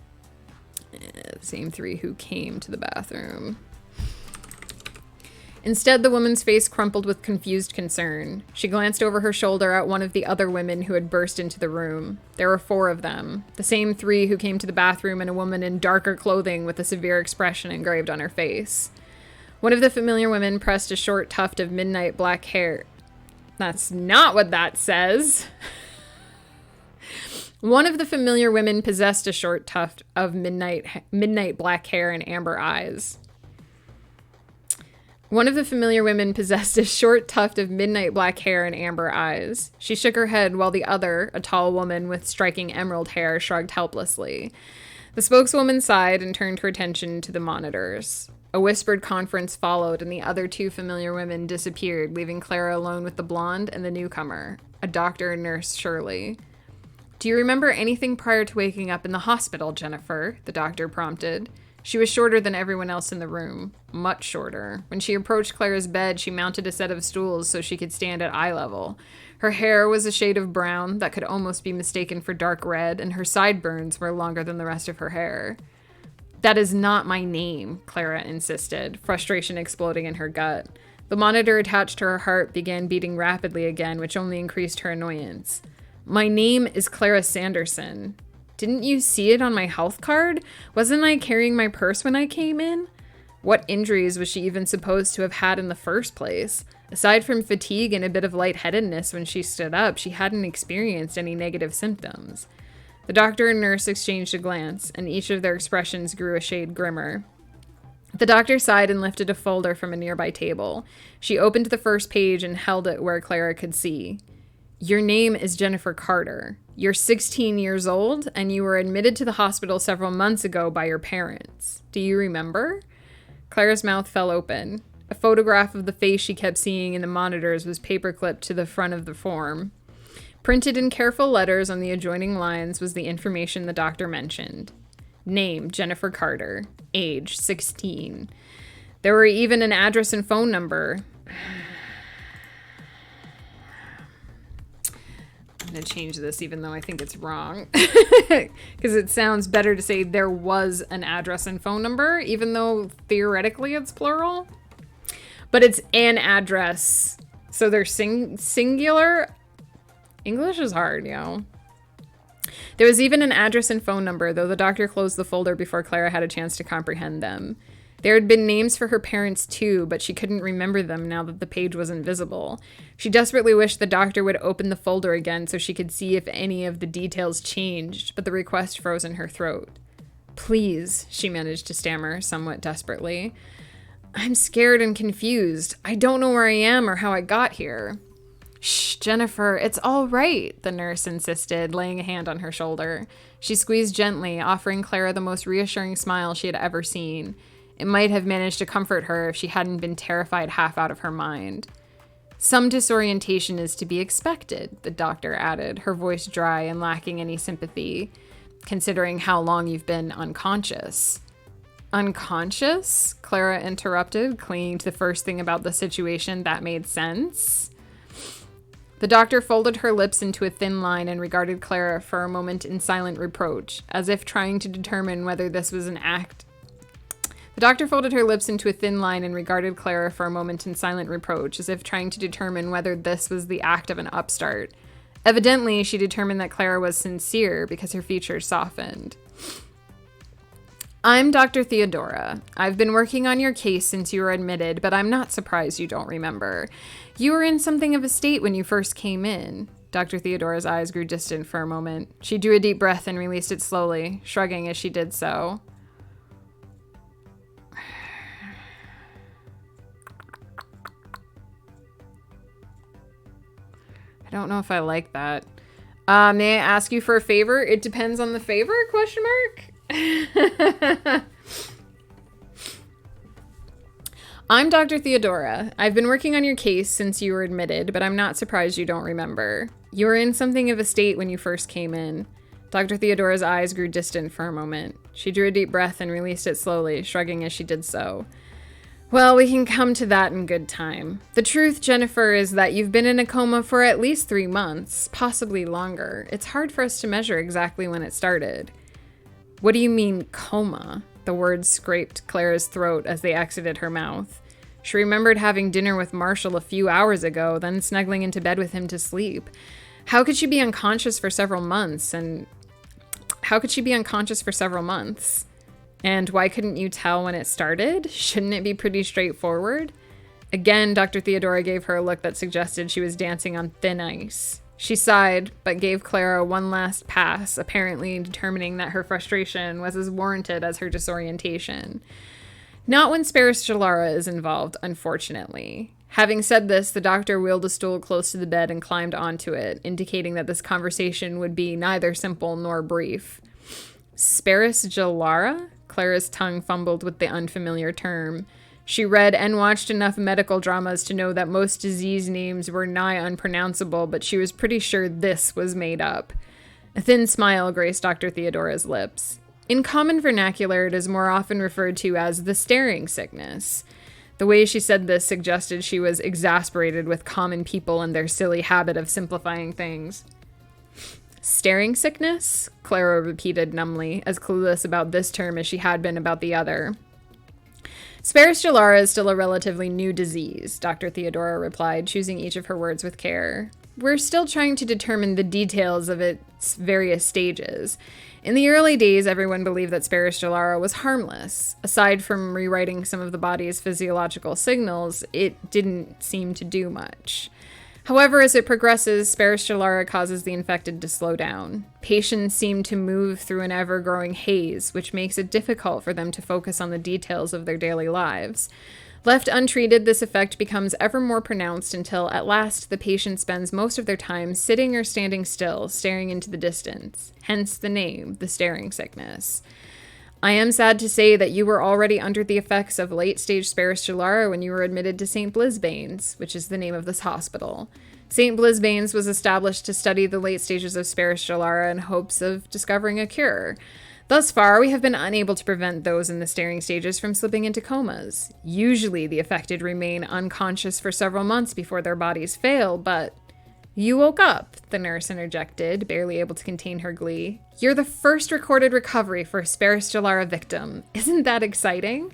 Instead, the woman's face crumpled with confused concern. She glanced over her shoulder at one of the other women who had burst into the room. There were 4 of them, the same 3 who came to the bathroom, and a woman in darker clothing with a severe expression engraved on her face. One of the familiar women pressed a short tuft of midnight black hair. That's not what that says. One of the familiar women possessed a short tuft of midnight black hair and amber eyes. She shook her head while the other, a tall woman with striking emerald hair, shrugged helplessly. The spokeswoman sighed and turned her attention to the monitors. A whispered conference followed, and the other 2 familiar women disappeared, leaving Clara alone with the blonde and the newcomer, a doctor and nurse Shirley. Do you remember anything prior to waking up in the hospital, Jennifer? The doctor prompted. She was shorter than everyone else in the room, much shorter. When she approached Clara's bed, she mounted a set of stools so she could stand at eye level. Her hair was a shade of brown that could almost be mistaken for dark red, and her sideburns were longer than the rest of her hair. That is not my name, Clara insisted, frustration exploding in her gut. The monitor attached to her heart began beating rapidly again, which only increased her annoyance. My name is Clara Sanderson. Didn't you see it on my health card? Wasn't I carrying my purse when I came in? What injuries was she even supposed to have had in the first place? Aside from fatigue and a bit of lightheadedness when she stood up, she hadn't experienced any negative symptoms. The doctor and nurse exchanged a glance, and each of their expressions grew a shade grimmer. The doctor sighed and lifted a folder from a nearby table. She opened the first page and held it where Clara could see. Your name is Jennifer Carter. You're 16 years old, and you were admitted to the hospital several months ago by your parents. Do you remember? Clara's mouth fell open. A photograph of the face she kept seeing in the monitors was paperclipped to the front of the form. Printed in careful letters on the adjoining lines was the information the doctor mentioned. Name, Jennifer Carter. Age, 16. There were even an address and phone number. I'm going to change this even though I think it's wrong. Because it sounds better to say there was an address and phone number, even though theoretically it's plural. But it's an address. So they're singular. English is hard, There was even an address and phone number, though the doctor closed the folder before Clara had a chance to comprehend them. There had been names for her parents too, but she couldn't remember them now that the page was invisible. She desperately wished the doctor would open the folder again so she could see if any of the details changed, but the request froze in her throat. Please, she managed to stammer, somewhat desperately. I'm scared and confused. I don't know where I am or how I got here. Shh, Jennifer, it's all right, the nurse insisted, laying a hand on her shoulder. She squeezed gently, offering Clara the most reassuring smile she had ever seen. It might have managed to comfort her if she hadn't been terrified half out of her mind. Some disorientation is to be expected, the doctor added, her voice dry and lacking any sympathy, considering how long you've been unconscious. Unconscious? Clara interrupted, clinging to the first thing about the situation that made sense. The doctor folded her lips into a thin line and regarded Clara for a moment in silent reproach, as if trying to determine whether this was an act. The doctor folded her lips into a thin line and regarded Clara for a moment in silent reproach, as if trying to determine whether this was the act of an upstart. Evidently, she determined that Clara was sincere because her features softened. I'm Dr. Theodora. I've been working on your case since you were admitted, but I'm not surprised you don't remember. You were in something of a state when you first came in. Dr. Theodora's eyes grew distant for a moment. She drew a deep breath and released it slowly, shrugging as she did so. I don't know if I like that. May I ask you for a favor? It depends on the favor? ? I'm Dr. Theodora. I've been working on your case since you were admitted, but I'm not surprised you don't remember. You were in something of a state when you first came in. Dr. Theodora's eyes grew distant for a moment. She drew a deep breath and released it slowly, shrugging as she did so. Well, we can come to that in good time. The truth, Jennifer, is that you've been in a coma for at least 3 months, possibly longer. It's hard for us to measure exactly when it started. What do you mean, coma? The words scraped Clara's throat as they exited her mouth. She remembered having dinner with Marshall a few hours ago, then snuggling into bed with him to sleep. How could she be unconscious for several months? And why couldn't you tell when it started? Shouldn't it be pretty straightforward? Again, Dr. Theodora gave her a look that suggested she was dancing on thin ice. She sighed, but gave Clara one last pass, apparently determining that her frustration was as warranted as her disorientation. Not when Sparis Jalara is involved, unfortunately. Having said this, the doctor wheeled a stool close to the bed and climbed onto it, indicating that this conversation would be neither simple nor brief. Sparis Jalara? Clara's tongue fumbled with the unfamiliar term. She read and watched enough medical dramas to know that most disease names were nigh unpronounceable, but she was pretty sure this was made up. A thin smile graced Dr. Theodora's lips. In common vernacular, it is more often referred to as the staring sickness. The way she said this suggested she was exasperated with common people and their silly habit of simplifying things. Staring sickness? Clara repeated numbly, as clueless about this term as she had been about the other. Sparis Jalara is still a relatively new disease, Dr. Theodora replied, choosing each of her words with care. We're still trying to determine the details of its various stages. In the early days, everyone believed that Sparis Jalara was harmless. Aside from rewriting some of the body's physiological signals, it didn't seem to do much. However, as it progresses, Sparis Jalara causes the infected to slow down. Patients seem to move through an ever-growing haze, which makes it difficult for them to focus on the details of their daily lives. Left untreated, this effect becomes ever more pronounced until, at last, the patient spends most of their time sitting or standing still, staring into the distance. Hence the name, the staring sickness. I am sad to say that you were already under the effects of late-stage Spara Stellara when you were admitted to St. Blisbane's, which is the name of this hospital. St. Blisbane's was established to study the late stages of Spara Stellara in hopes of discovering a cure. Thus far, we have been unable to prevent those in the staring stages from slipping into comas. Usually, the affected remain unconscious for several months before their bodies fail, but... You woke up, the nurse interjected, barely able to contain her glee. You're the first recorded recovery for a Spara Stellara victim. Isn't that exciting?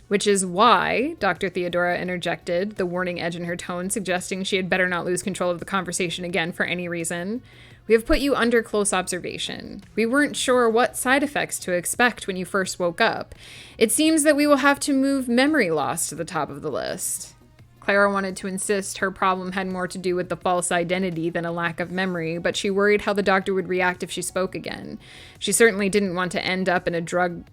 Which is why, Dr. Theodora interjected, the warning edge in her tone suggesting she had better not lose control of the conversation again for any reason. We have put you under close observation. We weren't sure what side effects to expect when you first woke up. It seems that we will have to move memory loss to the top of the list. Clara wanted to insist her problem had more to do with the false identity than a lack of memory, but she worried how the doctor would react if she spoke again. She certainly didn't want to end up in a drugged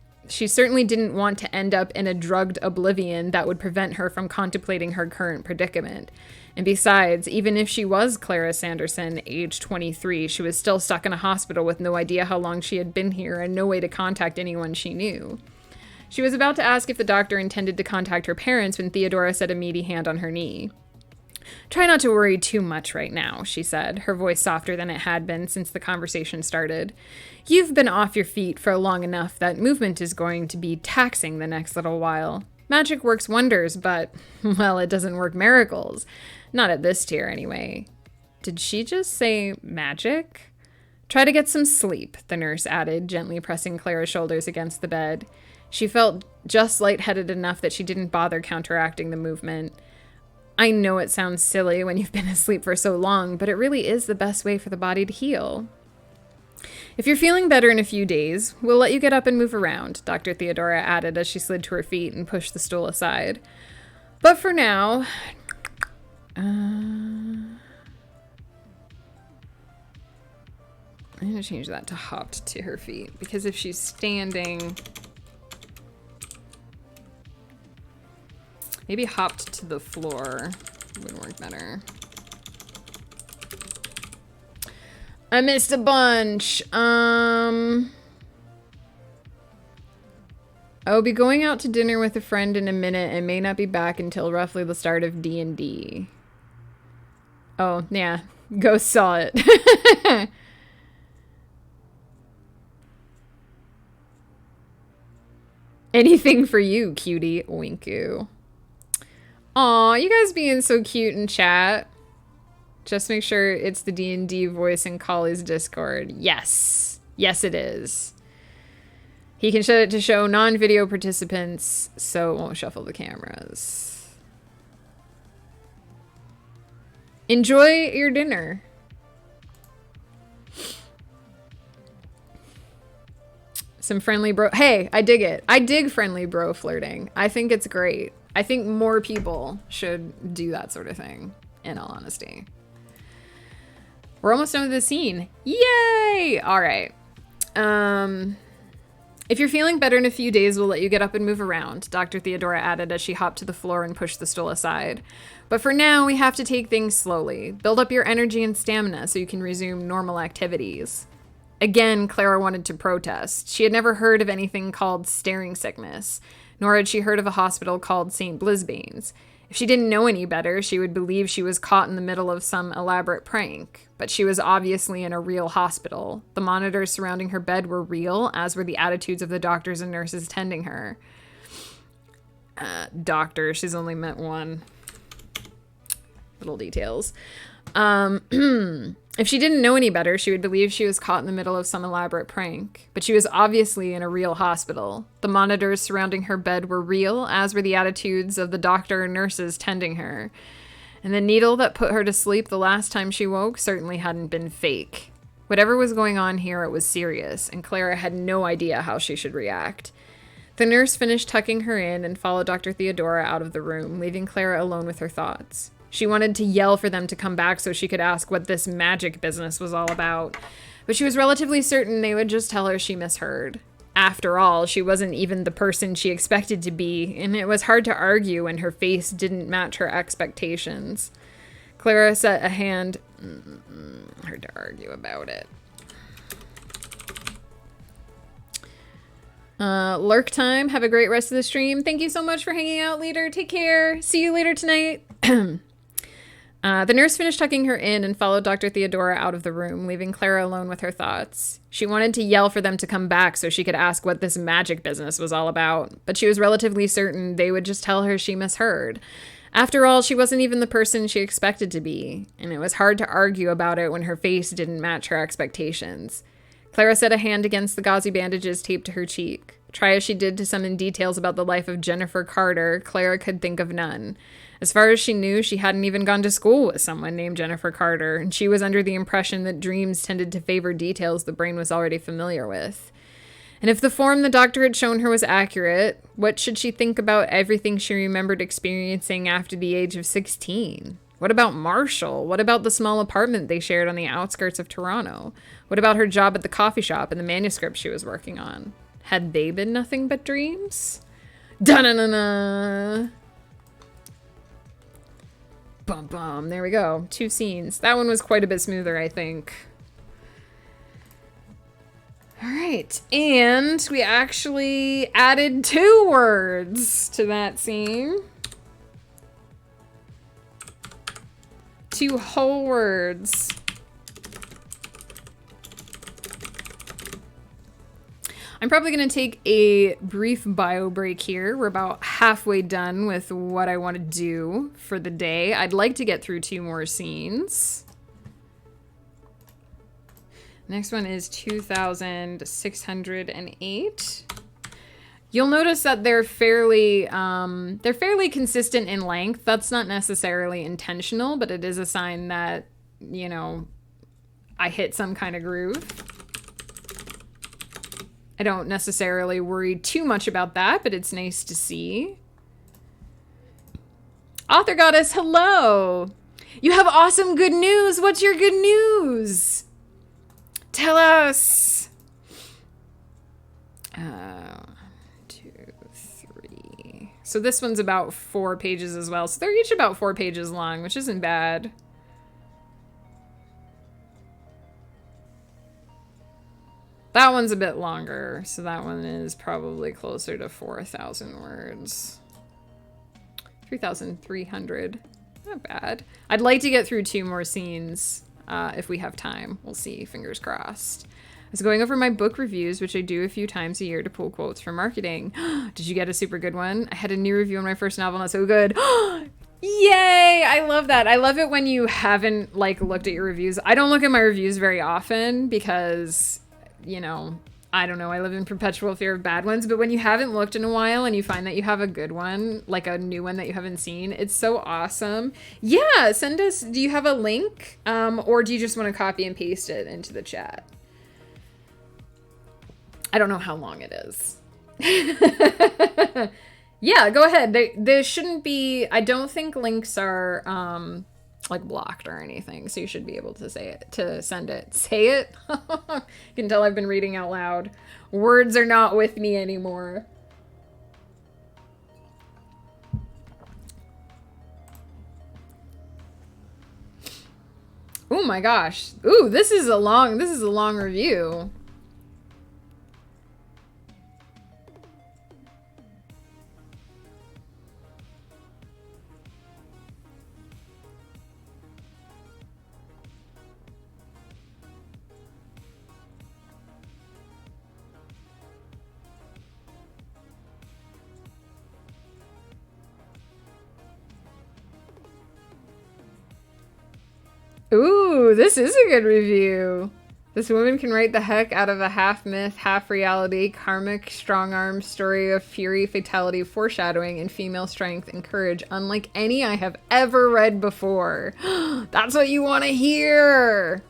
oblivion that would prevent her from contemplating her current predicament. And besides, even if she was Clara Sanderson, age 23, she was still stuck in a hospital with no idea how long she had been here and no way to contact anyone she knew. She was about to ask if the doctor intended to contact her parents when Theodora set a meaty hand on her knee. Try not to worry too much right now, she said, her voice softer than it had been since the conversation started. You've been off your feet for long enough that movement is going to be taxing the next little while. Magic works wonders, but, well, it doesn't work miracles. Not at this tier, anyway. Did she just say magic? Try to get some sleep, the nurse added, gently pressing Clara's shoulders against the bed. She felt just lightheaded enough that she didn't bother counteracting the movement. I know it sounds silly when you've been asleep for so long, but it really is the best way for the body to heal. If you're feeling better in a few days, we'll let you get up and move around, Dr. Theodora added as she slid to her feet and pushed the stool aside. But for now... I'm going to change that to hopped to her feet, because if she's standing... Maybe hopped to the floor would work better. I missed a bunch. I'll be going out to dinner with a friend in a minute and may not be back until roughly the start of D&D. Oh, yeah. Ghost saw it. Anything for you, cutie. Winku. Aw, you guys being so cute in chat. Just make sure it's the D&D voice in Collie's Discord. Yes. Yes, it is. He can shut it to show non-video participants, so it won't shuffle the cameras. Enjoy your dinner. Some friendly bro... Hey, I dig it. I dig friendly bro flirting. I think it's great. I think more people should do that sort of thing, in all honesty. We're almost done with the scene. Yay! All right. If you're feeling better in a few days, we'll let you get up and move around, Dr. Theodora added as she hopped to the floor and pushed the stool aside. But for now, we have to take things slowly. Build up your energy and stamina so you can resume normal activities. Again, Clara wanted to protest. She had never heard of anything called staring sickness, nor had she heard of a hospital called St. Blisbane's. If she didn't know any better, she would believe she was caught in the middle of some elaborate prank. But she was obviously in a real hospital. The monitors surrounding her bed were real, as were the attitudes of the doctors and nurses tending her. Doctor, she's only met one. Little details. If she didn't know any better, she would believe she was caught in the middle of some elaborate prank. But she was obviously in a real hospital. The monitors surrounding her bed were real, as were the attitudes of the doctor and nurses tending her. And the needle that put her to sleep the last time she woke certainly hadn't been fake. Whatever was going on here, it was serious, and Clara had no idea how she should react. The nurse finished tucking her in and followed Dr. Theodora out of the room, leaving Clara alone with her thoughts. She wanted to yell for them to come back so she could ask what this magic business was all about, but she was relatively certain they would just tell her she misheard. After all, she wasn't even the person she expected to be, and it was hard to argue when her face didn't match her expectations. Clara set a hand... hard to argue about it. Lurk time. Have a great rest of the stream. Thank you so much for hanging out, leader. Take care. See you later tonight. The nurse finished tucking her in and followed Dr. Theodora out of the room, leaving Clara alone with her thoughts. She wanted to yell for them to come back so she could ask what this magic business was all about, but she was relatively certain they would just tell her she misheard. After all, she wasn't even the person she expected to be, and it was hard to argue about it when her face didn't match her expectations. Clara set a hand against the gauzy bandages taped to her cheek. Try as she did to summon details about the life of Jennifer Carter, Clara could think of none. As far as she knew, she hadn't even gone to school with someone named Jennifer Carter, and she was under the impression that dreams tended to favor details the brain was already familiar with. And if the form the doctor had shown her was accurate, what should she think about everything she remembered experiencing after the age of 16? What about Marshall? What about the small apartment they shared on the outskirts of Toronto? What about her job at the coffee shop and the manuscript she was working on? Had they been nothing but dreams? Da-na-na-na! Bum bum. There we go. 2 scenes. That one was quite a bit smoother, I think. All right. And we actually added 2 words to that scene. 2 whole words. I'm probably going to take a brief bio break here. We're about halfway done with what I want to do for the day. I'd like to get through 2 more scenes. Next one is 2608. You'll notice that they're fairly consistent in length. That's not necessarily intentional, but it is a sign that, you know, I hit some kind of groove. I don't necessarily worry too much about that, but it's nice to see. Author Goddess, hello! You have awesome good news! What's your good news? Tell us! 2, 3. So this one's about 4 pages as well. So they're each about 4 pages long, which isn't bad. That one's a bit longer, so that one is probably closer to 4,000 words. 3,300. Not bad. I'd like to get through 2 more scenes if we have time. We'll see. Fingers crossed. I was going over my book reviews, which I do a few times a year to pull quotes for marketing. Did you get a super good one? I had a new review on my first novel, not so good. Yay! I love that. I love it when you haven't, like, looked at your reviews. I don't look at my reviews very often because, you know, I don't know, I live in perpetual fear of bad ones, but when you haven't looked in a while and you find that you have a good one, like a new one that you haven't seen, it's so awesome. Yeah, send us, do you have a link? Or do you just want to copy and paste it into the chat? I don't know how long it is. Yeah, go ahead. There shouldn't be, I don't think links are, like blocked or anything, so you should be able to say it, to send it. Say it? You can tell I've been reading out loud. Words are not with me anymore. Oh my gosh. Ooh, this is a long review. Ooh, this is a good review. This woman can write the heck out of a half myth, half reality, karmic strong arm story of fury, fatality, foreshadowing, and female strength and courage unlike any I have ever read before. That's what you want to hear.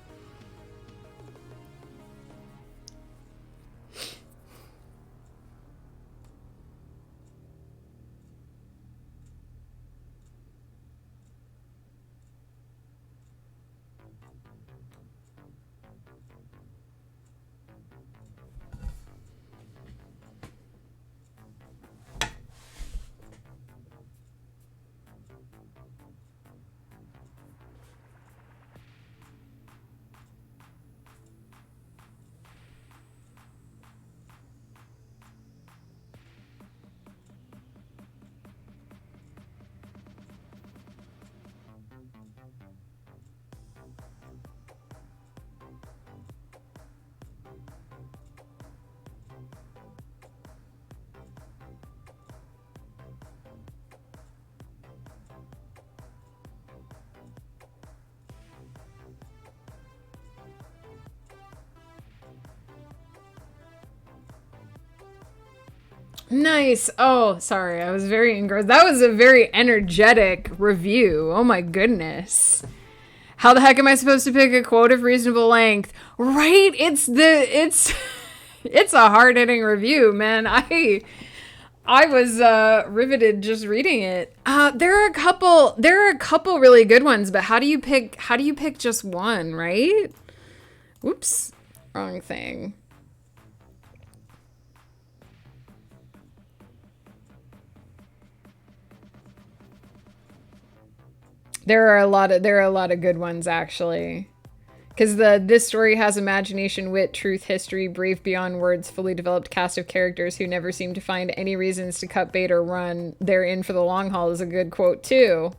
Nice. Oh, sorry. I was very engrossed. That was a very energetic review. Oh my goodness. How the heck am I supposed to pick a quote of reasonable length? Right? It's a hard-hitting review, man. I was riveted just reading it. There are a couple really good ones, but how do you pick just one, right? Whoops. Wrong thing. There are a lot of good ones actually. Because this story has imagination, wit, truth, history, brave beyond words, fully developed cast of characters who never seem to find any reasons to cut bait or run. They're in for the long haul is a good quote too.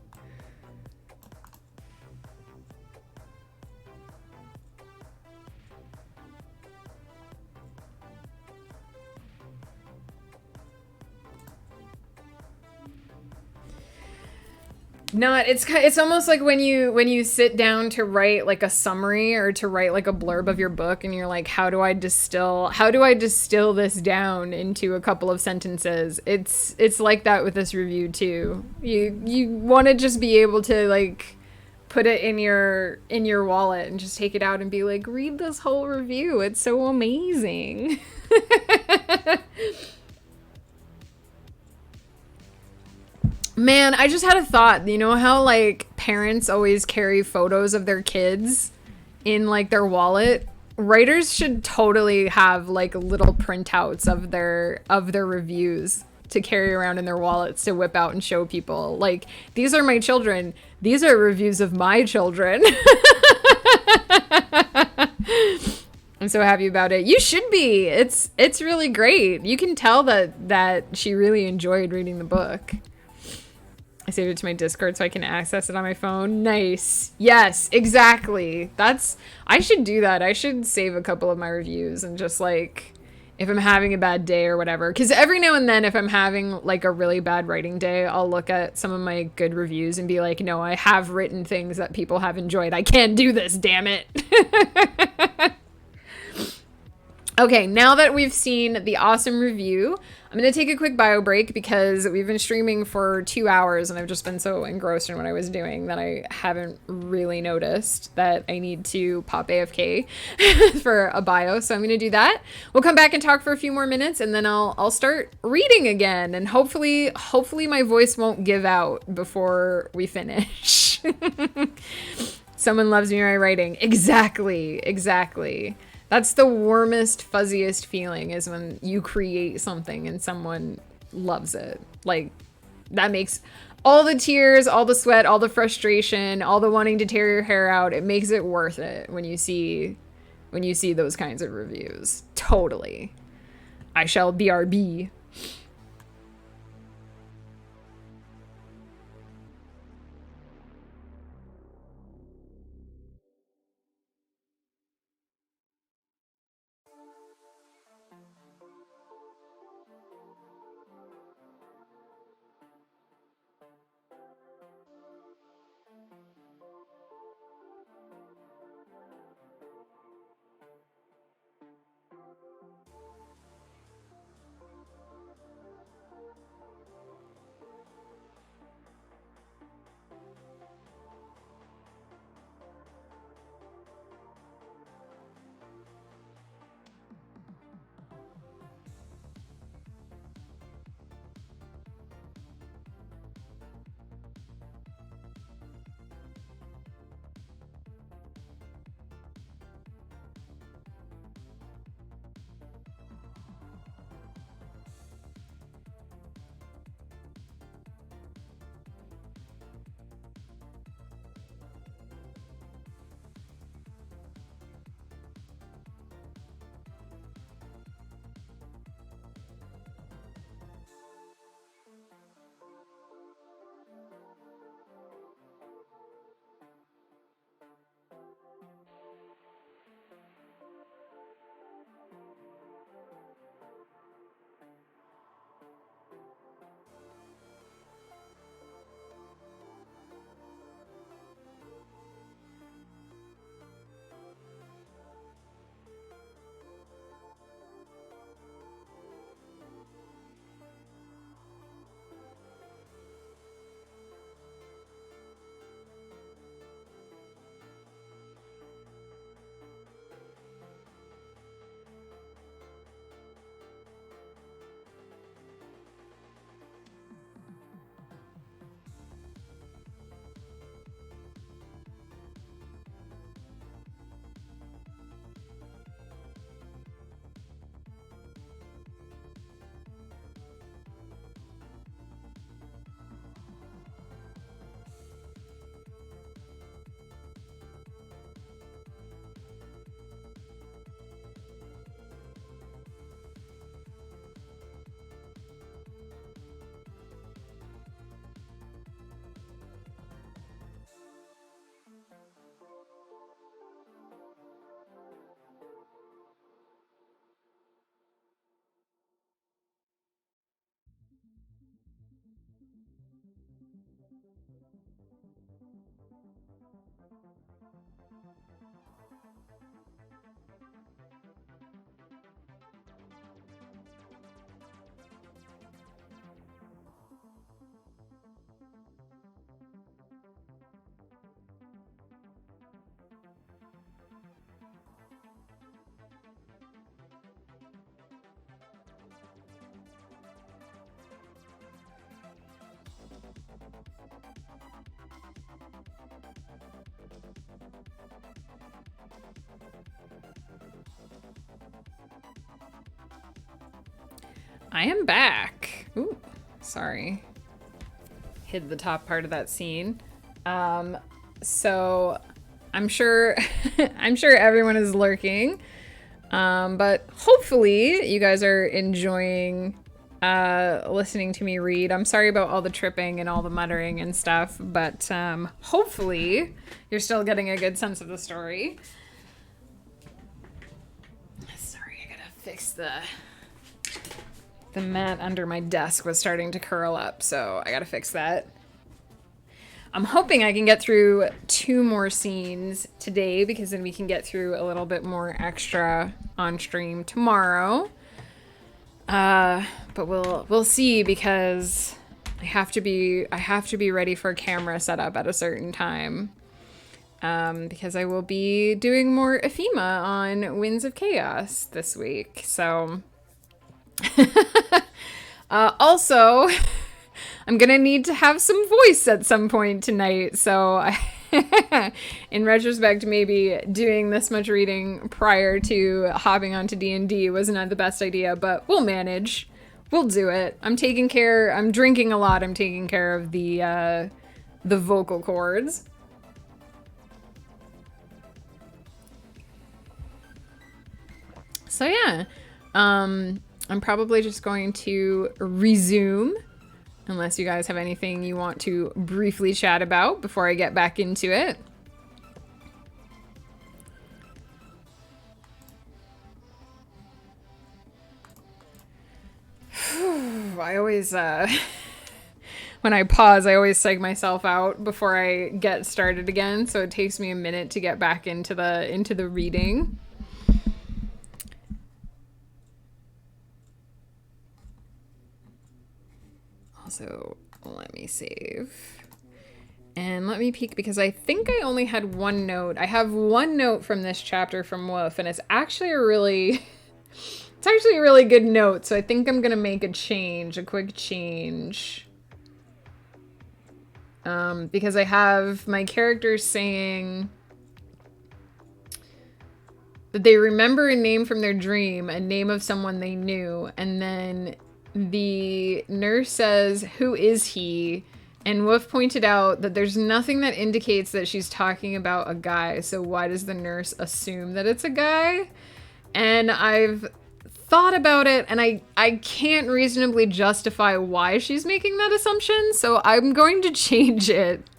Not it's almost like when you sit down to write like a summary or to write like a blurb of your book and you're like how do I distill this down into a couple of sentences. It's like that with this review too. You want to just be able to like put it in your wallet and just take it out and be like, read this whole review, it's so amazing. Man, I just had a thought. You know how like parents always carry photos of their kids in like their wallet? Writers should totally have like little printouts of their reviews to carry around in their wallets to whip out and show people. Like, these are my children. These are reviews of my children. I'm so happy about it. You should be. It's really great. You can tell that she really enjoyed reading the book. I saved it to my Discord so I can access it on my phone. Nice. Yes, exactly. I should do that. I should save a couple of my reviews and just like, if I'm having a bad day or whatever. Because every now and then, if I'm having like a really bad writing day, I'll look at some of my good reviews and be like, no, I have written things that people have enjoyed. I can't do this, damn it. Okay, now that we've seen the awesome review, I'm going to take a quick bio break because we've been streaming for 2 hours and I've just been so engrossed in what I was doing that I haven't really noticed that I need to pop AFK for a bio. So I'm going to do that. We'll come back and talk for a few more minutes and then I'll start reading again, and hopefully my voice won't give out before we finish. Someone loves me my writing. Exactly. That's the warmest, fuzziest feeling, is when you create something and someone loves it. Like, that makes all the tears, all the sweat, all the frustration, all the wanting to tear your hair out, it makes it worth it when you see those kinds of reviews. Totally. I shall BRB. I am back. Ooh, sorry. Hid the top part of that scene. So I'm sure I'm sure everyone is lurking. But hopefully you guys are enjoying listening to me read. I'm sorry about all the tripping and all the muttering and stuff, but hopefully you're still getting a good sense of the story. Sorry, I gotta fix the mat under my desk was starting to curl up, so I gotta fix that. I'm hoping I can get through 2 more scenes today, because then we can get through a little bit more extra on stream tomorrow. But we'll see, because I have to be ready for a camera setup at a certain time. Because I will be doing more ephema on Winds of Chaos this week. So also, I'm gonna need to have some voice at some point tonight, so in retrospect, maybe doing this much reading prior to hopping onto D&D was not the best idea, but we'll manage. We'll do it. I'm drinking a lot. I'm taking care of the vocal cords. So yeah, I'm probably just going to resume, unless you guys have anything you want to briefly chat about before I get back into it. I always, when I pause, I always psych myself out before I get started again, so it takes me a minute to get back into the reading. Also, let me save. And let me peek, because I think I only had 1 note. I have 1 note from this chapter from Wolf, and it's actually a really good note, so I think I'm gonna make a quick change. Because I have my characters saying that they remember a name from their dream, a name of someone they knew, and then the nurse says, "Who is he?" And Wolf pointed out that there's nothing that indicates that she's talking about a guy, so why does the nurse assume that it's a guy? And I've thought about it, and I can't reasonably justify why she's making that assumption, so I'm going to change it.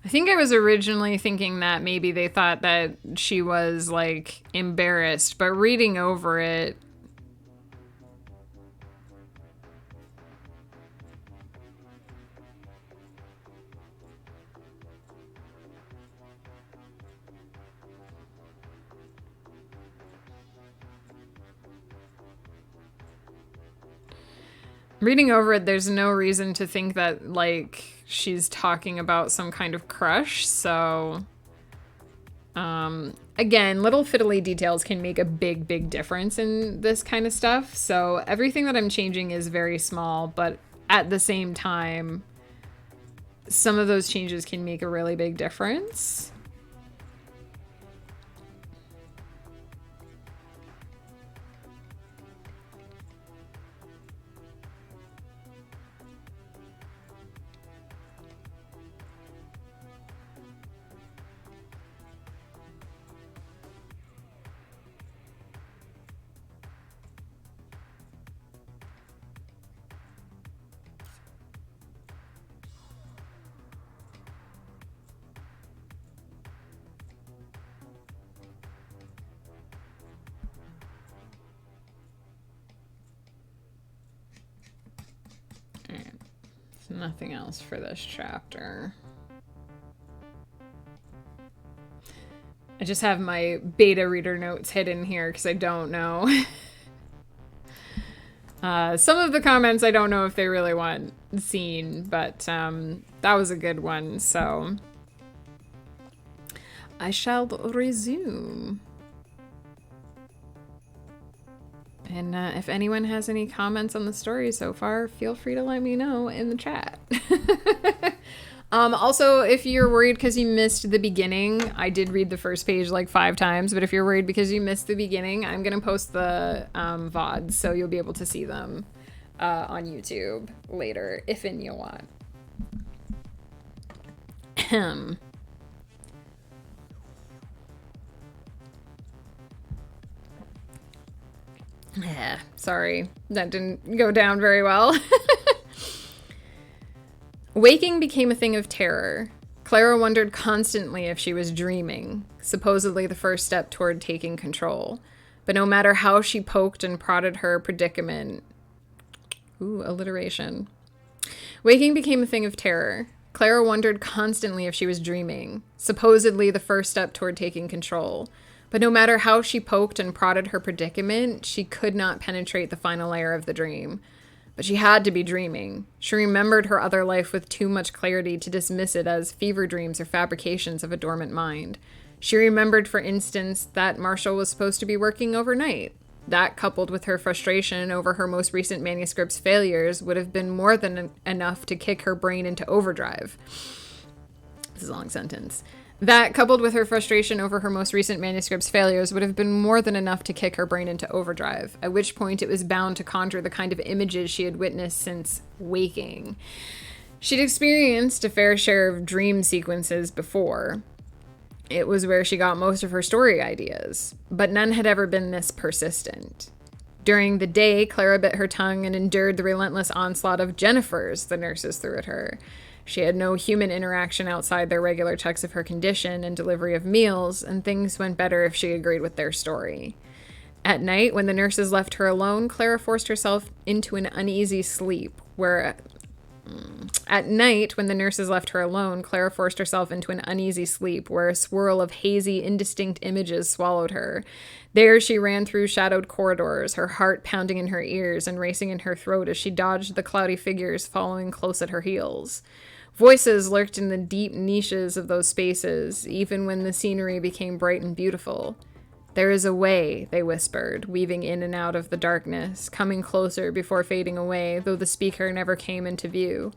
I think I was originally thinking that maybe they thought that she was, like, embarrassed, but reading over it, there's no reason to think that, like, she's talking about some kind of crush, so again, little fiddly details can make a big difference in this kind of stuff, so everything that I'm changing is very small, but at the same time, some of those changes can make a really big difference. Nothing else for this chapter. I just have my beta reader notes hidden here because I don't know. Some of the comments I don't know if they really want seen, but that was a good one, so I shall resume. And if anyone has any comments on the story so far, feel free to let me know in the chat. Also, if you're worried because you missed the beginning, I did read the first page like 5 times, but if you're worried because you missed the beginning, I'm going to post the VODs, so you'll be able to see them on YouTube later, if and you want. Sorry, that didn't go down very well. Waking became a thing of terror. Clara wondered constantly if she was dreaming, supposedly the first step toward taking control. But no matter how she poked and prodded her predicament... Ooh, alliteration. Waking became a thing of terror. Clara wondered constantly if she was dreaming, supposedly the first step toward taking control. But no matter how she poked and prodded her predicament, she could not penetrate the final layer of the dream. But she had to be dreaming. She remembered her other life with too much clarity to dismiss it as fever dreams or fabrications of a dormant mind. She remembered, for instance, that Marshall was supposed to be working overnight. That, coupled with her frustration over her most recent manuscript's failures, would have been more than enough to kick her brain into overdrive. This is a long sentence. That, coupled with her frustration over her most recent manuscript's failures, would have been more than enough to kick her brain into overdrive, at which point it was bound to conjure the kind of images she had witnessed since waking. She'd experienced a fair share of dream sequences before. It was where she got most of her story ideas, but none had ever been this persistent. During the day, Clara bit her tongue and endured the relentless onslaught of Jennifers the nurses threw at her. She had no human interaction outside their regular checks of her condition and delivery of meals, and things went better if she agreed with their story. At night, when the nurses left her alone, Clara forced herself into an uneasy sleep where... At night, when the nurses left her alone, Clara forced herself into an uneasy sleep where a swirl of hazy, indistinct images swallowed her. There she ran through shadowed corridors, her heart pounding in her ears and racing in her throat as she dodged the cloudy figures following close at her heels. Voices lurked in the deep niches of those spaces, even when the scenery became bright and beautiful. "There is a way," they whispered, weaving in and out of the darkness, coming closer before fading away, though the speaker never came into view.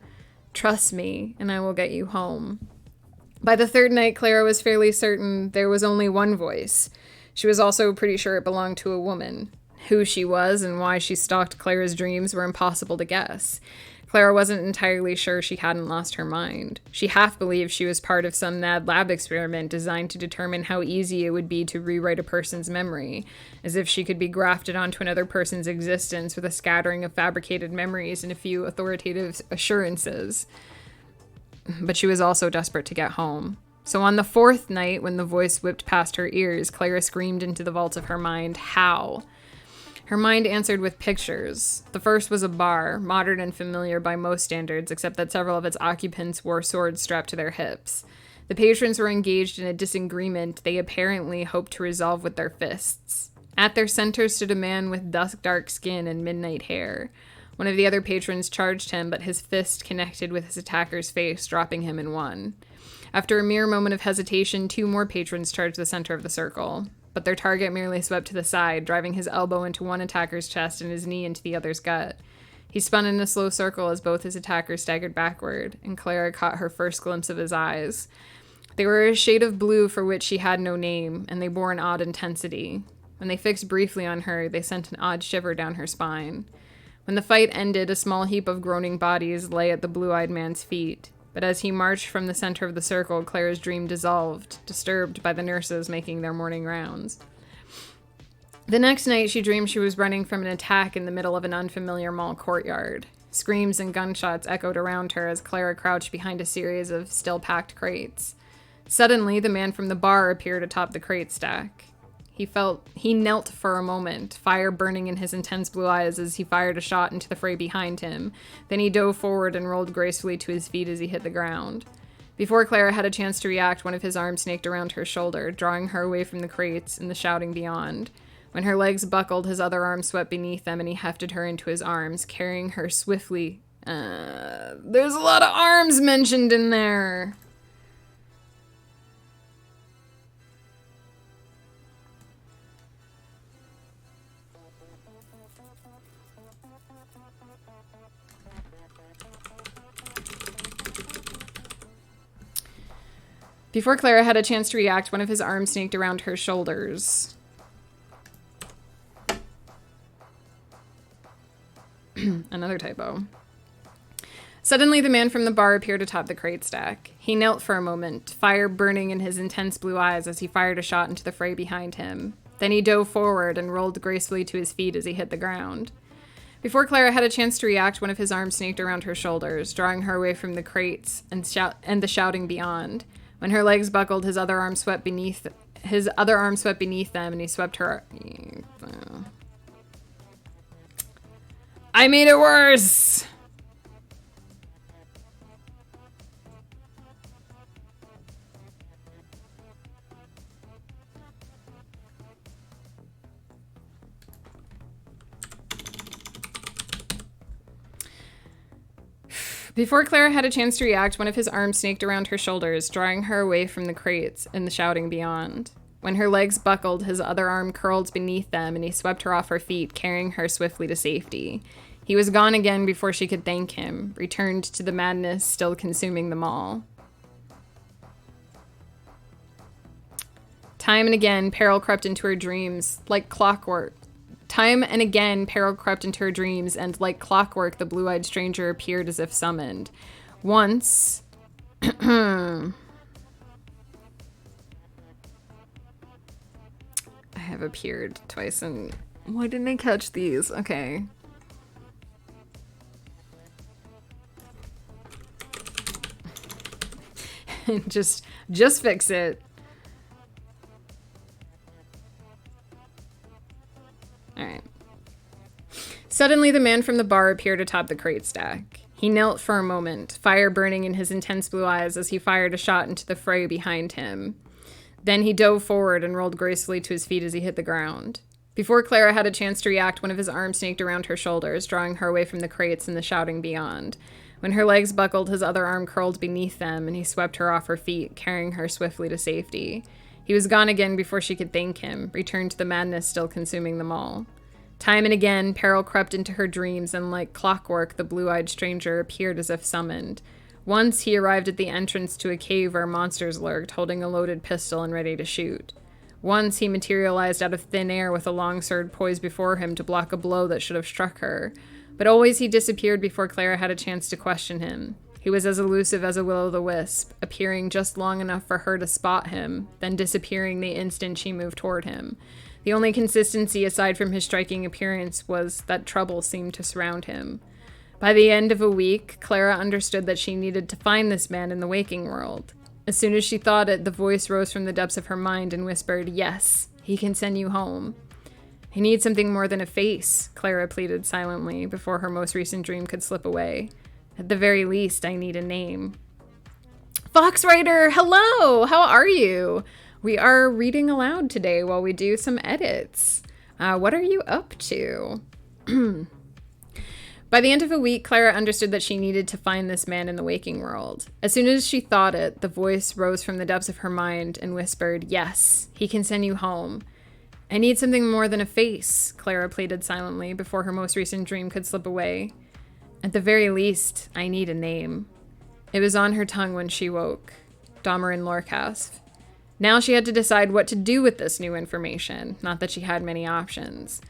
"Trust me, and I will get you home." By the third night, Clara was fairly certain there was only one voice. She was also pretty sure it belonged to a woman. Who she was and why she stalked Clara's dreams were impossible to guess. Clara wasn't entirely sure she hadn't lost her mind. She half believed she was part of some mad lab experiment designed to determine how easy it would be to rewrite a person's memory, as if she could be grafted onto another person's existence with a scattering of fabricated memories and a few authoritative assurances. But she was also desperate to get home. So on the fourth night, when the voice whipped past her ears, Clara screamed into the vault of her mind, "How?" Her mind answered with pictures. The first was a bar, modern and familiar by most standards, except that several of its occupants wore swords strapped to their hips. The patrons were engaged in a disagreement they apparently hoped to resolve with their fists. At their center stood a man with dusk-dark skin and midnight hair. One of the other patrons charged him, but his fist connected with his attacker's face, dropping him in one. After a mere moment of hesitation, 2 more patrons charged the center of the circle. But their target merely swept to the side, driving his elbow into one attacker's chest and his knee into the other's gut. He spun in a slow circle as both his attackers staggered backward, and Clara caught her first glimpse of his eyes. They were a shade of blue for which she had no name, and they bore an odd intensity. When they fixed briefly on her, they sent an odd shiver down her spine. When the fight ended, a small heap of groaning bodies lay at the blue-eyed man's feet. But as he marched from the center of the circle, Clara's dream dissolved, disturbed by the nurses making their morning rounds. The next night, she dreamed she was running from an attack in the middle of an unfamiliar mall courtyard. Screams and gunshots echoed around her as Clara crouched behind a series of still-packed crates. Suddenly, the man from the bar appeared atop the crate stack. He knelt for a moment, fire burning in his intense blue eyes as he fired a shot into the fray behind him. Then he dove forward and rolled gracefully to his feet as he hit the ground. Before Clara had a chance to react, one of his arms snaked around her shoulder, drawing her away from the crates and the shouting beyond. When her legs buckled, his other arm swept beneath them, and he hefted her into his arms, carrying her swiftly. There's a lot of arms mentioned in there. Before Clara had a chance to react, one of his arms snaked around her shoulders. Another typo. Suddenly, the man from the bar appeared atop the crate stack. He knelt for a moment, fire burning in his intense blue eyes as he fired a shot into the fray behind him. Then he dove forward and rolled gracefully to his feet as he hit the ground. Before Clara had a chance to react, one of his arms snaked around her shoulders, drawing her away from the crates and the shouting beyond. When her legs buckled, his other arm swept beneath them, and he swept her. I made it worse! Before Clara had a chance to react, one of his arms snaked around her shoulders, drawing her away from the crates and the shouting beyond. When her legs buckled, his other arm curled beneath them, and he swept her off her feet, carrying her swiftly to safety. He was gone again before she could thank him, returned to the madness still consuming them all. Time and again, peril crept into her dreams, like clockwork. Time and again, peril crept into her dreams, and like clockwork, the blue-eyed stranger appeared as if summoned. Once... I have appeared twice, and... Why didn't I catch these? Okay. just fix it. Alright. Suddenly, the man from the bar appeared atop the crate stack. He knelt for a moment, fire burning in his intense blue eyes as he fired a shot into the fray behind him. Then he dove forward and rolled gracefully to his feet as he hit the ground. Before Clara had a chance to react, one of his arms snaked around her shoulders, drawing her away from the crates and the shouting beyond. When her legs buckled, his other arm curled beneath them, and he swept her off her feet, carrying her swiftly to safety. He was gone again before she could thank him, returned to the madness still consuming them all. Time and again, peril crept into her dreams, and like clockwork, the blue-eyed stranger appeared as if summoned. Once, he arrived at the entrance to a cave where monsters lurked, holding a loaded pistol and ready to shoot. Once, he materialized out of thin air with a long sword poised before him to block a blow that should have struck her. But always he disappeared before Clara had a chance to question him. He was as elusive as a will-o'-the-wisp, appearing just long enough for her to spot him, then disappearing the instant she moved toward him. The only consistency aside from his striking appearance was that trouble seemed to surround him. By the end of a week, Clara understood that she needed to find this man in the waking world. As soon as she thought it, the voice rose from the depths of her mind and whispered, "Yes, he can send you home." "I need something more than a face," Clara pleaded silently before her most recent dream could slip away. "At the very least, I need a name." Foxrider, hello! How are you? We are reading aloud today while we do some edits. What are you up to? By the end of a week, Clara understood that she needed to find this man in the waking world. As soon as she thought it, the voice rose from the depths of her mind and whispered, "Yes, he can send you home." "I need something more than a face," Clara pleaded silently before her most recent dream could slip away. "At the very least, I need a name." It was on her tongue when she woke. Dameron Lorcasf. Now she had to decide what to do with this new information, not that she had many options.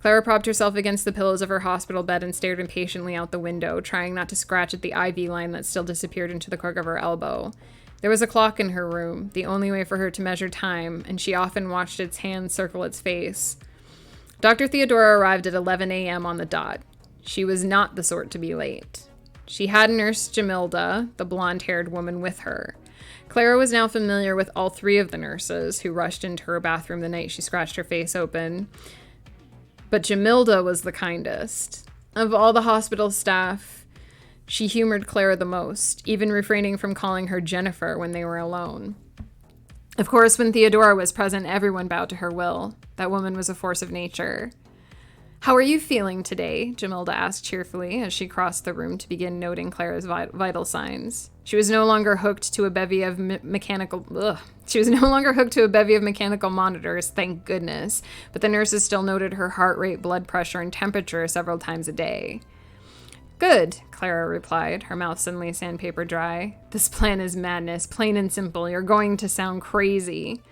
Clara propped herself against the pillows of her hospital bed and stared impatiently out the window, trying not to scratch at the IV line that still disappeared into the crook of her elbow. There was a clock in her room, the only way for her to measure time, and she often watched its hands circle its face. Dr. Theodora arrived at 11 a.m. on the dot. She was not the sort to be late. She had Nurse Jamilda, the blonde-haired woman, with her. Clara was now familiar with all three of the nurses who rushed into her bathroom the night she scratched her face open. But Jamilda was the kindest. Of all the hospital staff, She humored Clara the most, even refraining from calling her Jennifer when they were alone. Of course, when Theodora was present, everyone bowed to her will. That woman was a force of nature. "How are you feeling today?" Jamilda asked cheerfully as she crossed the room to begin noting Clara's vital signs. She was no longer hooked to a bevy of mechanical monitors, thank goodness, but the nurses still noted her heart rate, blood pressure, and temperature several times a day. "Good," Clara replied, her mouth suddenly sandpaper dry. "This plan is madness, plain and simple. You're going to sound crazy."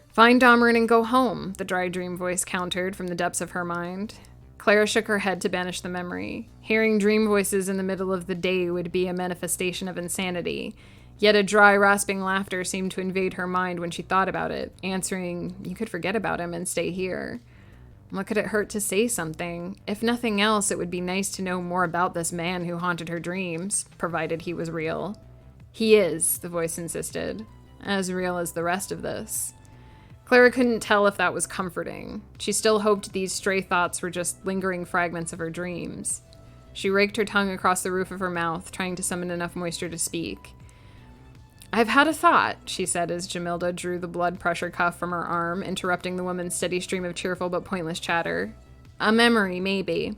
"Find Dameron and go home," the dry dream voice countered from the depths of her mind. Clara shook her head to banish the memory. Hearing dream voices in the middle of the day would be a manifestation of insanity. Yet a dry, rasping laughter seemed to invade her mind when she thought about it, answering, "You could forget about him and stay here." What could it hurt to say something? If nothing else, it would be nice to know more about this man who haunted her dreams, provided he was real. "He is," the voice insisted. "As real as the rest of this." Clara couldn't tell if that was comforting. She still hoped these stray thoughts were just lingering fragments of her dreams. She raked her tongue across the roof of her mouth, trying to summon enough moisture to speak. "I've had a thought," she said as Jamilda drew the blood pressure cuff from her arm, interrupting the woman's steady stream of cheerful but pointless chatter. "A memory, maybe."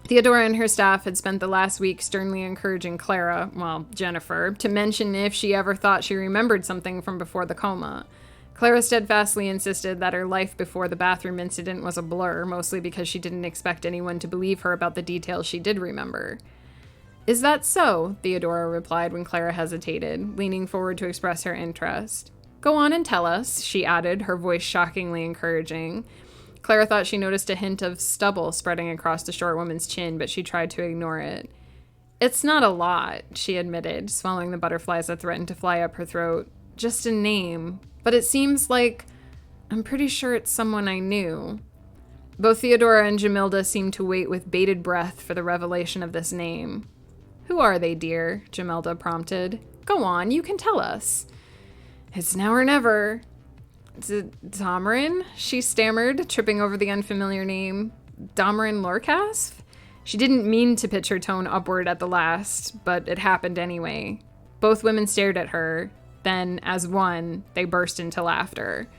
Theodora and her staff had spent the last week sternly encouraging Clara, Jennifer, to mention if she ever thought she remembered something from before the coma. Clara steadfastly insisted that her life before the bathroom incident was a blur, mostly because she didn't expect anyone to believe her about the details she did remember. "Is that so?" Theodora replied when Clara hesitated, leaning forward to express her interest. "Go on and tell us," she added, her voice shockingly encouraging. Clara thought she noticed a hint of stubble spreading across the short woman's chin, but she tried to ignore it. "It's not a lot," she admitted, swallowing the butterflies that threatened to fly up her throat. "Just a name. But it seems like I'm pretty sure it's someone I knew." Both Theodora and Jamilda seemed to wait with bated breath for the revelation of this name. "Who are they, dear?" Jamilda prompted. "Go on, you can tell us." "It's now or never." "Dameron?" she stammered, tripping over the unfamiliar name. "Dameron Lorcasf?" She didn't mean to pitch her tone upward at the last, but it happened anyway. Both women stared at her. Then, as one, they burst into laughter.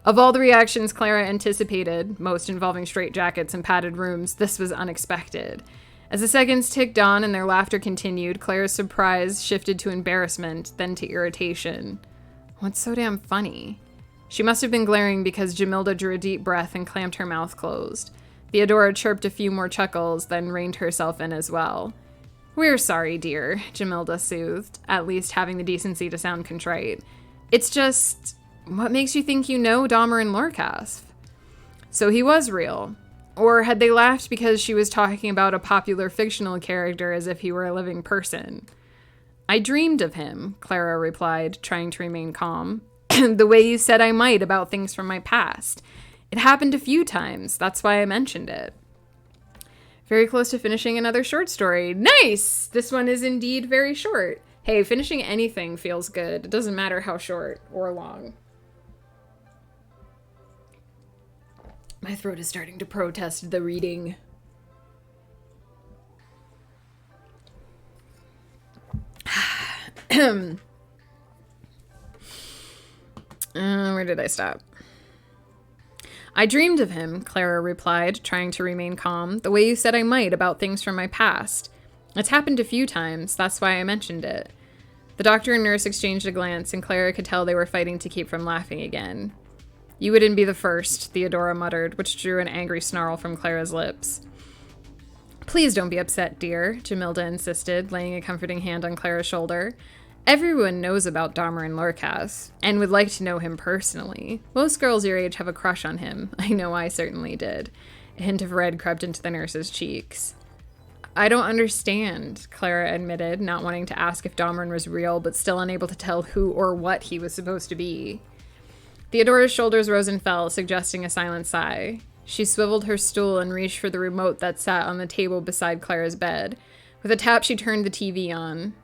Of all the reactions Clara anticipated, most involving straitjackets and padded rooms, this was unexpected. As the seconds ticked on and their laughter continued, Clara's surprise shifted to embarrassment, then to irritation. What's so damn funny? She must have been glaring because Jamilda drew a deep breath and clamped her mouth closed. Theodora chirped a few more chuckles, then reined herself in as well. "We're sorry, dear," Jamilda soothed, at least having the decency to sound contrite. "It's just, what makes you think you know Dameron Lorcasf?" So he was real. Or had they laughed because she was talking about a popular fictional character as if he were a living person? "I dreamed of him," Clara replied, trying to remain calm. "The way you said I might about things from my past. It happened a few times, that's why I mentioned it." Very close to finishing another short story. Nice! This one is indeed very short. Hey, finishing anything feels good. It doesn't matter how short or long. My throat is starting to protest the reading. Where did I stop? "I dreamed of him," Clara replied, trying to remain calm, "the way you said I might about things from my past. It's happened a few times, that's why I mentioned it." The doctor and nurse exchanged a glance, and Clara could tell they were fighting to keep from laughing again. "You wouldn't be the first," Theodora muttered, which drew an angry snarl from Clara's lips. "Please don't be upset, dear," Jamilda insisted, laying a comforting hand on Clara's shoulder. "Everyone knows about Dameron Lorcasf, and would like to know him personally. Most girls your age have a crush on him. I know I certainly did." A hint of red crept into the nurse's cheeks. "I don't understand," Clara admitted, not wanting to ask if Dameron was real, but still unable to tell who or what he was supposed to be. Theodora's shoulders rose and fell, suggesting a silent sigh. She swiveled her stool and reached for the remote that sat on the table beside Clara's bed. With a tap, she turned the TV on.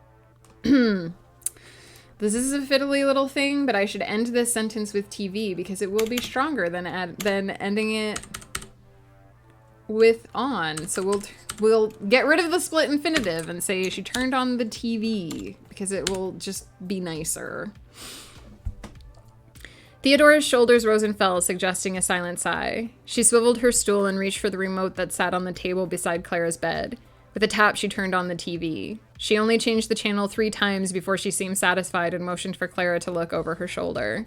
This is a fiddly little thing, but I should end this sentence with TV because it will be stronger than ending it with on. So we'll get rid of the split infinitive and say she turned on the TV because it will just be nicer. Theodora's shoulders rose and fell, suggesting a silent sigh. She swiveled her stool and reached for the remote that sat on the table beside Clara's bed. With a tap, she turned on the TV. She only changed the channel 3 times before she seemed satisfied and motioned for Clara to look over her shoulder.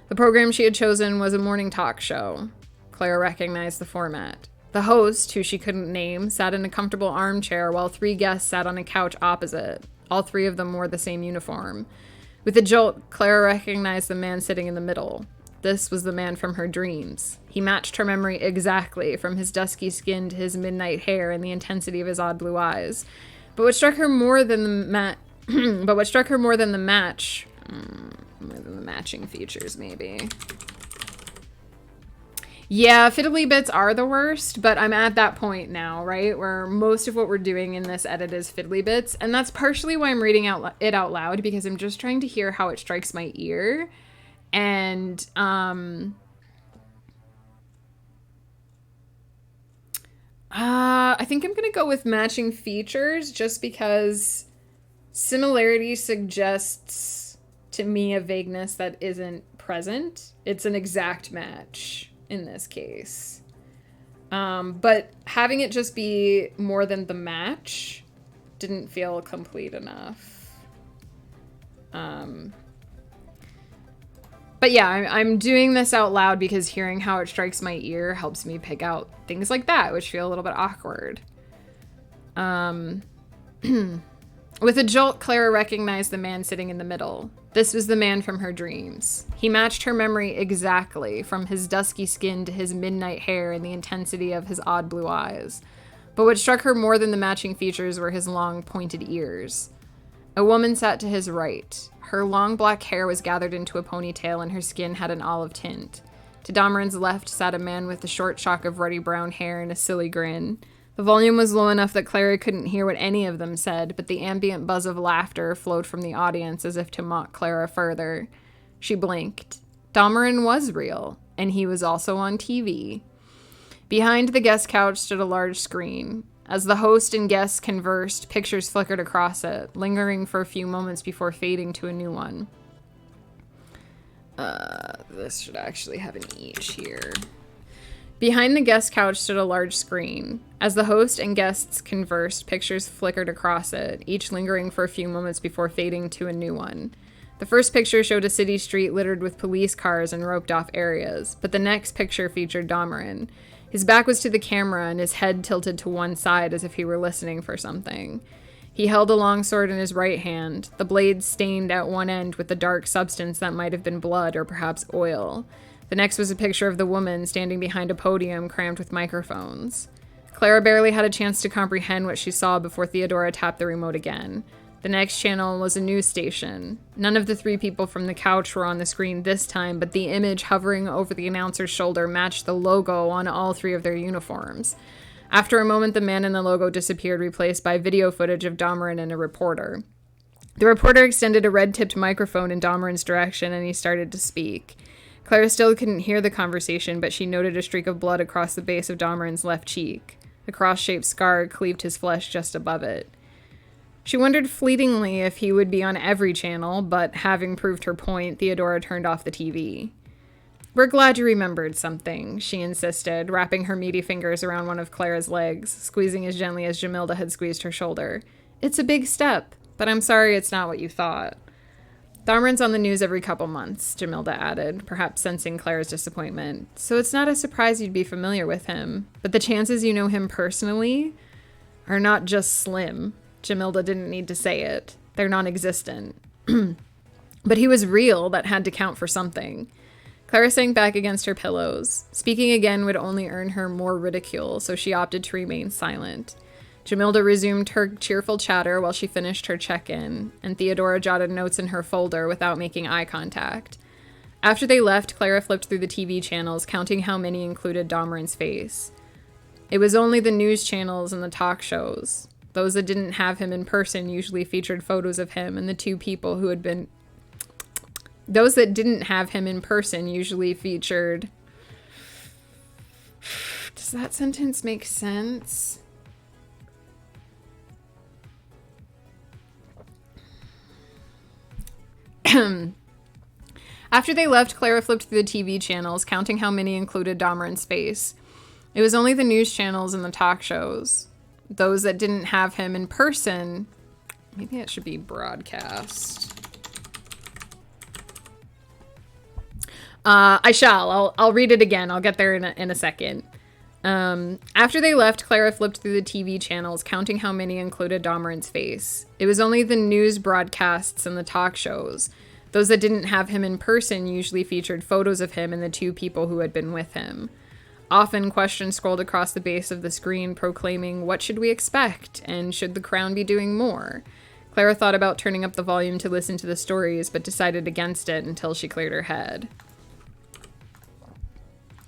The program she had chosen was a morning talk show. Clara recognized the format. The host, who she couldn't name, sat in a comfortable armchair while 3 guests sat on a couch opposite. All 3 of them wore the same uniform. With a jolt, Clara recognized the man sitting in the middle. This was the man from her dreams. He matched her memory exactly, from his dusky skin to his midnight hair and the intensity of his odd blue eyes. But what struck her more than the matching features, maybe. Yeah, fiddly bits are the worst, but I'm at that point now, right? Where most of what we're doing in this edit is fiddly bits. And that's partially why I'm reading it out loud, because I'm just trying to hear how it strikes my ear. And, I think I'm going to go with matching features just because similarity suggests to me a vagueness that isn't present. It's an exact match in this case. But having it just be more than the match didn't feel complete enough. But yeah, I'm doing this out loud because hearing how it strikes my ear helps me pick out things like that, which feel a little bit awkward. With a jolt, Clara recognized the man sitting in the middle. This was the man from her dreams. He matched her memory exactly, from his dusky skin to his midnight hair and the intensity of his odd blue eyes. But what struck her more than the matching features were his long, pointed ears. A woman sat to his right. Her long black hair was gathered into a ponytail and her skin had an olive tint. To Dameron's left sat a man with a short shock of ruddy brown hair and a silly grin. The volume was low enough that Clara couldn't hear what any of them said, but the ambient buzz of laughter flowed from the audience as if to mock Clara further. She blinked. Dameron was real, and he was also on TV. Behind the guest couch stood a large screen. As the host and guests conversed, pictures flickered across it, lingering for a few moments before fading to a new one. This should actually have an each here. Behind the guest couch stood a large screen. As the host and guests conversed, pictures flickered across it, each lingering for a few moments before fading to a new one. The first picture showed a city street littered with police cars and roped-off areas, but the next picture featured Dameron. His back was to the camera and his head tilted to one side as if he were listening for something. He held a long sword in his right hand, the blade stained at one end with a dark substance that might have been blood or perhaps oil. The next was a picture of the woman standing behind a podium crammed with microphones. Clara barely had a chance to comprehend what she saw before Theodora tapped the remote again. The next channel was a news station. None of the 3 people from the couch were on the screen this time, but the image hovering over the announcer's shoulder matched the logo on all 3 of their uniforms. After a moment, the man in the logo disappeared, replaced by video footage of Dameron and a reporter. The reporter extended a red-tipped microphone in Dameron's direction, and he started to speak. Clara still couldn't hear the conversation, but she noted a streak of blood across the base of Dameron's left cheek. A cross-shaped scar cleaved his flesh just above it. She wondered fleetingly if he would be on every channel, but having proved her point, Theodora turned off the TV. "We're glad you remembered something," she insisted, wrapping her meaty fingers around one of Clara's legs, squeezing as gently as Jamilda had squeezed her shoulder. "It's a big step, but I'm sorry it's not what you thought." "Dameron's on the news every couple months," Jamilda added, perhaps sensing Clara's disappointment. "So it's not a surprise you'd be familiar with him. But the chances you know him personally are not just slim." Jamilda didn't need to say it. They're non-existent. But he was real. That had to count for something. Clara sank back against her pillows. Speaking again would only earn her more ridicule, so she opted to remain silent. Jamilda resumed her cheerful chatter while she finished her check-in, and Theodora jotted notes in her folder without making eye contact. After they left, Clara flipped through the TV channels, counting how many included Dameron's face. It was only the news channels and the talk shows. Those that didn't have him in person usually featured photos of him and the 2 people who had been... Those that didn't have him in person usually featured... Does that sentence make sense? After they left, Clara flipped through the TV channels, counting how many included Dahmer in space. It was only the news channels and the talk shows. Those that didn't have him in person. Maybe it should be broadcast. I shall. I'll read it again. I'll get there in a second. After they left, Clara flipped through the TV channels, counting how many included Dahmer in space. It was only the news broadcasts and the talk shows. Those that didn't have him in person usually featured photos of him and the two people who had been with him. Often questions scrolled across the base of the screen proclaiming, "What should we expect? And should the Crown be doing more?" Clara thought about turning up the volume to listen to the stories, but decided against it until she cleared her head.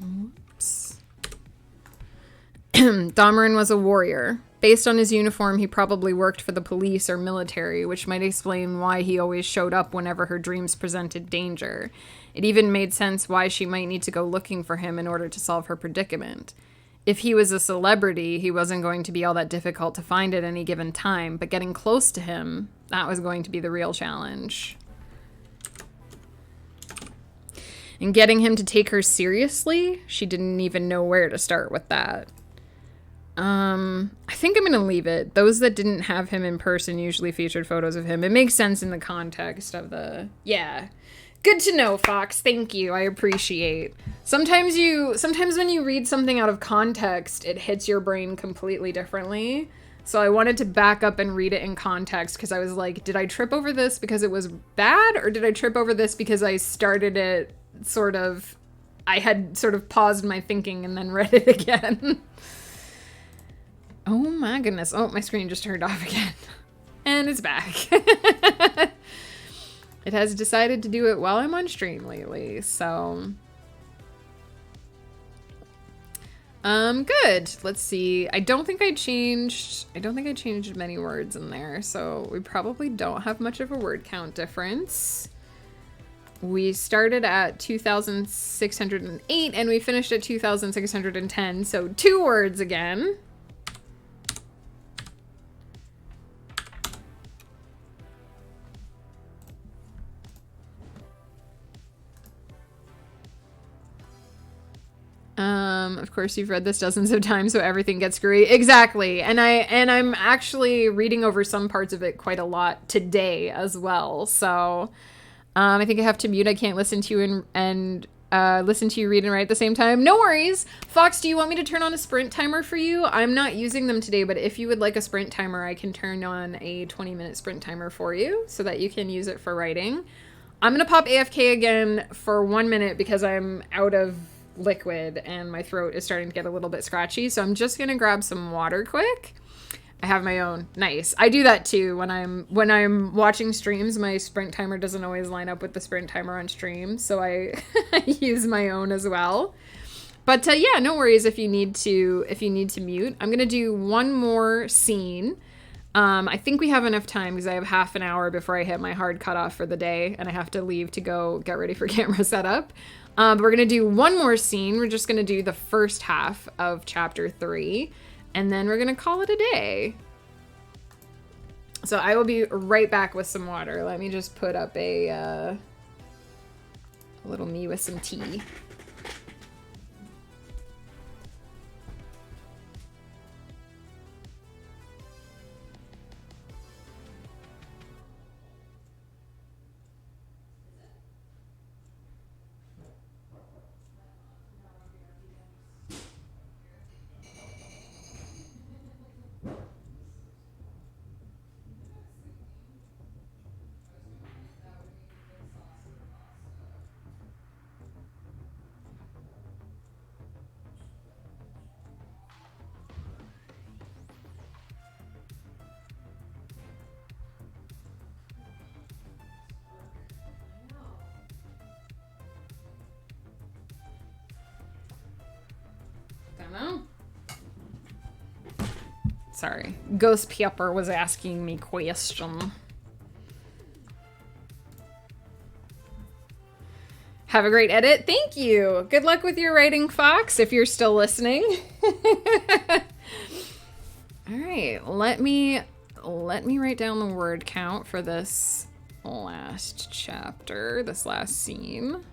Oops. Dahmerin was a warrior. Based on his uniform, he probably worked for the police or military, which might explain why he always showed up whenever her dreams presented danger. It even made sense why she might need to go looking for him in order to solve her predicament. If he was a celebrity, he wasn't going to be all that difficult to find at any given time, but getting close to him, that was going to be the real challenge. And getting him to take her seriously, she didn't even know where to start with that. I think I'm going to leave it. Those that didn't have him in person usually featured photos of him. It makes sense in the context of the... Yeah. Good to know, Fox. Thank you. I appreciate. Sometimes when you read something out of context, it hits your brain completely differently. So I wanted to back up and read it in context because I was like, did I trip over this because it was bad? Or did I trip over this because I started it I had sort of paused my thinking and then read it again. Oh my goodness. Oh, my screen just turned off again. And it's back. It has decided to do it while I'm on stream lately, so... Good. Let's see. I don't think I changed many words in there, so we probably don't have much of a word count difference. We started at 2,608 and we finished at 2,610, so 2 words again. Of course you've read this dozens of times, so everything gets screwy. Exactly. And I'm actually reading over some parts of it quite a lot today as well. So, I think I have to mute. I can't listen to you and listen to you read and write at the same time. No worries. Fox, do you want me to turn on a sprint timer for you? I'm not using them today, but if you would like a sprint timer, I can turn on a 20-minute sprint timer for you so that you can use it for writing. I'm going to pop AFK again for 1 minute because I'm out of liquid and my throat is starting to get a little bit scratchy, so I'm just gonna grab some water quick. I have my own. Nice. I do that too when I'm watching streams. My sprint timer doesn't always line up with the sprint timer on stream, so I use my own as well. But yeah, no worries if you need to mute. I'm gonna do one more scene. I think we have enough time because I have half an hour before I hit my hard cutoff for the day and I have to leave to go get ready for camera setup. But we're going to do one more scene. We're just going to do the first half of chapter 3, and then we're going to call it a day. So I will be right back with some water. Let me just put up a little me with some tea. Sorry. Ghost Pepper was asking me question. Have a great edit. Thank you. Good luck with your writing, Fox, if you're still listening. All right. Let me write down the word count for this last chapter, this last scene.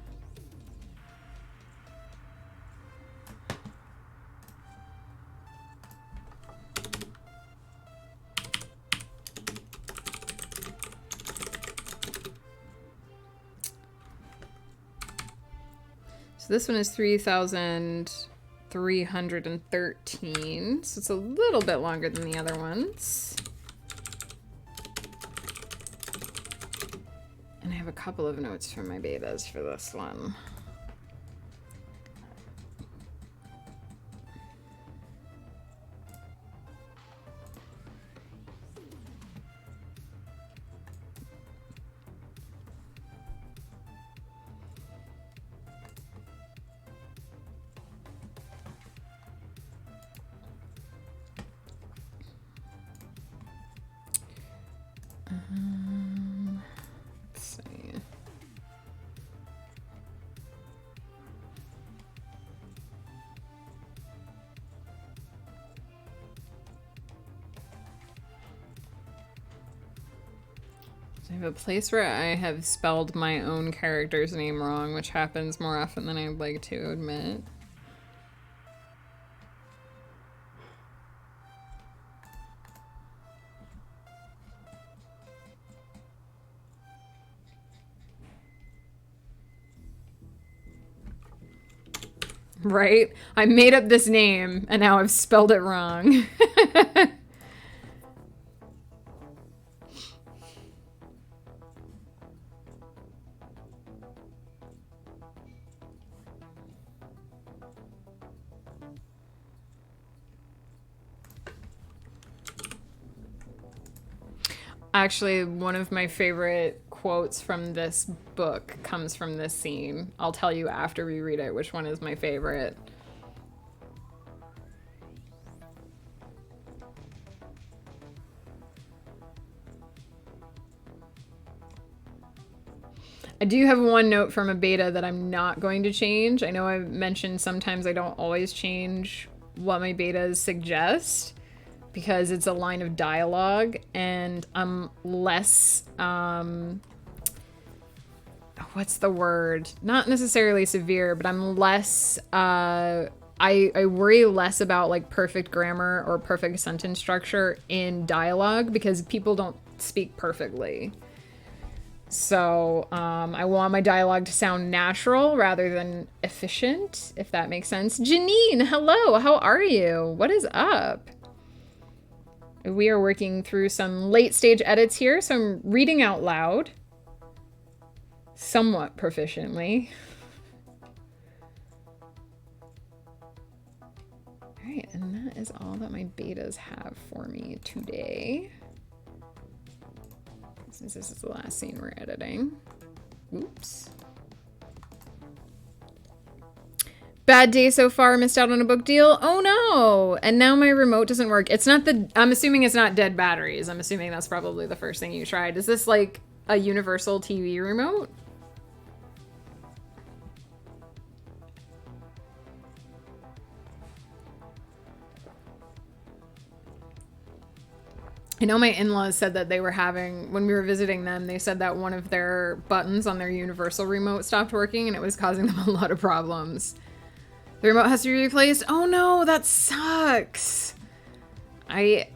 So this one is 3,313, so it's a little bit longer than the other ones. And I have a couple of notes from my betas for this one. Let's see. I have a place where I have spelled my own character's name wrong, which happens more often than I'd like to admit. Right? I made up this name, and now I've spelled it wrong. Actually, one of my favorite quotes from this book comes from this scene. I'll tell you after we read it which one is my favorite. I do have one note from a beta that I'm not going to change. I know I've mentioned sometimes I don't always change what my betas suggest, because it's a line of dialogue and I'm less, what's the word? Not necessarily severe, but I'm less, I worry less about like perfect grammar or perfect sentence structure in dialogue because people don't speak perfectly. So I want my dialogue to sound natural rather than efficient, if that makes sense. Janine, hello, how are you? What is up? We are working through some late stage edits here, so I'm reading out loud. Somewhat proficiently. Alright, and that is all that my betas have for me today. Since this is the last scene we're editing. Oops. Bad day so far, missed out on a book deal. Oh no! And now my remote doesn't work. It's not I'm assuming it's not dead batteries. I'm assuming that's probably the first thing you tried. Is this like a universal TV remote? I know my in-laws said that they were having, when we were visiting them, they said that one of their buttons on their universal remote stopped working and it was causing them a lot of problems. The remote has to be replaced. Oh no, that sucks. I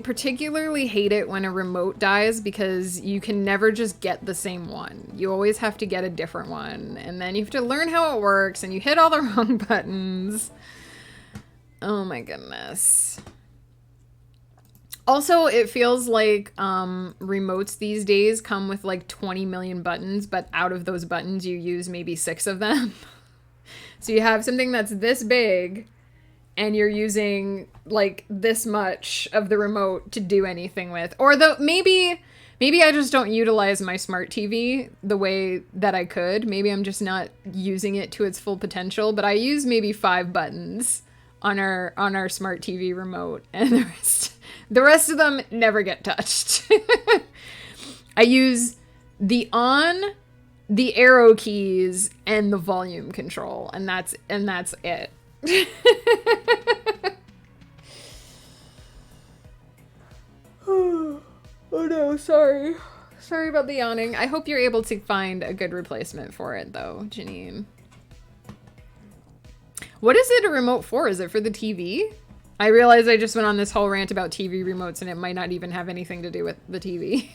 particularly hate it when a remote dies because you can never just get the same one. You always have to get a different one. And then you have to learn how it works and you hit all the wrong buttons. Oh my goodness. Also, it feels like remotes these days come with like 20 million buttons, but out of those buttons you use maybe 6 of them. So you have something that's this big and you're using like this much of the remote to do anything with. Or maybe I just don't utilize my smart TV the way that I could. Maybe I'm just not using it to its full potential, but I use maybe 5 buttons on our smart TV remote, and the rest of them never get touched. I use the on, the arrow keys, and the volume control, and that's it. Oh no, sorry. Sorry about the yawning. I hope you're able to find a good replacement for it, though, Janine. What is it a remote for? Is it for the TV? I realize I just went on this whole rant about TV remotes, and it might not even have anything to do with the TV.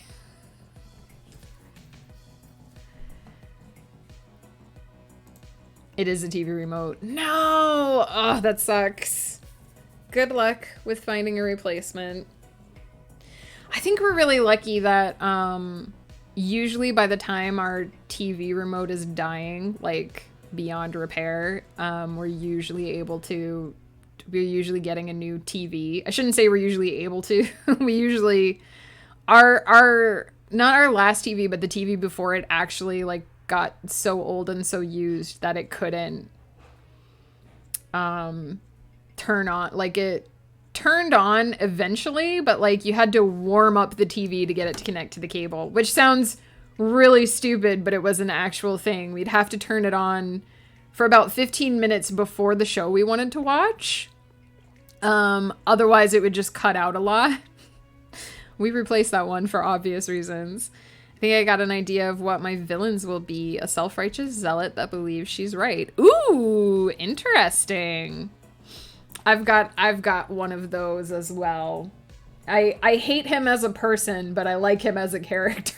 It is a TV remote. No! Oh, that sucks. Good luck with finding a replacement. I think we're really lucky that usually by the time our TV remote is dying, like beyond repair, we're usually getting a new TV. I shouldn't say we're usually able to. We usually our not our last TV, but the TV before it actually like got so old and so used that it couldn't turn on. Like it turned on eventually, but like you had to warm up the TV to get it to connect to the cable, which sounds really stupid, but it was an actual thing. We'd have to turn it on for about 15 minutes before the show we wanted to watch. Otherwise it would just cut out a lot. We replaced that one for obvious reasons. I think I got an idea of what my villains will be. A self-righteous zealot that believes she's right. Ooh, interesting. I've got one of those as well. I hate him as a person, but I like him as a character.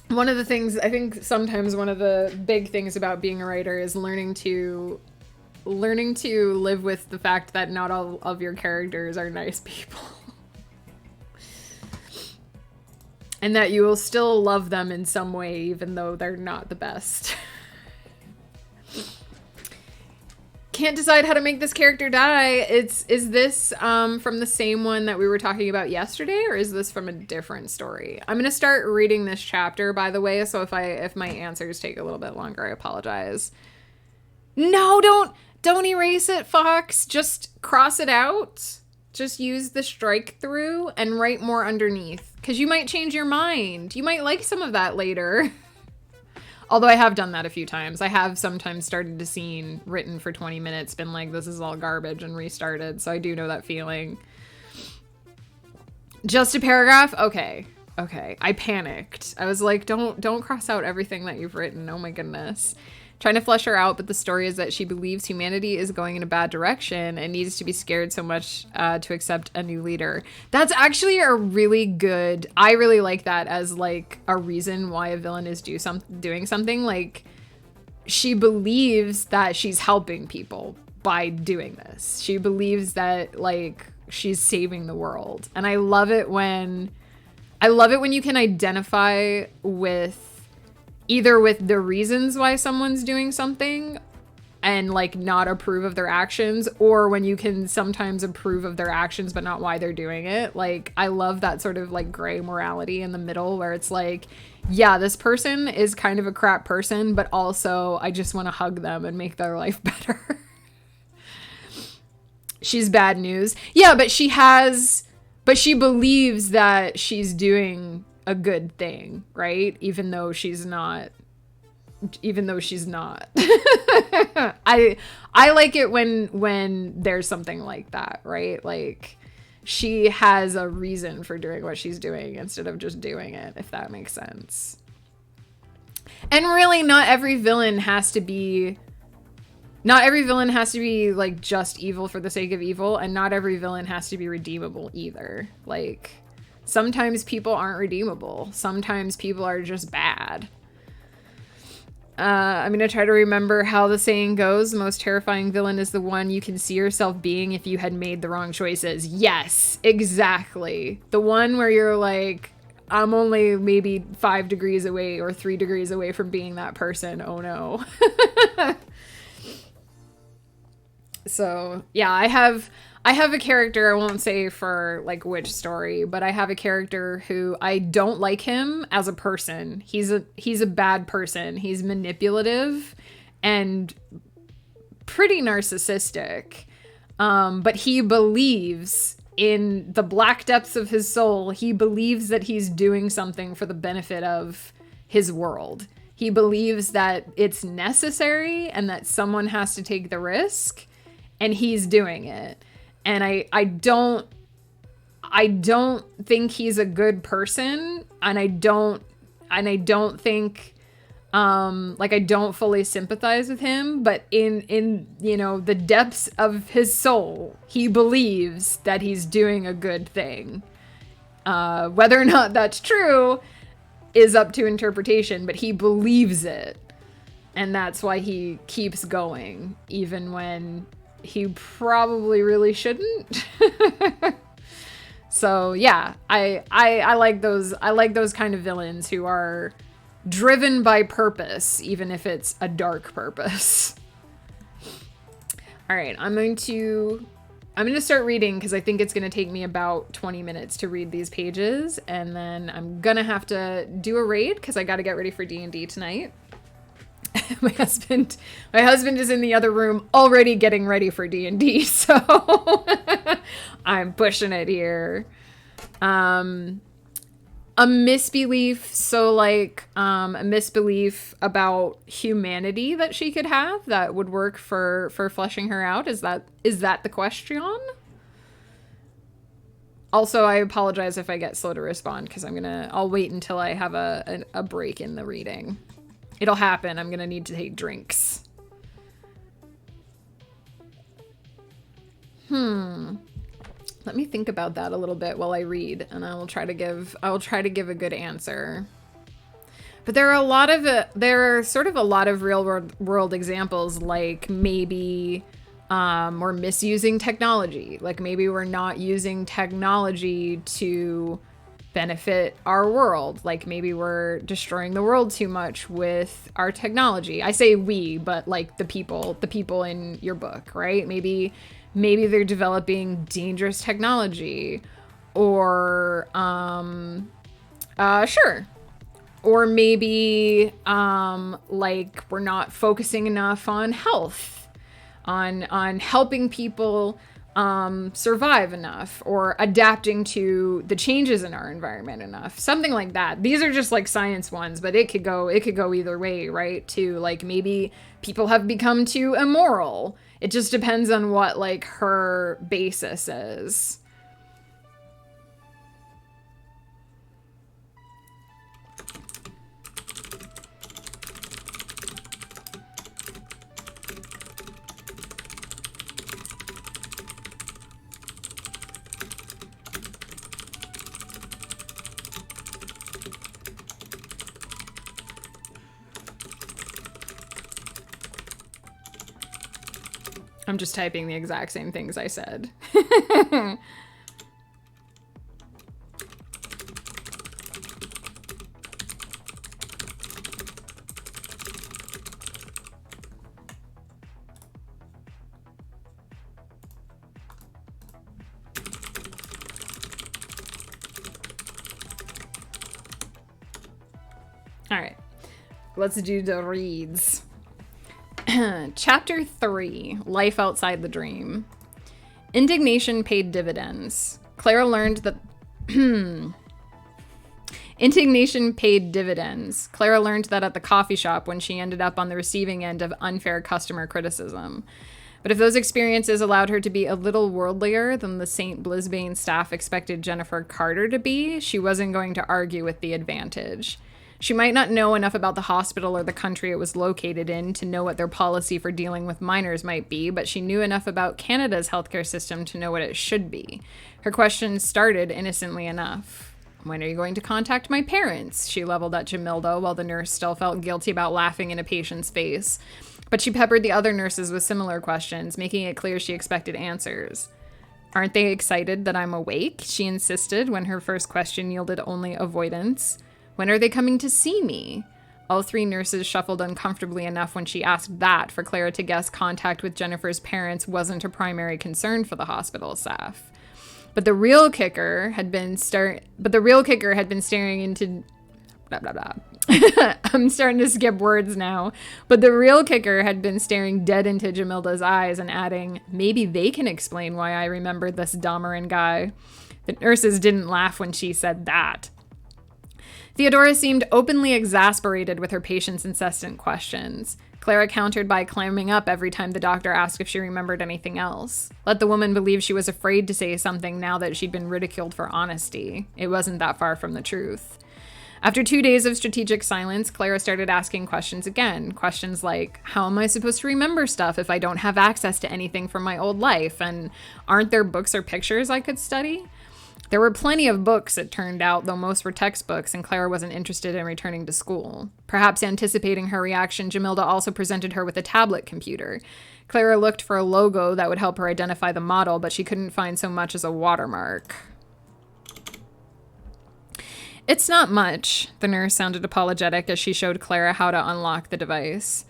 One of the things, I think sometimes one of the big things about being a writer is learning to live with the fact that not all of your characters are nice people. And that you will still love them in some way, even though they're not the best. Can't decide how to make this character die. Is this from the same one that we were talking about yesterday, or is this from a different story? I'm gonna start reading this chapter, by the way, so if my answers take a little bit longer, I apologize. No, don't erase it, Fox. Just cross it out. Just use the strike through and write more underneath, because you might change your mind. You might like some of that later. Although I have done that a few times. I have sometimes started a scene written for 20 minutes, been like, this is all garbage, and restarted. So I do know that feeling. Just a paragraph? Okay. I panicked. I was like, don't cross out everything that you've written. Oh my goodness. Trying to flesh her out, but the story is that she believes humanity is going in a bad direction and needs to be scared so much to accept a new leader. That's actually a really good... I really like that as, like, a reason why a villain is doing something. Like, she believes that she's helping people by doing this. She believes that, like, she's saving the world. And I love it when you can identify with... either with the reasons why someone's doing something and like not approve of their actions, or when you can sometimes approve of their actions but not why they're doing it. Like, I love that sort of like gray morality in the middle where it's like, yeah, this person is kind of a crap person, but also I just want to hug them and make their life better. She's bad news. Yeah, but she believes that she's doing a good thing, right? Even though she's not. I like it when there's something like that, right? Like, she has a reason for doing what she's doing instead of just doing it, if that makes sense. And really, not every villain has to be like just evil for the sake of evil, and not every villain has to be redeemable either. Like, sometimes people aren't redeemable. Sometimes people are just bad. I'm going to try to remember how the saying goes. The most terrifying villain is the one you can see yourself being if you had made the wrong choices. Yes, exactly. The one where you're like, I'm only maybe 5 degrees away or 3 degrees away from being that person. Oh no. So yeah, I have a character, I won't say for like which story, but I have a character who I don't like him as a person. He's a bad person. He's manipulative and pretty narcissistic. But he believes in the black depths of his soul, he believes that he's doing something for the benefit of his world. He believes that it's necessary and that someone has to take the risk, and he's doing it. And I don't think he's a good person, and I don't think like, I don't fully sympathize with him, but in you know, the depths of his soul, he believes that he's doing a good thing. Whether or not that's true is up to interpretation, but he believes it. And that's why he keeps going, even when he probably really shouldn't. So yeah, I like those kind of villains who are driven by purpose, even if it's a dark purpose. All right, I'm going to start reading because I think it's going to take me about 20 minutes to read these pages, and then I'm going to have to do a raid because I got to get ready for D&D tonight. My husband is in the other room already getting ready for D&D, so I'm pushing it here. A misbelief, so like a misbelief about humanity that she could have that would work for fleshing her out. Is that the question? Also, I apologize if I get slow to respond because I'll wait until I have a break in the reading. It'll happen. I'm gonna need to take drinks. Let me think about that a little bit while I read, and I will try to give a good answer. But there are sort of a lot of real world examples, like maybe we're misusing technology. Like maybe we're not using technology to benefit our world. Like maybe we're destroying the world too much with our technology. I say we, but like the people in your book, right? Maybe they're developing dangerous technology, or sure. Or maybe like we're not focusing enough on health, on helping people survive enough, or adapting to the changes in our environment enough. Something like that. These are just like science ones, but it could go either way, right? To like maybe people have become too immoral. It just depends on what like her basis is. I'm just typing the exact same things I said. All right, let's do the reads. Chapter 3, Life Outside the Dream. Indignation paid dividends. Clara learned that... Indignation paid dividends. Clara learned that at the coffee shop when she ended up on the receiving end of unfair customer criticism. But if those experiences allowed her to be a little worldlier than the St. Blisbane staff expected Jennifer Carter to be, she wasn't going to argue with the advantage. She might not know enough about the hospital or the country it was located in to know what their policy for dealing with minors might be, but she knew enough about Canada's healthcare system to know what it should be. Her questions started innocently enough. When are you going to contact my parents? She leveled at Jamilda while the nurse still felt guilty about laughing in a patient's face. But she peppered the other nurses with similar questions, making it clear she expected answers. Aren't they excited that I'm awake? She insisted when her first question yielded only avoidance. When are they coming to see me? All three nurses shuffled uncomfortably enough when she asked that for Clara to guess contact with Jennifer's parents wasn't a primary concern for the hospital staff. But the real kicker had been staring into blah blah blah. I'm starting to skip words now. But the real kicker had been staring dead into Jamilda's eyes and adding, maybe they can explain why I remembered this Dahmerin guy. The nurses didn't laugh when she said that. Theodora seemed openly exasperated with her patient's incessant questions. Clara countered by climbing up every time the doctor asked if she remembered anything else. Let the woman believe she was afraid to say something now that she'd been ridiculed for honesty. It wasn't that far from the truth. After 2 days of strategic silence, Clara started asking questions again. Questions like, how am I supposed to remember stuff if I don't have access to anything from my old life? And aren't there books or pictures I could study? There were plenty of books, it turned out, though most were textbooks, and Clara wasn't interested in returning to school. Perhaps anticipating her reaction, Jamilda also presented her with a tablet computer. Clara looked for a logo that would help her identify the model, but she couldn't find so much as a watermark. It's not much, the nurse sounded apologetic as she showed Clara how to unlock the device.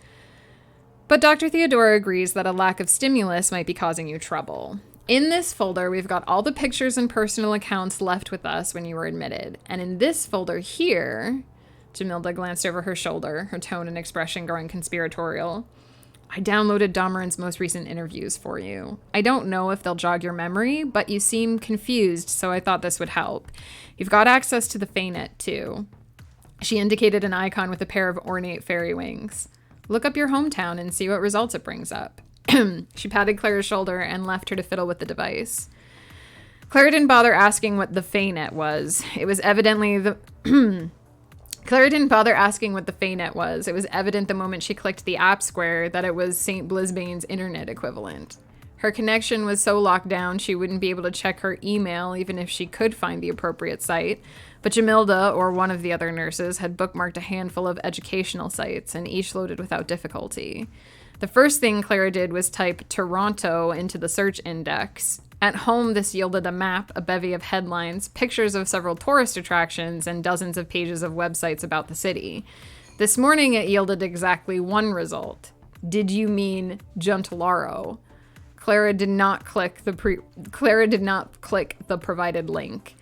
But Dr. Theodora agrees that a lack of stimulus might be causing you trouble. In this folder, we've got all the pictures and personal accounts left with us when you were admitted. And in this folder here, Jamilda glanced over her shoulder, her tone and expression growing conspiratorial. I downloaded Dahmeren's most recent interviews for you. I don't know if they'll jog your memory, but you seem confused, so I thought this would help. You've got access to the Feynet, too. She indicated an icon with a pair of ornate fairy wings. Look up your hometown and see what results it brings up. She patted Clara's shoulder and left her to fiddle with the device. Clara didn't bother asking what the Feynet was. It was evidently the... Clara didn't bother asking what the Feynet was. It was evident the moment she clicked the app square that it was St. Blisbane's internet equivalent. Her connection was so locked down she wouldn't be able to check her email even if she could find the appropriate site. But Jamilda, or one of the other nurses, had bookmarked a handful of educational sites, and each loaded without difficulty. The first thing Clara did was type Toronto into the search index. At home, this yielded a map, a bevy of headlines, pictures of several tourist attractions, and dozens of pages of websites about the city. This morning, it yielded exactly one result. Did you mean Juntalaro? Clara did not click the provided link.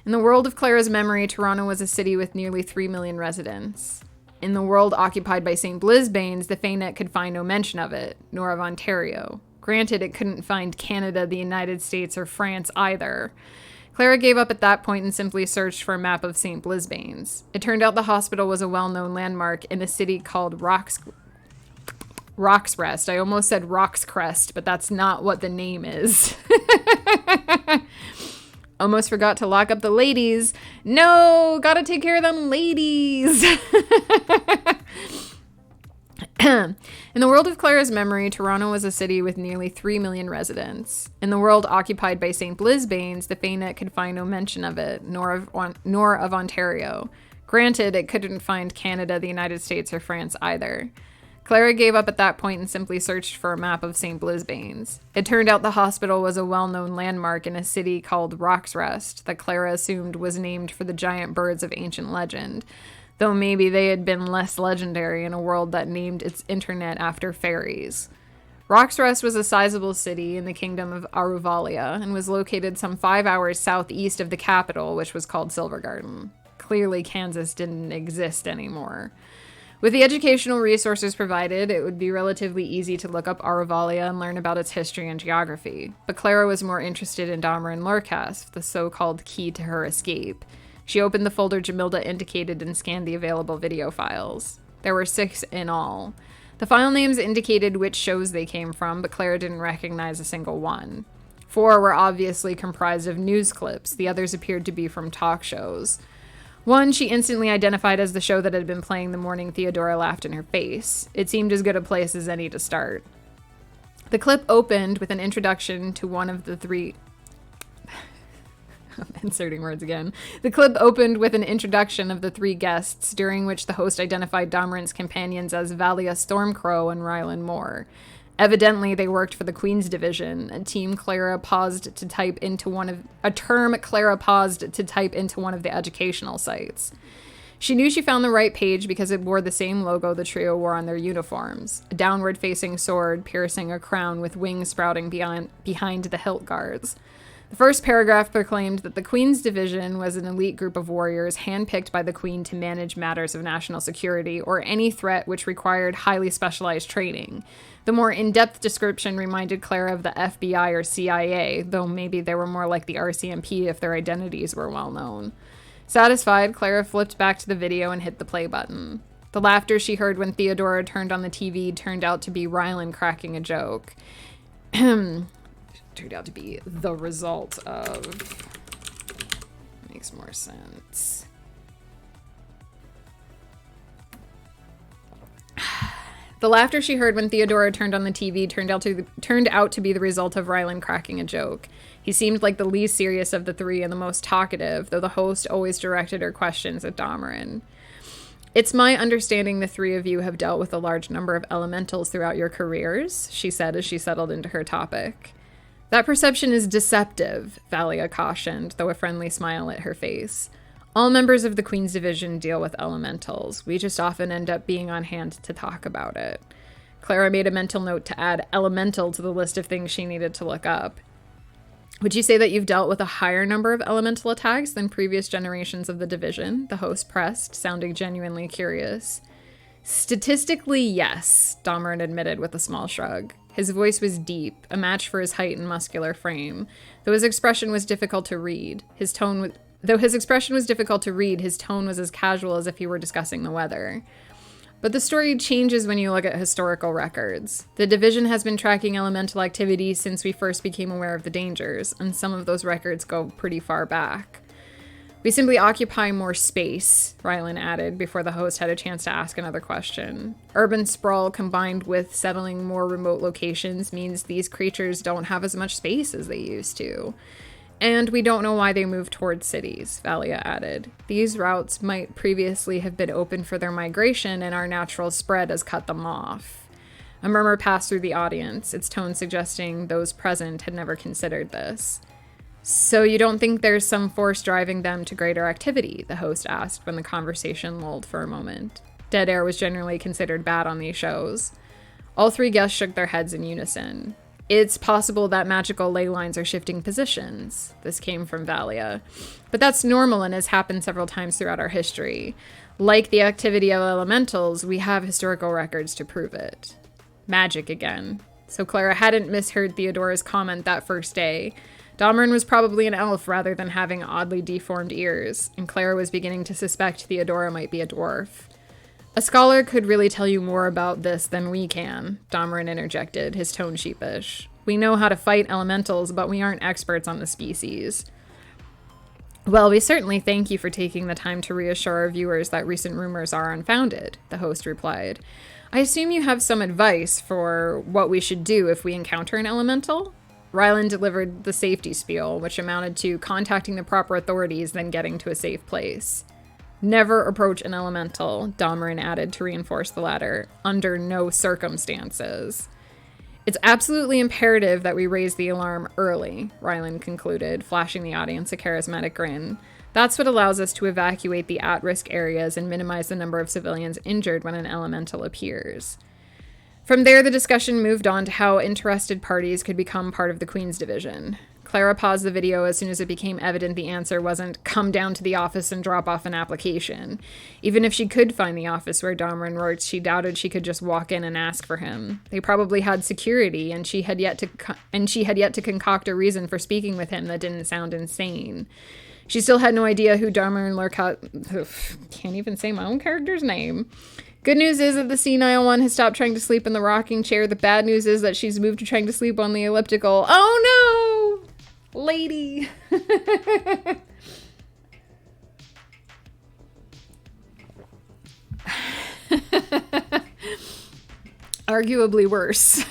In the world of Clara's memory, Toronto was a city with nearly 3 million residents. In the world occupied by St. Blisbane's, the Feynet could find no mention of it, nor of Ontario. Granted, it couldn't find Canada, the United States, or France either. Clara gave up at that point and simply searched for a map of St. Blisbane's. It turned out the hospital was a well-known landmark in a city called Roxrest. I almost said Roxcrest, but that's not what the name is. Almost forgot to lock up the ladies. No, gotta take care of them ladies. In the world of Clara's memory, Toronto was a city with nearly 3 million residents. In the world occupied by St. Blisbane's, the Feynet could find no mention of it, nor of Ontario. Granted, it couldn't find Canada, the United States, or France either. Clara gave up at that point and simply searched for a map of St. Blisbane's. It turned out the hospital was a well-known landmark in a city called Roxrest that Clara assumed was named for the giant birds of ancient legend, though maybe they had been less legendary in a world that named its internet after fairies. Roxrest was a sizable city in the kingdom of Aruvalia and was located some 5 hours southeast of the capital, which was called Silver Garden. Clearly, Kansas didn't exist anymore. With the educational resources provided, it would be relatively easy to look up Aruvalia and learn about its history and geography. But Clara was more interested in Dahmeren Lorcas, the so-called key to her escape. She opened the folder Jamilda indicated and scanned the available video files. There were 6 in all. The file names indicated which shows they came from, but Clara didn't recognize a single one. 4 were obviously comprised of news clips. The others appeared to be from talk shows. One she instantly identified as the show that had been playing the morning Theodora laughed in her face. It seemed as good a place as any to start. The clip opened with an introduction to one of the 3... I'm inserting words again. The clip opened with an introduction of the 3 guests, during which the host identified Dahmeren's companions as Valia Stormcrow and Rylan Moore. Evidently, they worked for the Queen's Division, a term Clara paused to type into one of the educational sites. She knew she found the right page because it bore the same logo the trio wore on their uniforms, a downward-facing sword piercing a crown with wings sprouting behind the hilt guards. The first paragraph proclaimed that the Queen's Division was an elite group of warriors handpicked by the Queen to manage matters of national security or any threat which required highly specialized training. The more in-depth description reminded Clara of the FBI or CIA, though maybe they were more like the RCMP if their identities were well known. Satisfied, Clara flipped back to the video and hit the play button. The laughter she heard when Theodora turned on the TV turned out to be Rylan cracking a joke. Turned out to be the result of... Makes more sense. The laughter she heard when Theodora turned on the TV turned out to be the result of Rylan cracking a joke. He seemed like the least serious of the three and the most talkative, though the host always directed her questions at Dameron. It's my understanding the three of you have dealt with a large number of elementals throughout your careers, she said as she settled into her topic. That perception is deceptive, Valia cautioned, though a friendly smile lit her face. All members of the Queen's Division deal with elementals. We just often end up being on hand to talk about it. Clara made a mental note to add elemental to the list of things she needed to look up. Would you say that you've dealt with a higher number of elemental attacks than previous generations of the division? The host pressed, sounding genuinely curious. Statistically, yes, Dameron admitted with a small shrug. His voice was deep, a match for his height and muscular frame. Though his expression was difficult to read, his tone was as casual as if he were discussing the weather. But the story changes when you look at historical records. The division has been tracking elemental activity since we first became aware of the dangers, and some of those records go pretty far back. We simply occupy more space, Rylan added, before the host had a chance to ask another question. Urban sprawl combined with settling more remote locations means these creatures don't have as much space as they used to. And we don't know why they moved towards cities, Valia added. These routes might previously have been open for their migration, and our natural spread has cut them off. A murmur passed through the audience, its tone suggesting those present had never considered this. So you don't think there's some force driving them to greater activity? The host asked when the conversation lulled for a moment. Dead air was generally considered bad on these shows. All three guests shook their heads in unison. It's possible that magical ley lines are shifting positions. This came from Valia. But that's normal and has happened several times throughout our history. Like the activity of elementals, we have historical records to prove it. Magic again. So Clara hadn't misheard Theodora's comment that first day. Dameron was probably an elf rather than having oddly deformed ears, and Clara was beginning to suspect Theodora might be a dwarf. A scholar could really tell you more about this than we can, Dameron interjected, his tone sheepish. We know how to fight elementals, but we aren't experts on the species. Well, we certainly thank you for taking the time to reassure our viewers that recent rumors are unfounded, the host replied. I assume you have some advice for what we should do if we encounter an elemental? Rylan delivered the safety spiel, which amounted to contacting the proper authorities, then getting to a safe place. Never approach an elemental, Dameron added to reinforce the latter, under no circumstances. It's absolutely imperative that we raise the alarm early, Rylan concluded, flashing the audience a charismatic grin. That's what allows us to evacuate the at-risk areas and minimize the number of civilians injured when an elemental appears. From there, the discussion moved on to how interested parties could become part of the Queen's Division. Clara paused the video as soon as it became evident the answer wasn't come down to the office and drop off an application. Even if she could find the office where Dameron worked, she doubted she could just walk in and ask for him. They probably had security, and she had yet to concoct a reason for speaking with him that didn't sound insane. She still had no idea who Dameron can't even say my own character's name. Good news is that the senile one has stopped trying to sleep in the rocking chair. The bad news is that she's moved to trying to sleep on the elliptical. Oh no! Lady. Arguably worse.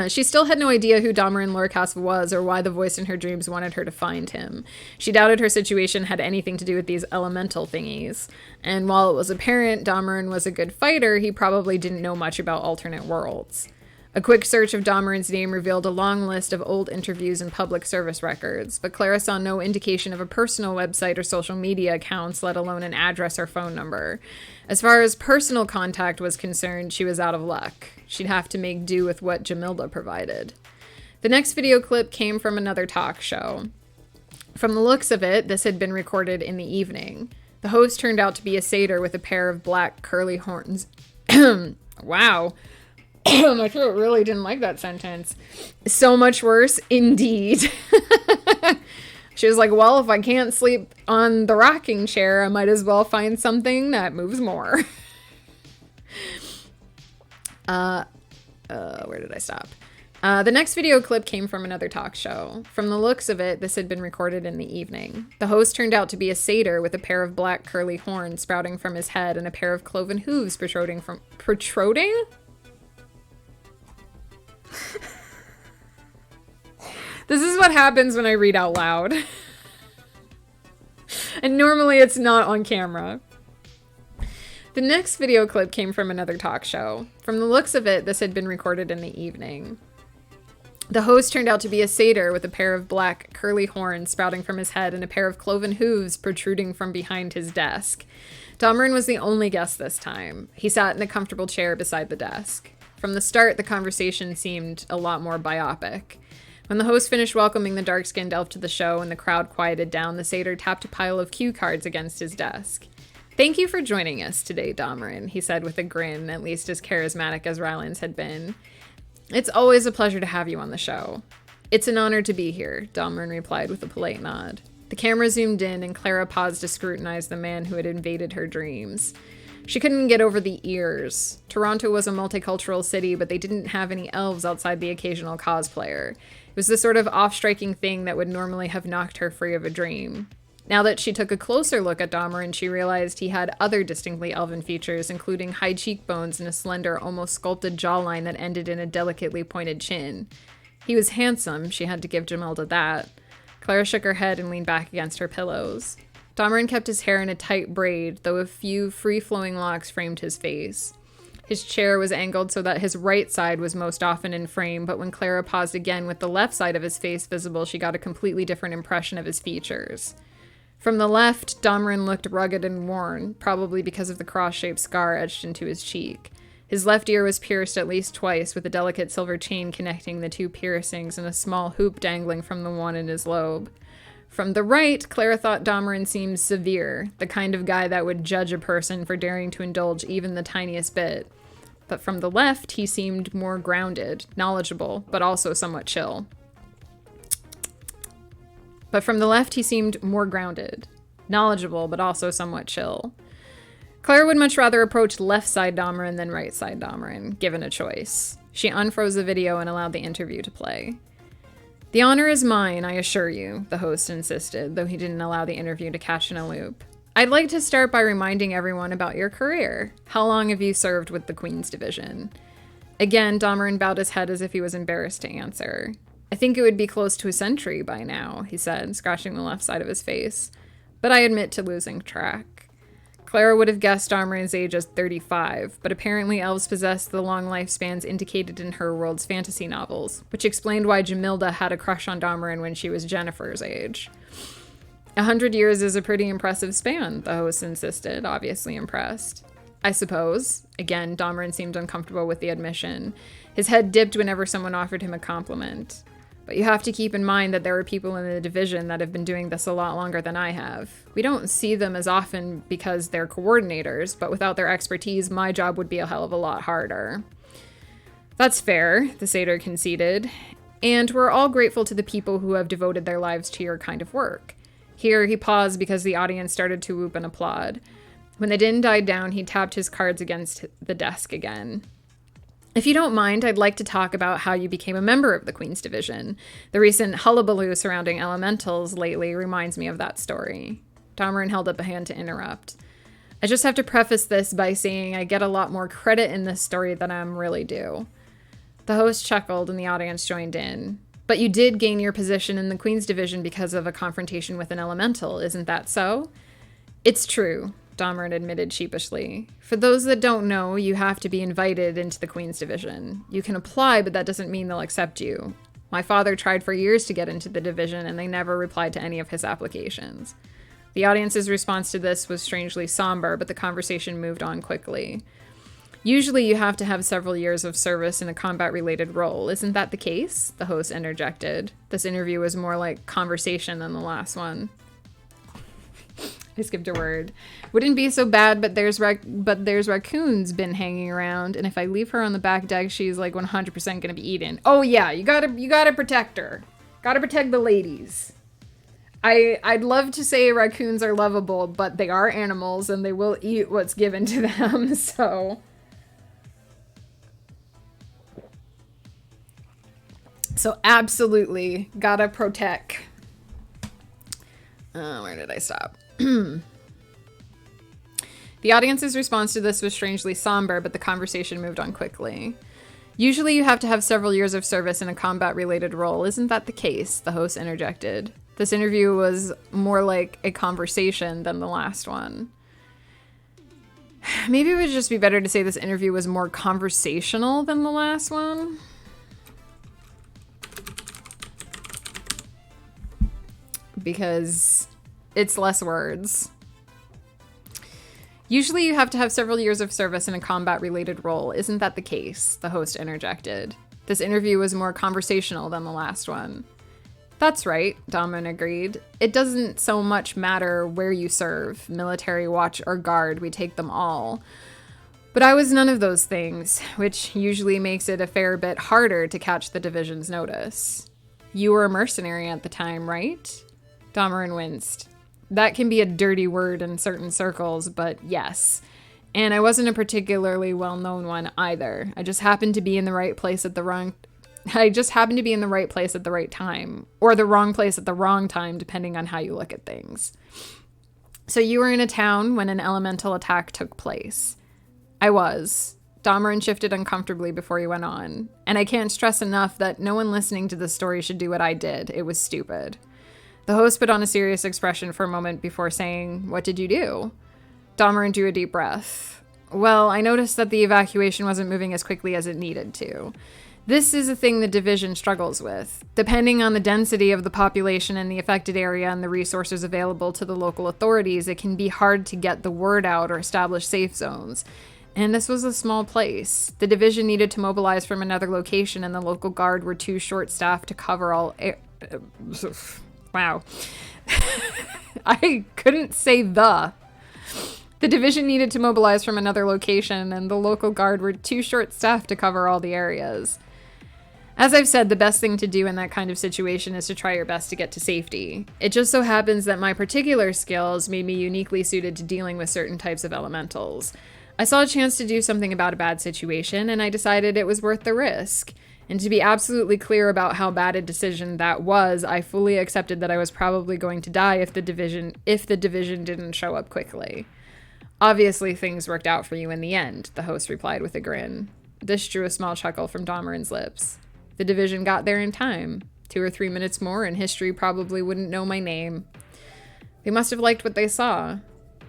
She still had no idea who Dameron Lorcas was or why the voice in her dreams wanted her to find him. She doubted her situation had anything to do with these elemental thingies. And while it was apparent Dameron was a good fighter, he probably didn't know much about alternate worlds. A quick search of Dameron's name revealed a long list of old interviews and public service records, but Clara saw no indication of a personal website or social media accounts, let alone an address or phone number. As far as personal contact was concerned, she was out of luck. She'd have to make do with what Jamilda provided. The next video clip came from another talk show. From the looks of it, this had been recorded in the evening. The host turned out to be a satyr with a pair of black curly horns. Wow. My throat really didn't like that sentence. So much worse, indeed. She was like, well, if I can't sleep on the rocking chair, I might as well find something that moves more. Where did I stop? The next video clip came from another talk show. From the looks of it, this had been recorded in the evening. The host turned out to be a satyr with a pair of black curly horns sprouting from his head and a pair of cloven hooves protruding? This is what happens when I read out loud. And normally it's not on camera. The next video clip came from another talk show. From the looks of it, this had been recorded in the evening. The host turned out to be a satyr with a pair of black curly horns sprouting from his head and a pair of cloven hooves protruding from behind his desk. Dameron was the only guest this time. He sat in a comfortable chair beside the desk. From the start, the conversation seemed a lot more biopic. When the host finished welcoming the dark-skinned elf to the show and the crowd quieted down, the satyr tapped a pile of cue cards against his desk. "Thank you for joining us today, Dameron," he said with a grin, at least as charismatic as Ryland's had been. "It's always a pleasure to have you on the show." "It's an honor to be here," Dameron replied with a polite nod. The camera zoomed in and Clara paused to scrutinize the man who had invaded her dreams. She couldn't get over the ears. Toronto was a multicultural city, but they didn't have any elves outside the occasional cosplayer. It was the sort of off-striking thing that would normally have knocked her free of a dream. Now that she took a closer look at Dameron, she realized he had other distinctly elven features, including high cheekbones and a slender, almost sculpted jawline that ended in a delicately pointed chin. He was handsome, she had to give Jamilda that. Clara shook her head and leaned back against her pillows. Dameron kept his hair in a tight braid, though a few free-flowing locks framed his face. His chair was angled so that his right side was most often in frame, but when Clara paused again with the left side of his face visible, she got a completely different impression of his features. From the left, Dameron looked rugged and worn, probably because of the cross-shaped scar etched into his cheek. His left ear was pierced at least twice, with a delicate silver chain connecting the two piercings and a small hoop dangling from the one in his lobe. From the right, Clara thought Dameron seemed severe, the kind of guy that would judge a person for daring to indulge even the tiniest bit. But from the left, he seemed more grounded, knowledgeable, but also somewhat chill. Claire would much rather approach left-side Dameron than right-side Dameron, given a choice. She unfroze the video and allowed the interview to play. "The honor is mine, I assure you," the host insisted, though he didn't allow the interview to catch in a loop. "I'd like to start by reminding everyone about your career. How long have you served with the Queen's Division?" Again, Dameron bowed his head as if he was embarrassed to answer. "I think it would be close to a century by now," he said, scratching the left side of his face. "But I admit to losing track." Clara would have guessed Dameron's age as 35, but apparently elves possessed the long lifespans indicated in her world's fantasy novels, which explained why Jamilda had a crush on Dameron when she was Jennifer's age. 100 years is a pretty impressive span, the host insisted, obviously impressed. "I suppose." Again, Dameron seemed uncomfortable with the admission. His head dipped whenever someone offered him a compliment. "But you have to keep in mind that there are people in the division that have been doing this a lot longer than I have. We don't see them as often because they're coordinators, but without their expertise, my job would be a hell of a lot harder." "That's fair," the satyr conceded. "And we're all grateful to the people who have devoted their lives to your kind of work." Here, he paused because the audience started to whoop and applaud. When the din died down, he tapped his cards against the desk again. "If you don't mind, I'd like to talk about how you became a member of the Queen's Division. The recent hullabaloo surrounding elementals lately reminds me of that story." Dameron held up a hand to interrupt. "I just have to preface this by saying I get a lot more credit in this story than I'm really due." The host chuckled and the audience joined in. "But you did gain your position in the Queen's Division because of a confrontation with an elemental, isn't that so?" "It's true," Dameron admitted sheepishly. "For those that don't know, you have to be invited into the Queen's Division. You can apply, but that doesn't mean they'll accept you. My father tried for years to get into the division, and they never replied to any of his applications." The audience's response to this was strangely somber, but the conversation moved on quickly. "Usually you have to have several years of service in a combat-related role. Isn't that the case?" the host interjected. This interview was more like conversation than the last one. I skipped a word. "Wouldn't be so bad, but there's raccoons been hanging around, and if I leave her on the back deck, she's like 100% gonna be eaten." "Oh yeah, you gotta protect her. Gotta protect the ladies." I'd love to say raccoons are lovable, but they are animals and they will eat what's given to them, so. So absolutely gotta protect. Where did I stop? The audience's response to this was strangely somber, but the conversation moved on quickly. Usually you have to have several years of service in a combat-related role. Isn't that the case? The host interjected. This interview was more like a conversation than the last one. Maybe it would just be better to say this interview was more conversational than the last one. Because it's less words. Usually you have to have several years of service in a combat-related role. Isn't that the case? The host interjected. This interview was more conversational than the last one. That's right, Daman agreed. It doesn't so much matter where you serve, military, watch, or guard, we take them all. But I was none of those things, which usually makes it a fair bit harder to catch the division's notice. You were a mercenary at the time, right? Damarin winced. That can be a dirty word in certain circles, but yes. And I wasn't a particularly well-known one either. I just happened to be in the right place at the right time, or the wrong place at the wrong time, depending on how you look at things. So you were in a town when an elemental attack took place. I was. Damarin shifted uncomfortably before he went on. And I can't stress enough that no one listening to this story should do what I did. It was stupid. The host put on a serious expression for a moment before saying, "What did you do?" Damarin drew a deep breath. Well, I noticed that the evacuation wasn't moving as quickly as it needed to. This is a thing the division struggles with. Depending on the density of the population in the affected area and the resources available to the local authorities, it can be hard to get the word out or establish safe zones. And this was a small place. The division needed to mobilize from another location, and the local guard were too short-staffed to cover all... Wow. I couldn't say the. The division needed to mobilize from another location, and the local guard were too short-staffed to cover all the areas. As I've said, the best thing to do in that kind of situation is to try your best to get to safety. It just so happens that my particular skills made me uniquely suited to dealing with certain types of elementals. I saw a chance to do something about a bad situation, and I decided it was worth the risk. And to be absolutely clear about how bad a decision that was, I fully accepted that I was probably going to die if the division didn't show up quickly. Obviously, things worked out for you in the end, the host replied with a grin. This drew a small chuckle from Damarin's lips. The division got there in time. 2 or 3 minutes more, and history probably wouldn't know my name. They must have liked what they saw.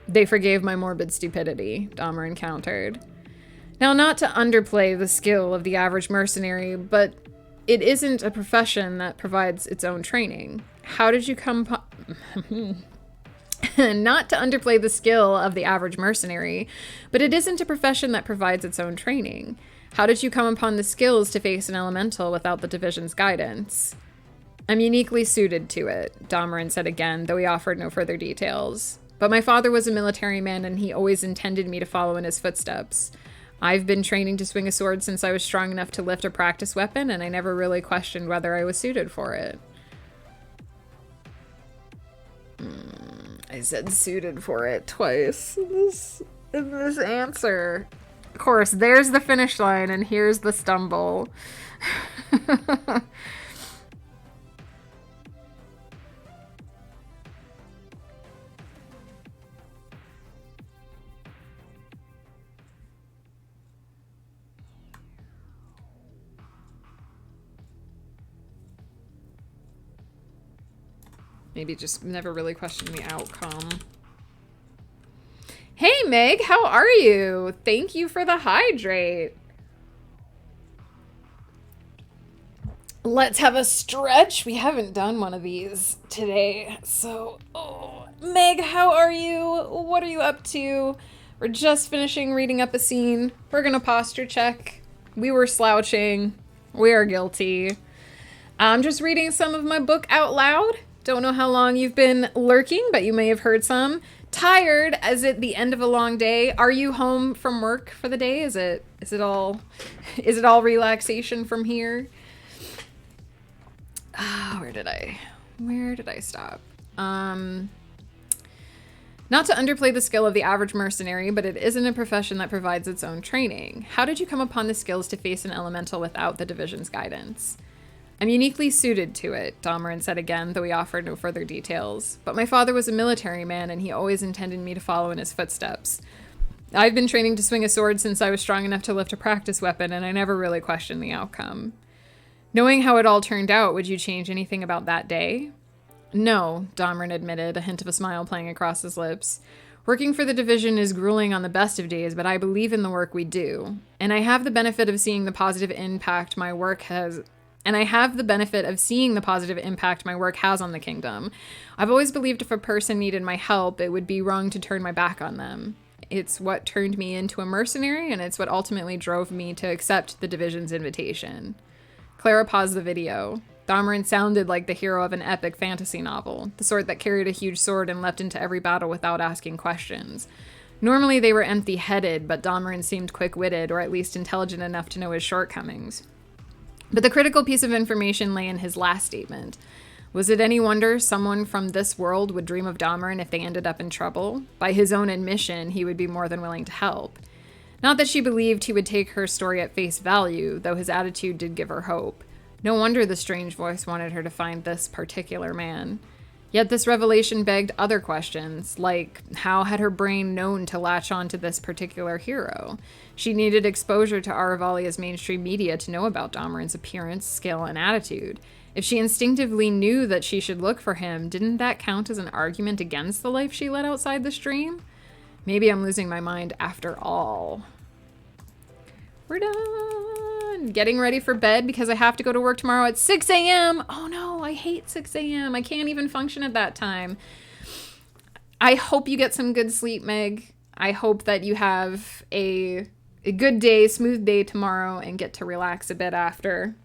They forgave my morbid stupidity, Damarin countered. Now, not to underplay the skill of the average mercenary, but it isn't a profession that provides its own training. How did you come Not to underplay the skill of the average mercenary, but it isn't a profession that provides its own training. How did you come upon the skills to face an elemental without the division's guidance? I'm uniquely suited to it, Damarin said again, though he offered no further details. But my father was a military man, and he always intended me to follow in his footsteps. I've been training to swing a sword since I was strong enough to lift a practice weapon, and I never really questioned whether I was suited for it. I said suited for it twice in this answer. Of course, there's the finish line, and here's the stumble. Maybe just never really questioned the outcome. Hey, Meg, how are you? Thank you for the hydrate. Let's have a stretch. We haven't done one of these today. So, Meg, how are you? What are you up to? We're just finishing reading up a scene. We're gonna posture check. We were slouching. We are guilty. I'm just reading some of my book out loud. Don't know how long you've been lurking, but you may have heard some. Tired as at the end of a long day. Are you home from work for the day? Is it all relaxation from here? Where did I stop? Not to underplay the skill of the average mercenary, but it isn't a profession that provides its own training. How did you come upon the skills to face an elemental without the division's guidance? I'm uniquely suited to it, Domerin said again, though he offered no further details. But my father was a military man, and he always intended me to follow in his footsteps. I've been training to swing a sword since I was strong enough to lift a practice weapon, and I never really questioned the outcome. Knowing how it all turned out, would you change anything about that day? No, Domerin admitted, a hint of a smile playing across his lips. Working for the division is grueling on the best of days, but I believe in the work we do. And I have the benefit of seeing the positive impact my work has on the kingdom. I've always believed if a person needed my help, it would be wrong to turn my back on them. It's what turned me into a mercenary, and it's what ultimately drove me to accept the division's invitation. Clara paused the video. Domerin sounded like the hero of an epic fantasy novel, the sort that carried a huge sword and leapt into every battle without asking questions. Normally they were empty-headed, but Domerin seemed quick-witted, or at least intelligent enough to know his shortcomings. But the critical piece of information lay in his last statement. Was it any wonder someone from this world would dream of Domerin if they ended up in trouble? By his own admission, he would be more than willing to help. Not that she believed he would take her story at face value, though his attitude did give her hope. No wonder the strange voice wanted her to find this particular man. Yet this revelation begged other questions, like how had her brain known to latch on to this particular hero? She needed exposure to Aruvalia's mainstream media to know about Domerin's appearance, skill, and attitude. If she instinctively knew that she should look for him, didn't that count as an argument against the life she led outside the stream? Maybe I'm losing my mind after all. We're done. Getting ready for bed because I have to go to work tomorrow at 6 a.m. Oh no, I hate 6 a.m. I can't even function at that time. I hope you get some good sleep, Meg. I hope that you have a good day, smooth day tomorrow, and get to relax a bit after.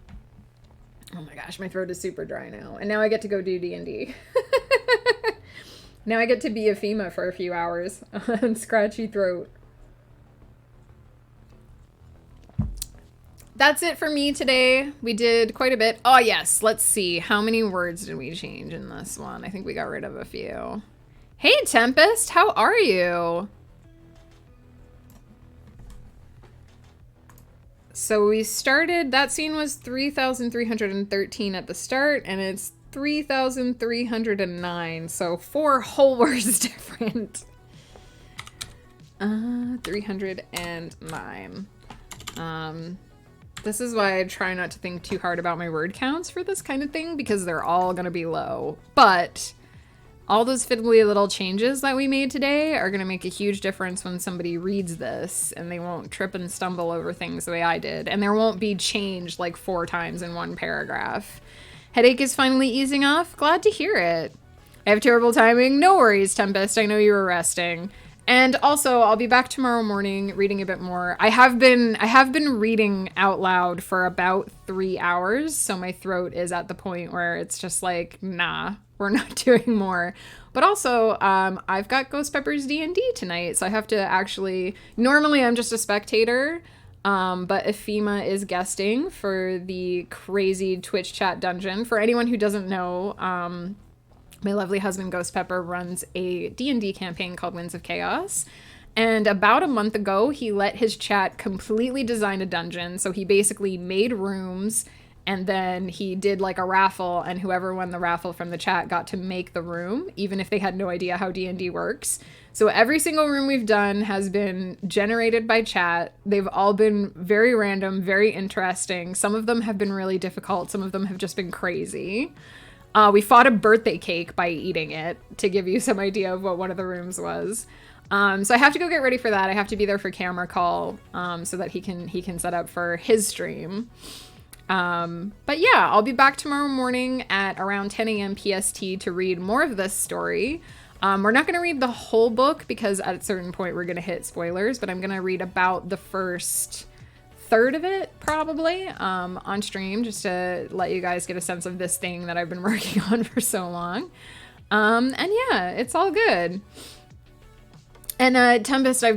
Oh my gosh, my throat is super dry now. And now I get to go do D&D. Now I get to be a FEMA for a few hours on scratchy throat. That's it for me today. We did quite a bit. Oh yes, let's see. How many words did we change in this one? I think we got rid of a few. Hey Tempest, how are you? So we started, that scene was 3,313 at the start, and it's 3,309, so 4 whole words different. 309. This is why I try not to think too hard about my word counts for this kind of thing, because they're all gonna be low. But all those fiddly little changes that we made today are gonna make a huge difference when somebody reads this, and they won't trip and stumble over things the way I did, and there won't be change like 4 times in one paragraph. Headache is finally easing off. Glad to hear it. I have terrible timing. No worries, Tempest. I know you were resting. And also, I'll be back tomorrow morning reading a bit more. I have been reading out loud for about 3 hours, so my throat is at the point where it's just like, nah, we're not doing more. But also, I've got Ghost Pepper's D&D tonight, so I have to actually... Normally, I'm just a spectator, but Ephema is guesting for the crazy Twitch chat dungeon. For anyone who doesn't know... my lovely husband, Ghost Pepper, runs a D&D campaign called Winds of Chaos. And about a month ago, he let his chat completely design a dungeon. So he basically made rooms, and then he did like a raffle, and whoever won the raffle from the chat got to make the room, even if they had no idea how D&D works. So every single room we've done has been generated by chat. They've all been very random, very interesting. Some of them have been really difficult. Some of them have just been crazy. We fought a birthday cake by eating it, to give you some idea of what one of the rooms was. So I have to go get ready for that. I have to be there for camera call, so that he can set up for his stream. But yeah, I'll be back tomorrow morning at around 10 a.m. PST to read more of this story. We're not going to read the whole book because at a certain point we're going to hit spoilers, but I'm going to read about the first third of it probably on stream, just to let you guys get a sense of this thing that I've been working on for so long. And yeah, it's all good. And Tempest, I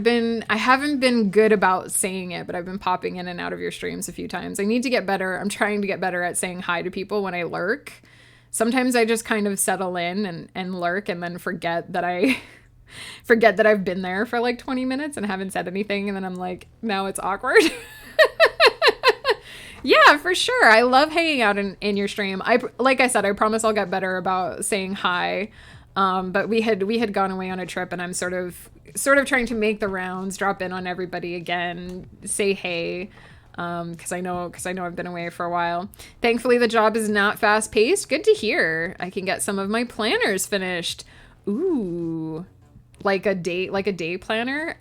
haven't been good about saying it, but I've been popping in and out of your streams a few times. I need to get better. I'm trying to get better at saying hi to people when I lurk. Sometimes I just kind of settle in and lurk and then forget that forget that I've been there for like 20 minutes and haven't said anything. And then I'm like, now it's awkward. Yeah, for sure. I love hanging out in your stream. Like I said, I promise I'll get better about saying hi. But we had gone away on a trip, and I'm sort of trying to make the rounds, drop in on everybody again, say hey, because I know I've been away for a while. Thankfully, the job is not fast paced. Good to hear. I can get some of my planners finished. Ooh, like a day planner.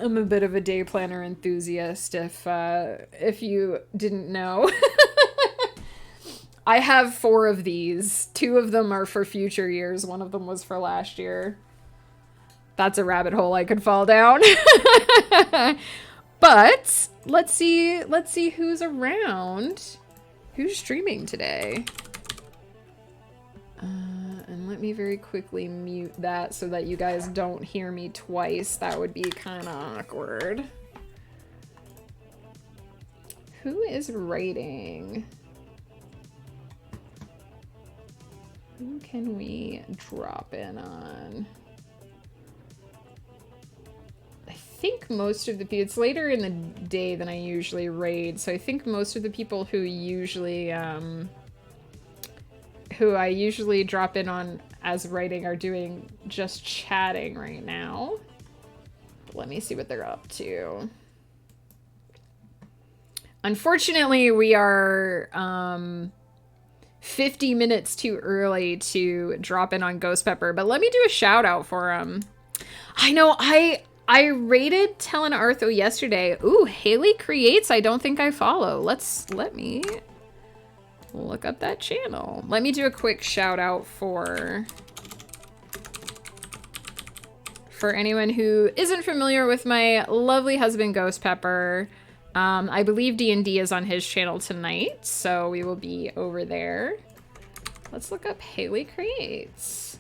I'm a bit of a day planner enthusiast, if you didn't know. I have 4 of these. 2 of them are for future years. 1 of them was for last year. That's a rabbit hole I could fall down. But let's see who's around. Who's streaming today? And let me very quickly mute that so that you guys don't hear me twice. That would be kind of awkward. Who is writing? Who can we drop in on? I think most of the people, it's later in the day than I usually raid, so I think most of the people who I usually drop in on as writing are doing just chatting right now. Let me see what they're up to. Unfortunately, we are 50 minutes too early to drop in on Ghost Pepper, but let me do a shout out for him. I know I rated Tellin Artho yesterday. Ooh, Haley Creates. I don't think I follow. Let me look up that channel. Let me do a quick shout out for anyone who isn't familiar with my lovely husband Ghost Pepper. I believe D&D is on his channel tonight, so we will be over there. Let's look up Haley Creates.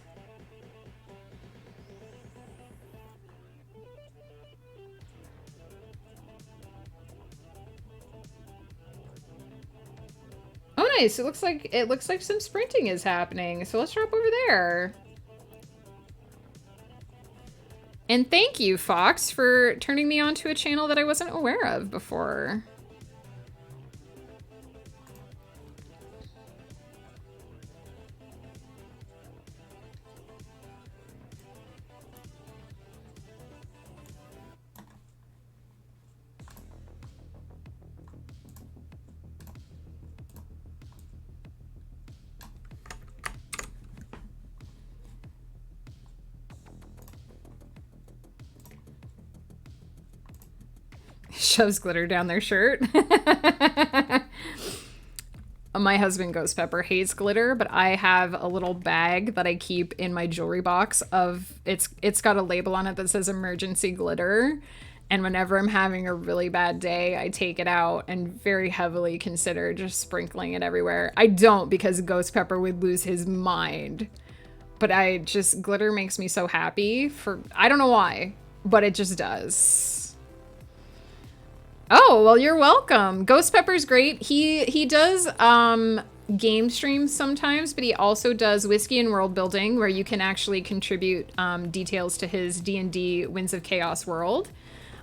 Oh, nice. It looks like some sprinting is happening. So let's drop over there. And thank you, Fox, for turning me on to a channel that I wasn't aware of before. Shoves glitter down their shirt. My husband Ghost Pepper hates glitter, but I have a little bag that I keep in my jewelry box of it's got a label on it that says emergency glitter, and whenever I'm having a really bad day, I take it out and very heavily consider just sprinkling it everywhere. I don't, because Ghost Pepper would lose his mind, but glitter makes me so happy I don't know why, but it just does. Oh, well, you're welcome. Ghost Pepper's great. He does game streams sometimes, but he also does Whiskey and World Building, where you can actually contribute details to his D&D Winds of Chaos world.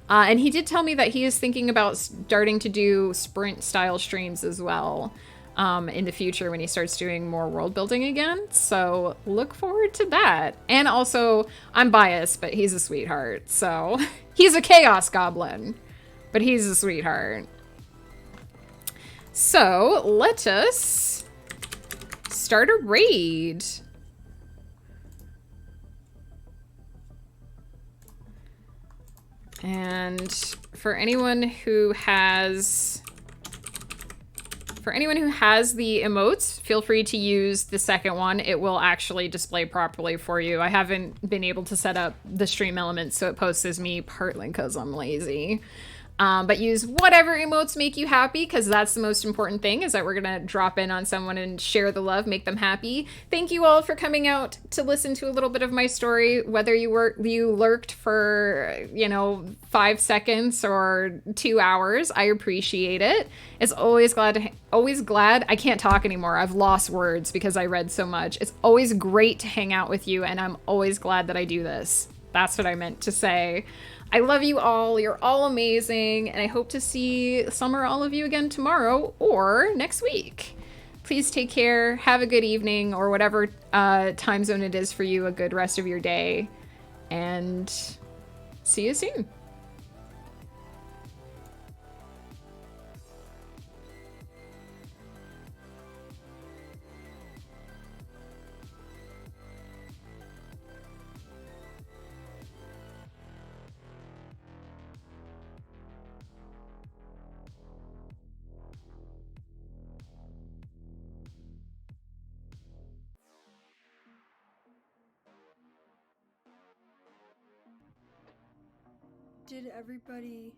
And he did tell me that he is thinking about starting to do sprint-style streams as well in the future when he starts doing more world building again. So look forward to that. And also, I'm biased, but he's a sweetheart. So he's a Chaos Goblin. But he's a sweetheart. So let us start a raid. And for anyone who has the emotes, feel free to use the second one. It will actually display properly for you. I haven't been able to set up the stream elements so it posts as me, partly because I'm lazy. But use whatever emotes make you happy, because that's the most important thing, is that we're going to drop in on someone and share the love, make them happy. Thank you all for coming out to listen to a little bit of my story, whether you lurked for, 5 seconds or 2 hours. I appreciate it. It's always glad. I can't talk anymore. I've lost words because I read so much. It's always great to hang out with you, and I'm always glad that I do this. That's what I meant to say. I love you all. You're all amazing. And I hope to see some or all of you again tomorrow or next week. Please take care. Have a good evening, or whatever time zone it is for you, a good rest of your day. And see you soon. Did everybody